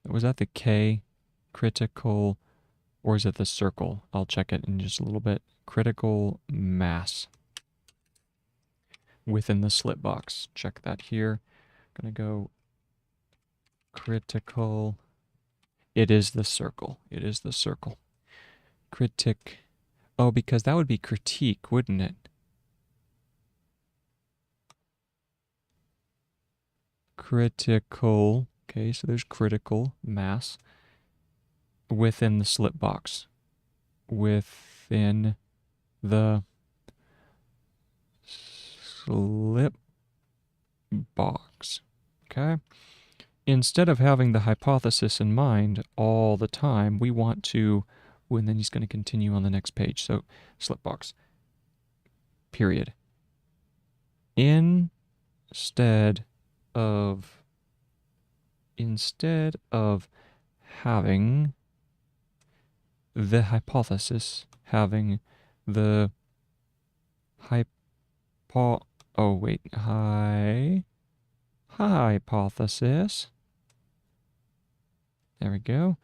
Was that the K? Critical, or is it the circle? I'll check it in just a little bit. Critical mass within the slip box. Check that here. Gonna go critical. It is the circle. It is the circle. Critic. Oh, because that would be critique, wouldn't it? Critical. Okay, so there's critical mass within the slip box. Within the slip box. Okay? Instead of having the hypothesis in mind all the time, we want to, and then he's going to continue on the next page. So, slip box. Period. Instead of having the hypothesis, having the hypothesis, there we go,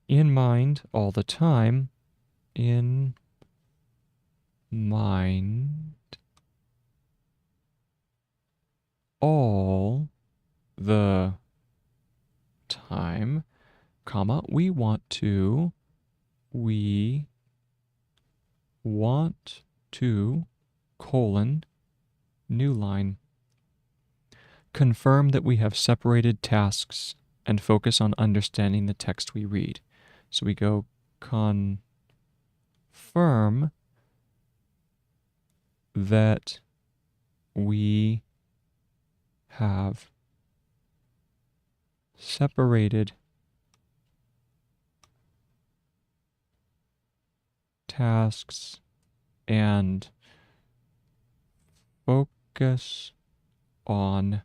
in mind all the time, in mind all the time, comma, we want to, colon, new line. Confirm that we have separated tasks and focus on understanding the text we read. So we go confirm that we have separated tasks and focus on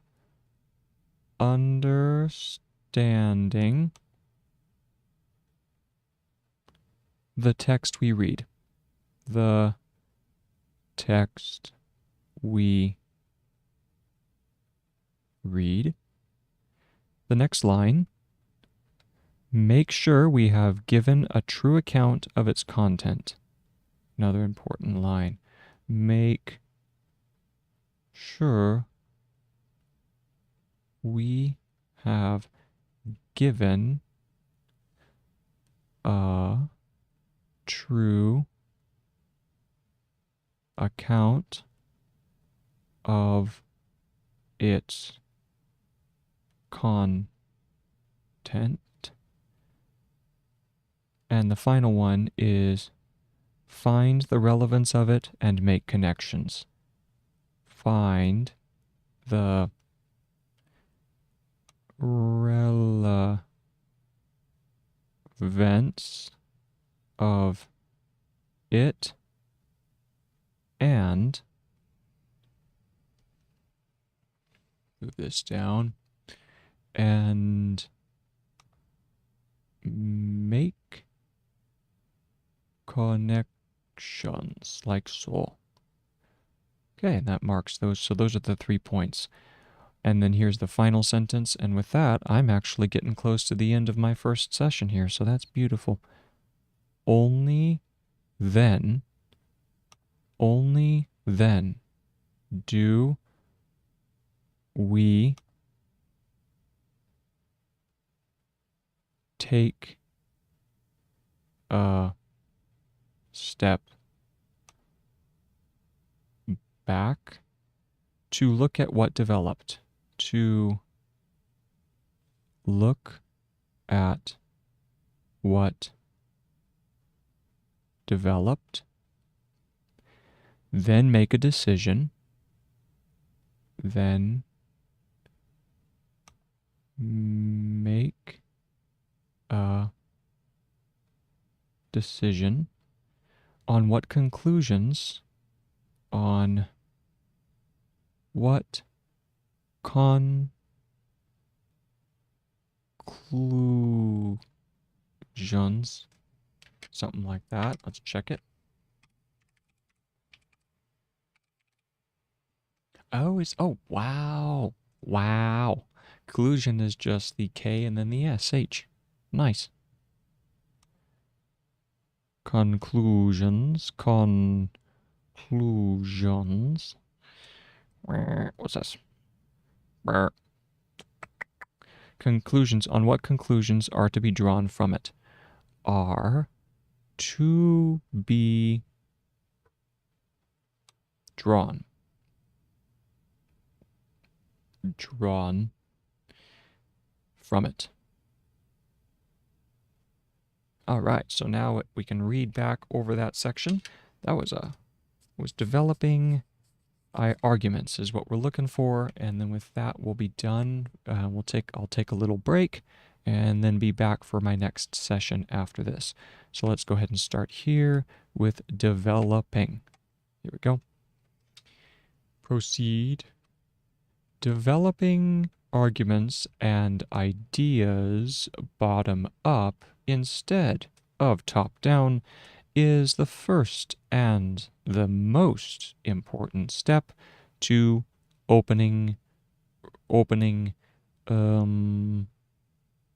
understanding the text we read. The text we read. The next line, make sure we have given a true account of its content. Another important line. Make sure we have given a true account of its content. And the final one is find the relevance of it and make connections. Find the relevance of it and move this down and make connections like so. Okay, and that marks those. So those are the 3 points. And then here's the final sentence. And with that, I'm actually getting close to the end of my first session here. So that's beautiful. Only then do we take a step back to look at what developed, to look at what developed, then make a decision, then make a decision on what conclusions, on what conclusions, something like that. Let's check it. Oh, wow. Wow. Conclusion is just the K and then the SH. Nice. Conclusions. What's this? Conclusions. On what conclusions are to be drawn from it? Are to be drawn from it. All right, so now we can read back over that section. That was developing arguments is what we're looking for, and then with that we'll be done. I'll take a little break and then be back for my next session after this. So let's go ahead and start here with developing. Here we go. Proceed. Developing arguments and ideas bottom up instead of top down is the first and the most important step to opening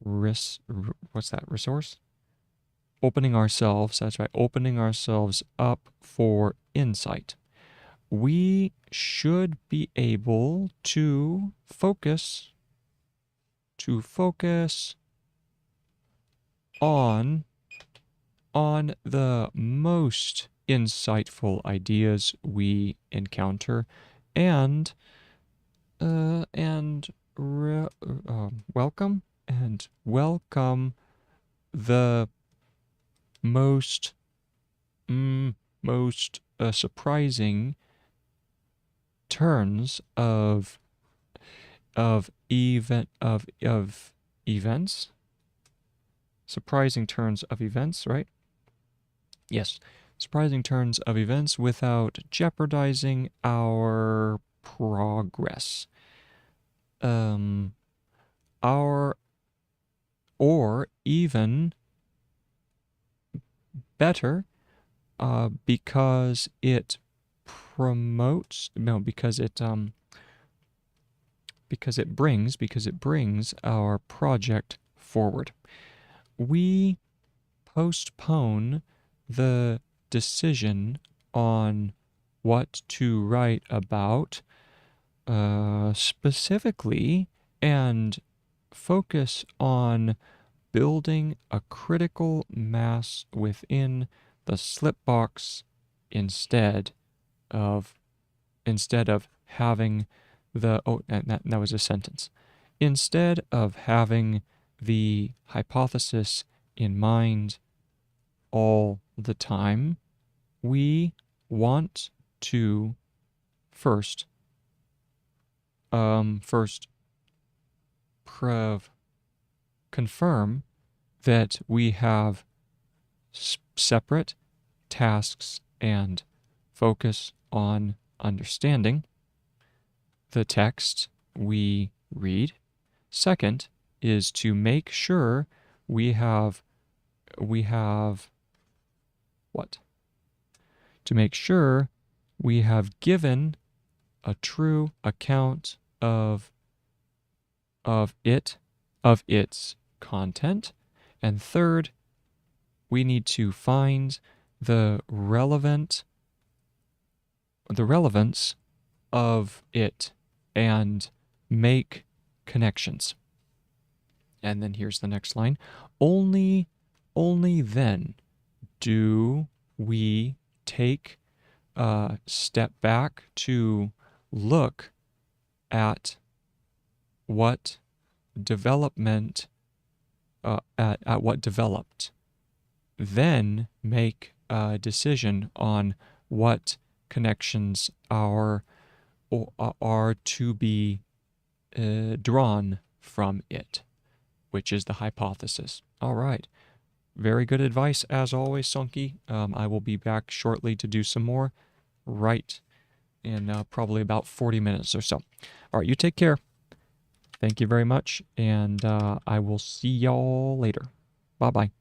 resource? Opening ourselves, that's right, opening ourselves up for insight. We should be able to focus on the most insightful ideas we encounter and welcome the most surprising turns of events. Surprising turns of events, right? Yes, surprising turns of events without jeopardizing our progress. Or even better, because it brings our project forward. We postpone the decision on what to write about specifically and focus on building a critical mass within the slipbox instead of having that was a sentence. Instead of having the hypothesis in mind all the time, we want to first confirm that we have separate tasks and focus on understanding the text we read. Second is to make sure we have what? To make sure we have given a true account of its content. And third, we need to find the relevance of it and make connections. And then here's the next line. Only then do we take a step back to look at what development, at what developed, then make a decision on what connections are to be drawn from it, which is the hypothesis. All right. Very good advice as always, Sonke. I will be back shortly to do some more, right in probably about 40 minutes or so. All right, you take care. Thank you very much, and I will see y'all later. Bye-bye.